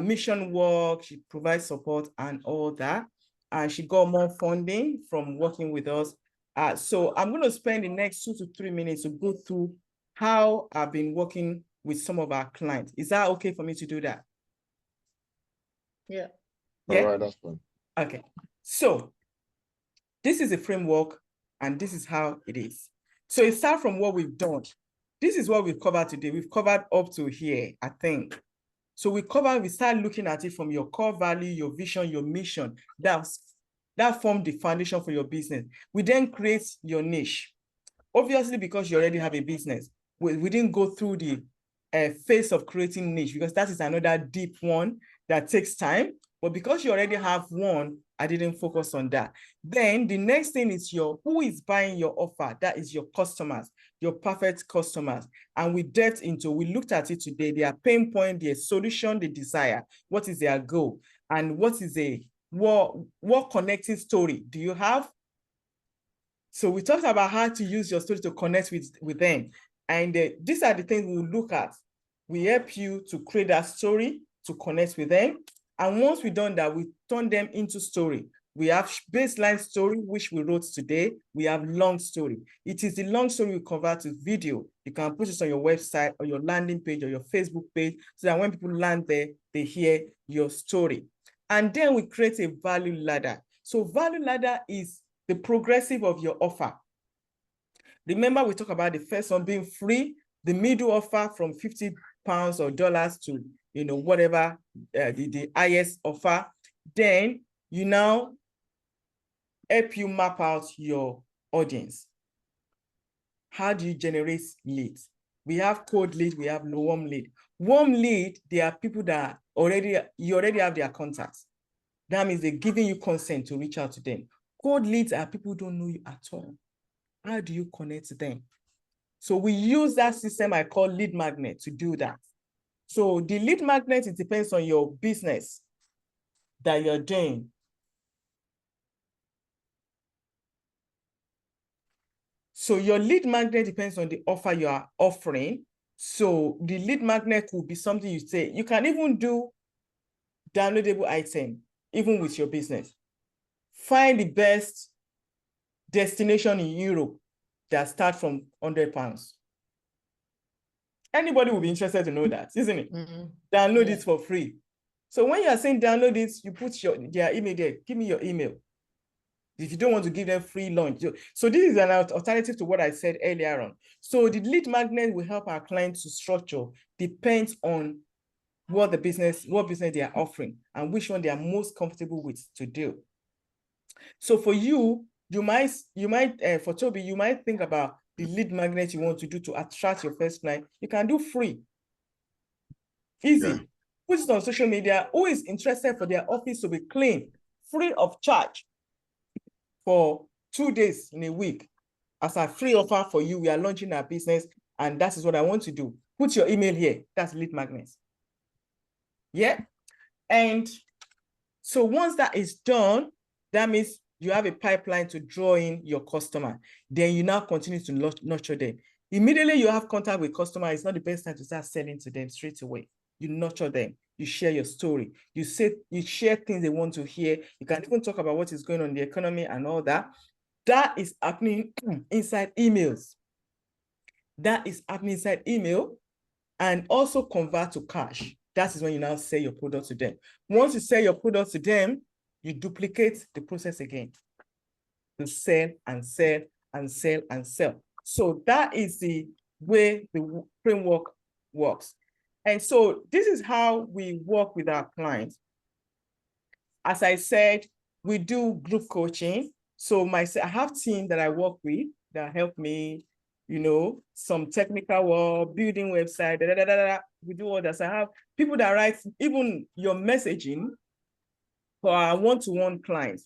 mission work. She provides support and all that. And she got more funding from working with us. So I'm going to spend the next 2 to 3 minutes to go through how I've been working with some of our clients. Is that okay for me to do that? Yeah. Yeah. All right, that's fine. Okay. So this is a framework and this is how it is. So it starts from what we've done. This is what we've covered today. We've covered up to here, I think. So we start looking at it from your core value, your vision, your mission. That formed the foundation for your business. We then create your niche. Obviously, because you already have a business, we didn't go through the phase of creating niche, because that is another deep one that takes time. But because you already have one, I didn't focus on that. Then the next thing is who is buying your offer? That is your customers, your perfect customers. And we looked at it today, their pain point, their solution, the desire. What is their goal? And what is what connecting story do you have? So we talked about how to use your story to connect with them. And these are the things we'll look at. We help you to create that story to connect with them. And once we've done that, we turn them into story. We have baseline story, which we wrote today. We have long story. It is the long story we convert to video. You can put it on your website or your landing page or your Facebook page, so that when people land there, they hear your story. And then we create a value ladder. So value ladder is the progressive of your offer. Remember, we talked about the first one being free, the middle offer from £50 or dollars to whatever the highest offer. Then you now help you map out your audience. How do you generate leads? We have cold lead, we have warm lead. Warm lead, they are people that you already have their contacts. That means they're giving you consent to reach out to them. Cold leads are people who don't know you at all. How do you connect to them? So we use that system I call lead magnet to do that. So the lead magnet, it depends on your business that you're doing. So your lead magnet depends on the offer you are offering. So the lead magnet will be something you say. You can even do downloadable item, even with your business. Find the best destination in Europe that start from £100. Anybody will be interested to know that, isn't it? Mm-hmm. Download it for free. So when you are saying download it, you put their email there. Give me your email. If you don't want to give them free launch. So this is an alternative to what I said earlier on. So the lead magnet will help our clients to structure, depends on what business they are offering and which one they are most comfortable with to do. So for you might for Toby, you might think about the lead magnet you want to do to attract your first client. You can do free. Easy. Yeah. Put it on social media. Who is interested for their office to be clean, free of charge for 2 days in a week? As a free offer for you, we are launching our business, and that is what I want to do. Put your email here. That's lead magnet. Yeah. And so once that is done, that means you have a pipeline to draw in your customer. Then you now continue to nurture them. Immediately you have contact with customer, it's not the best time to start selling to them straight away. You nurture them. You share your story. You share things they want to hear. You can even talk about what is going on in the economy and all that. That is happening inside emails. That is happening inside email, and also convert to cash. That is when you now sell your product to them. Once you sell your product to them, you duplicate the process again to sell and sell and sell and sell. So that is the way the framework works. And so this is how we work with our clients. As I said, we do group coaching. So I have a team that I work with that help me, some technical work, building website, we do all that. So I have people that write even your messaging for our one-to-one clients.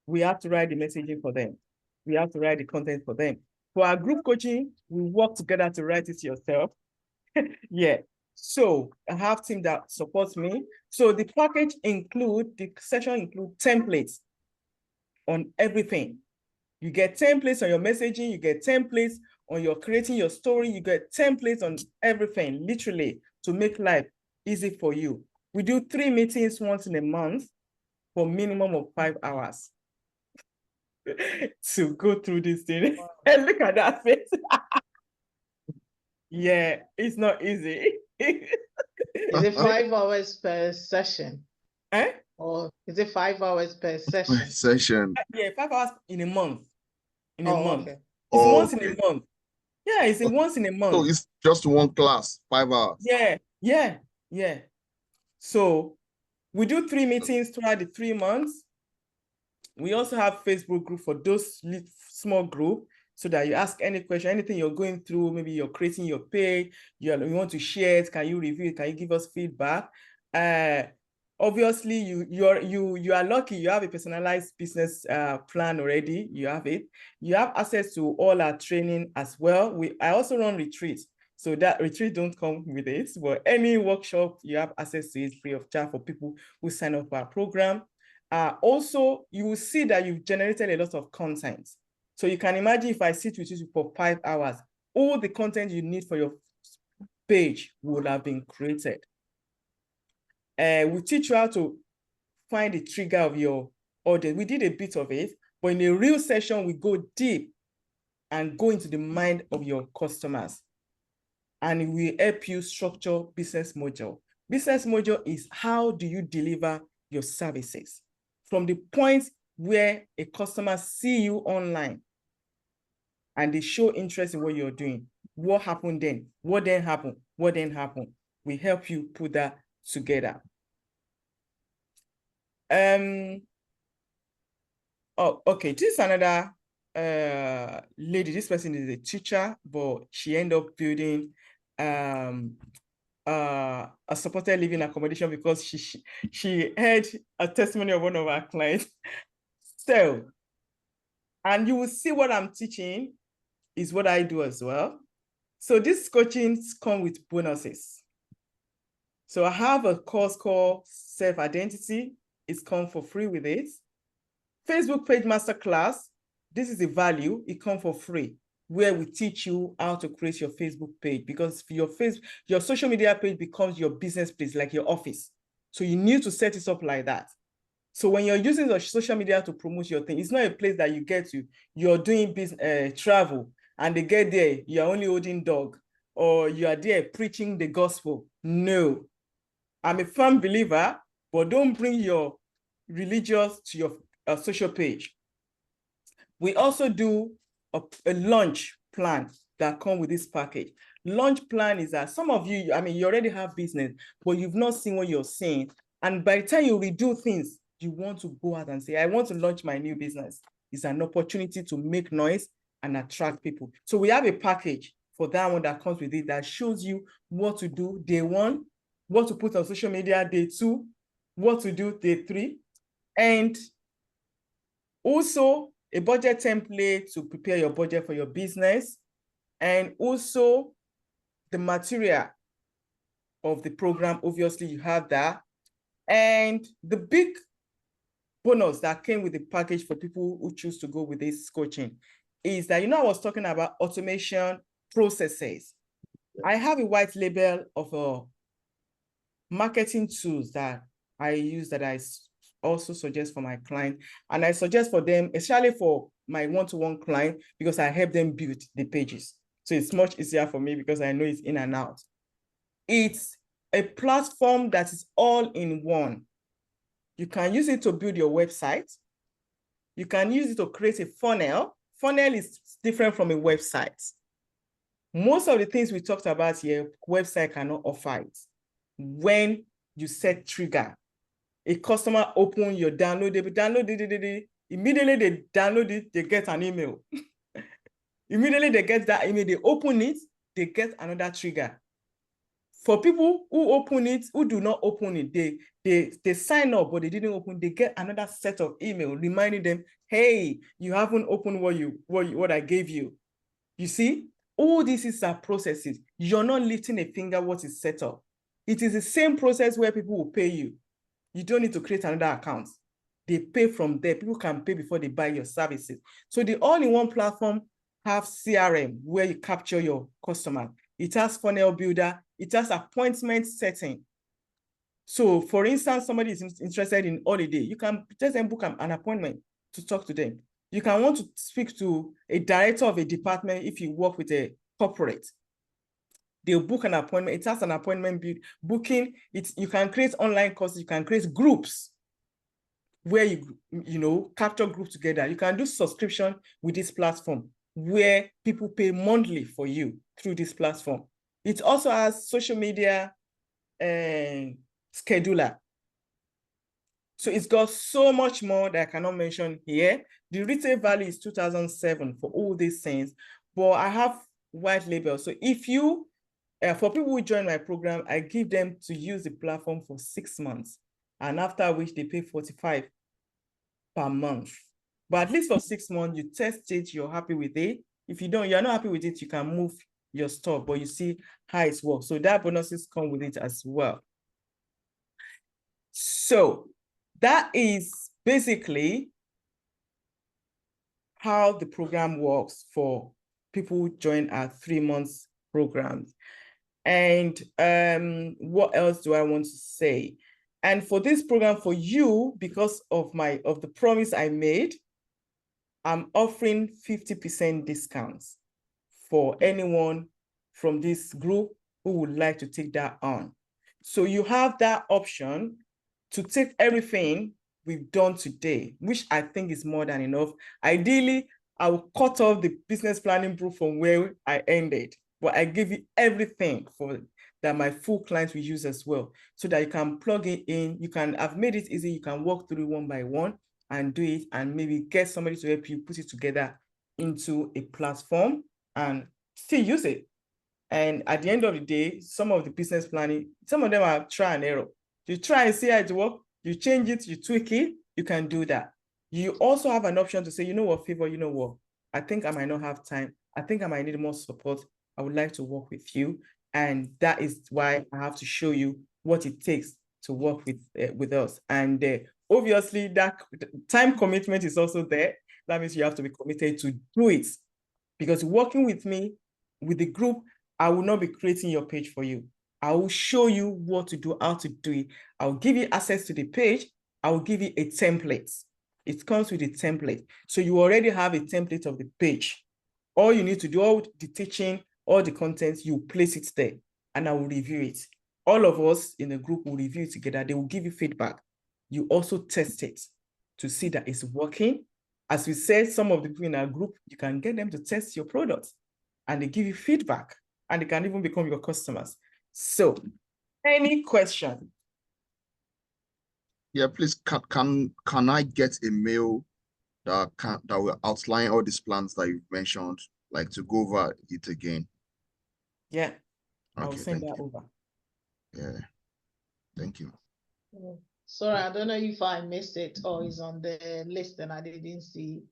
We have to write the messaging for them. We have to write the content for them. For our group coaching, we work together to write it yourself. Yeah. So I have a team that supports me. So the package the session includes templates on everything. You get templates on your messaging, you get templates on your creating your story, you get templates on everything, literally, to make life easy for you. We do 3 meetings once in a month for minimum of 5 hours to go through this thing. And look at that face. Yeah, it's not easy. Is it 5 hours per session? Eh? Or is it 5 hours per session? Session. Yeah, 5 hours in a month. In a month. Okay. It's once in a month. Yeah, it's once in a month. So it's just one class, 5 hours. Yeah, yeah. Yeah. So we do 3 meetings throughout the 3 months. We also have Facebook group for those small group, so that you ask any question, anything you're going through, maybe you're creating your page, you want to share it, can you review it, can you give us feedback? Obviously, you are lucky, you have a personalized business plan already, you have it. You have access to all our training as well. I also run retreats, so that retreat don't come with it, but any workshop, you have access to it free of charge for people who sign up for our program. Also, you will see that you've generated a lot of content. So you can imagine if I sit with you for 5 hours, all the content you need for your page would have been created. We teach you how to find the trigger of your audience. We did a bit of it, but in a real session, we go deep and go into the mind of your customers. And we help you structure business module. Business module is how do you deliver your services from the point where a customer see you online and they show interest in what you're doing. What happened then? What then happened? What then happened? We help you put that together. Oh, okay. This is another lady. This person is a teacher, but she ended up building a supported living accommodation because she heard a testimony of one of our clients. So, and you will see what I'm teaching is what I do as well. So these coachings come with bonuses. So I have a course called Self-Identity. It's come for free with it. Facebook Page Masterclass. This is a value. It comes for free, where we teach you how to create your Facebook page, because your social media page becomes your business place, like your office. So you need to set it up like that. So when you're using the social media to promote your thing, it's not a place that you get to, you're doing business, travel, and they get there, you're only holding dog, or you are there preaching the gospel. No, I'm a firm believer, but don't bring your religious to your social page. We also do a launch plan that comes with this package. Launch plan is that some of you, I mean, you already have business, but you've not seen what you're seeing. And by the time you redo things, you want to go out and say, I want to launch my new business. It's an opportunity to make noise and attract people. So we have a package for that one that comes with it that shows you what to do day 1, what to put on social media day 2, what to do day 3, and also a budget template to prepare your budget for your business, and also the material of the program. Obviously, you have that. And the big bonus that came with the package for people who choose to go with this coaching is that, I was talking about automation processes. I have a white label of marketing tools that I use that I also suggest for my client. And I suggest for them, especially for my one-to-one client, because I help them build the pages. So it's much easier for me because I know it's in and out. It's a platform that is all in one. You can use it to build your website. You can use it to create a funnel. Funnel is different from a website. Most of the things we talked about here, website cannot offer it. When you set trigger, a customer open your download, they download it, immediately they download it, they get an email. Immediately they get that email, they open it, they get another trigger. For people who open it, who do not open it, they sign up, but they didn't open, they get another set of email reminding them, hey, you haven't opened what I gave you. You see, all this is our processes. You're not lifting a finger what is set up. It is the same process where people will pay you. You don't need to create another account. They pay from there. People can pay before they buy your services. So the all-in-one platform have CRM where you capture your customer. It has funnel builder. It has appointment setting. So for instance, somebody is interested in holiday. You can just book an appointment to talk to them. You can want to speak to a director of a department if you work with a corporate. They'll book an appointment. It has an appointment booking. You can create online courses. You can create groups where you capture groups together. You can do subscription with this platform where people pay monthly for you through this platform. It also has social media scheduler. So it's got so much more that I cannot mention here. The retail value is 2007 for all these things, but I have white label. So if you, for people who join my program, I give them to use the platform for 6 months, and after which they pay $45 per month. But at least for 6 months, you test it, you're happy with it. If you're not happy with it, you can move your stuff, but you see how it works. So that bonuses come with it as well. So that is basically how the program works for people who join our 3 months programs. And what else do I want to say? And for this program, for you, because of the promise I made, I'm offering 50% discounts for anyone from this group who would like to take that on. So you have that option to take everything we've done today, which I think is more than enough. Ideally, I will cut off the business planning proof from where I ended, but I give you everything that my full clients will use as well, so that you can plug it in. I've made it easy. You can walk through one by one and do it, and maybe get somebody to help you put it together into a platform and still use it. And at the end of the day, some of the business planning, some of them are try and error. You try and see how it works, you change it, you tweak it, you can do that. You also have an option to say, you know what, Favor, you know what, I think I might not have time. I think I might need more support. I would like to work with you. And that is why I have to show you what it takes to work with us. And obviously, that time commitment is also there. That means you have to be committed to do it. Because working with me, with the group, I will not be creating your page for you. I will show you what to do, how to do it. I'll give you access to the page. I will give you a template. It comes with a template. So you already have a template of the page. All you need to do, all the teaching, all the content, you place it there, and I will review it. All of us in the group will review it together. They will give you feedback. You also test it to see that it's working. As we said, some of the people in our group, you can get them to test your products, and they give you feedback, and they can even become your customers. So, any question? Yeah, please, can I get a mail that will outline all these plans that you've mentioned, like to go over it again? Yeah, Okay, I'll send that over. Yeah, thank you. Sorry, I don't know if I missed it or is on the list and I didn't see.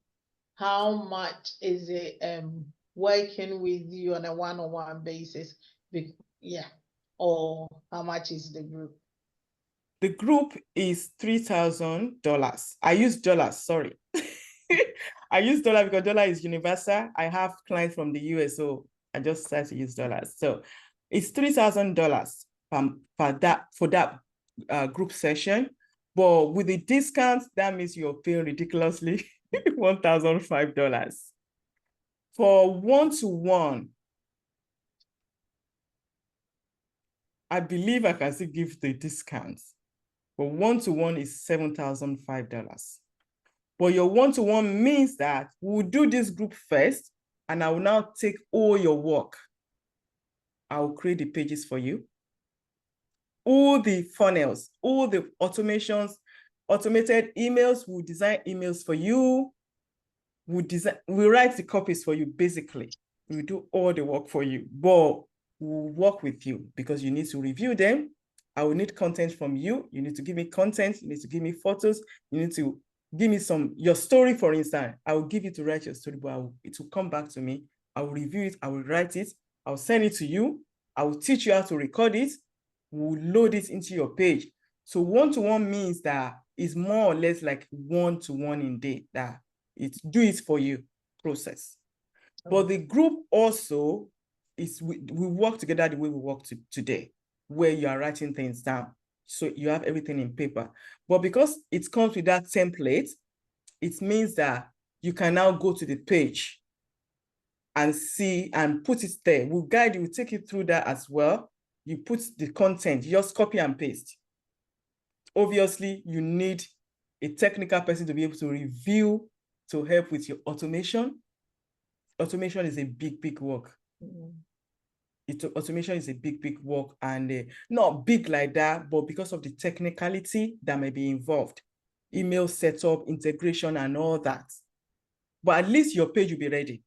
How much is it working with you on a one-on-one basis? Yeah, or how much is the group? The group is $3,000. I use dollars, sorry. I use dollar because dollar is universal. I have clients from the US, so I just decided to use dollars. So it's $3,000 for that group session. But with the discounts, that means you're paying ridiculously $1,005. For one-to-one, I believe I can still give the discounts. But one-to-one is $7,005. But your one-to-one means that we'll do this group first, and I will now take all your work. I will create the pages for you, all the funnels, all the automations, automated emails. We'll design emails for you. We'll write the copies for you, basically. We'll do all the work for you, but we'll work with you because you need to review them. I will need content from you. You need to give me content. You need to give me photos. You need to give me your story, for instance. I will give you to write your story, but it will come back to me. I will review it. I will write it. I will send it to you. I will teach you how to record it. We'll load it into your page. So one-to-one means that it's more or less like one-to-one in day, that it's do it for you process. But the group also is, we work together the way we work today, where you are writing things down. So you have everything in paper. But because it comes with that template, it means that you can now go to the page and see and put it there. We'll guide you, we'll take you through that as well. You put the content, just copy and paste. Obviously, you need a technical person to be able to review, to help with your automation. Automation is a big, big work. automation is a big work, and not big like that, but because of the technicality that may be involved, email setup, integration, and all that. But at least your page will be ready.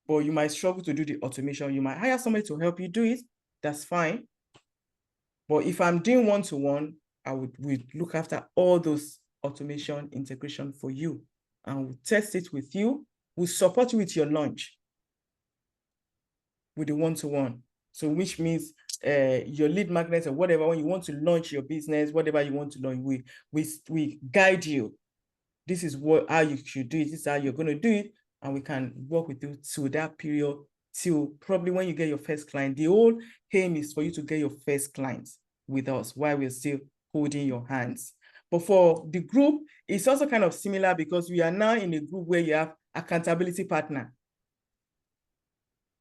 But you might struggle to do the automation. You might hire somebody to help you do it. That's fine. But if I'm doing one-to-one, I would look after all those automation integration for you, and we'll test it with you. We'll support you with your launch with the one-to-one. So which means your lead magnets or whatever, when you want to launch your business, whatever you want to launch, we guide you. This is how you should do it. This is how you're going to do it. And we can work with you to that period, till probably when you get your first client. The whole aim is for you to get your first clients with us while we're still holding your hands. But for the group, it's also kind of similar, because we are now in a group where you have accountability partner.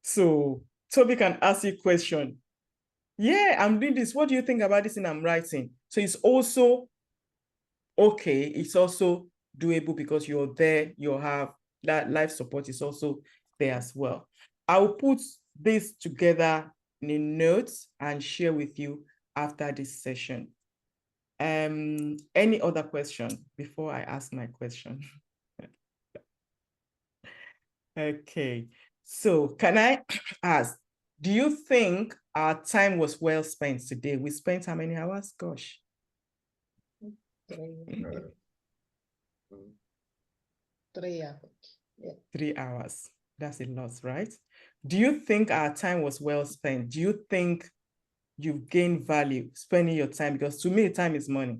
So Toby can ask you a question. Yeah, I'm doing this. What do you think about this thing I'm writing? So it's also okay. It's also doable because you're there. You have that life support is also there as well. I'll put this together in a note and share with you after this session. Any other question before I ask my question? Okay, so can I ask, do you think our time was well spent today? We spent how many hours? Gosh. 3 hours. Yeah. 3 hours. That's a lot, right? Do you think our time was well spent? Do you think you've gained value spending your time? Because to me, time is money.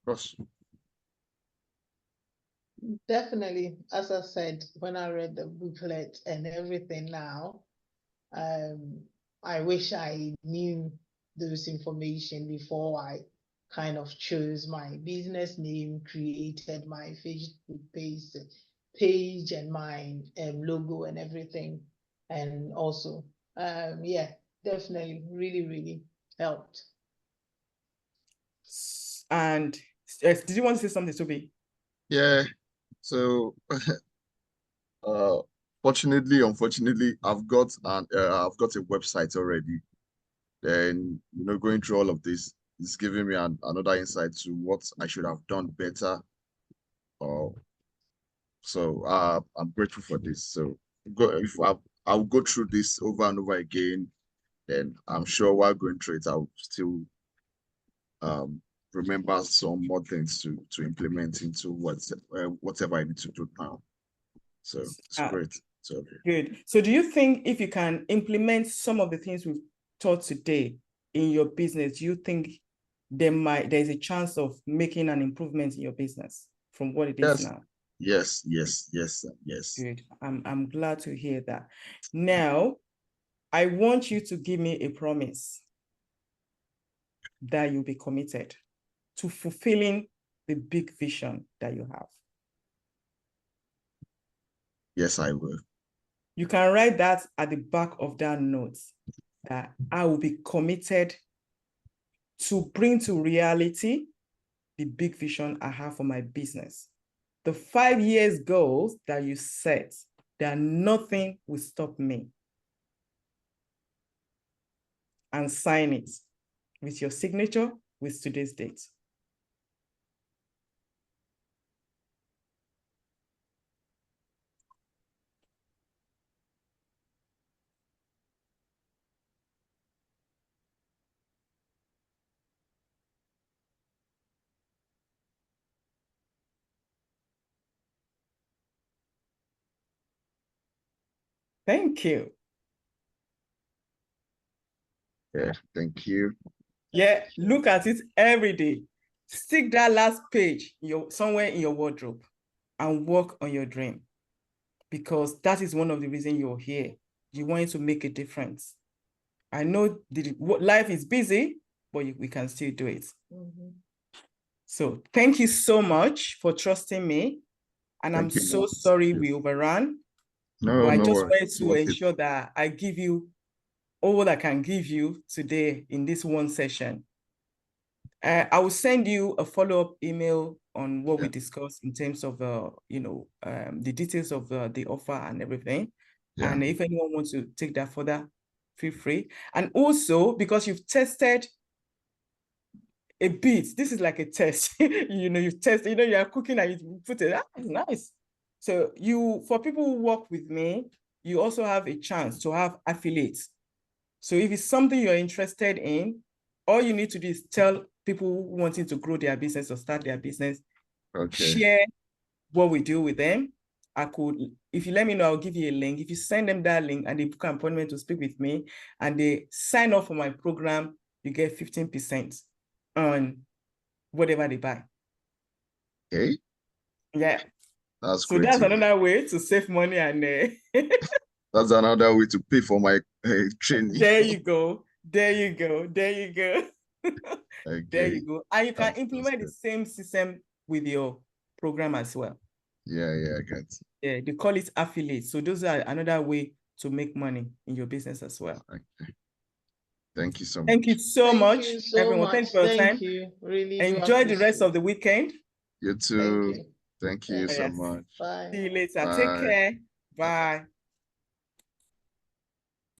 Of course. Definitely. As I said, when I read the booklet and everything now, I wish I knew those information before I kind of chose my business name, created my Facebook page and my logo and everything. And also, yeah, definitely really helped. And did you want to say something, Toby? Yeah. So fortunately, unfortunately, I've got a website already. Then, going through all of this is giving me another insight to what I should have done better. So I'm grateful for this. So I'll go through this over and over again, then I'm sure while going through it, I'll still remember some more things to implement into whatever I need to do now. So it's great. So good. So do you think if you can implement some of the things we've taught today in your business, do you think there's a chance of making an improvement in your business from what it is now? Yes. Good. I'm glad to hear that. Now, I want you to give me a promise that you'll be committed to fulfilling the big vision that you have. Yes, I will. You can write that at the back of that note, that I will be committed to bring to reality the big vision I have for my business. The 5 years goals that you set, that nothing will stop me. And sign it with your signature with today's date. Thank you. Yeah, thank you. Yeah, look at it every day. Stick that last page somewhere in your wardrobe and work on your dream, because that is one of the reasons you're here. You want to make a difference. I know life is busy, but we can still do it. Mm-hmm. So thank you so much for trusting me. And I'm so sorry we overran. No, but I no just worries. wanted to ensure that I give you all I can give you today in this one session. I will send you a follow-up email on what we discussed in terms of the details of the offer and everything. Yeah. And if anyone wants to take that further, feel free. And also, because you've tested a bit, this is like a test. You test, you are cooking and you put it, it's nice. So for people who work with me, you also have a chance to have affiliates. So if it's something you're interested in, all you need to do is tell people wanting to grow their business or start their business, share what we do with them. If you let me know, I'll give you a link. If you send them that link and they book an appointment to speak with me and they sign up for my program, you get 15% on whatever they buy. Okay. Yeah. That's so great. That's another way to save money and that's another way to pay for my training. There you go. There you go. There you go. Okay. There you go. And you can implement the same system with your program as well. Yeah, I get it. Yeah, they call it affiliate. So those are another way to make money in your business as well. Okay. Thank you so much. Thank you so much, everyone. Thank you for your time. You. Really enjoy the rest of the weekend. You too. Thank you so much. Bye. See you later. Bye. Take care. Bye.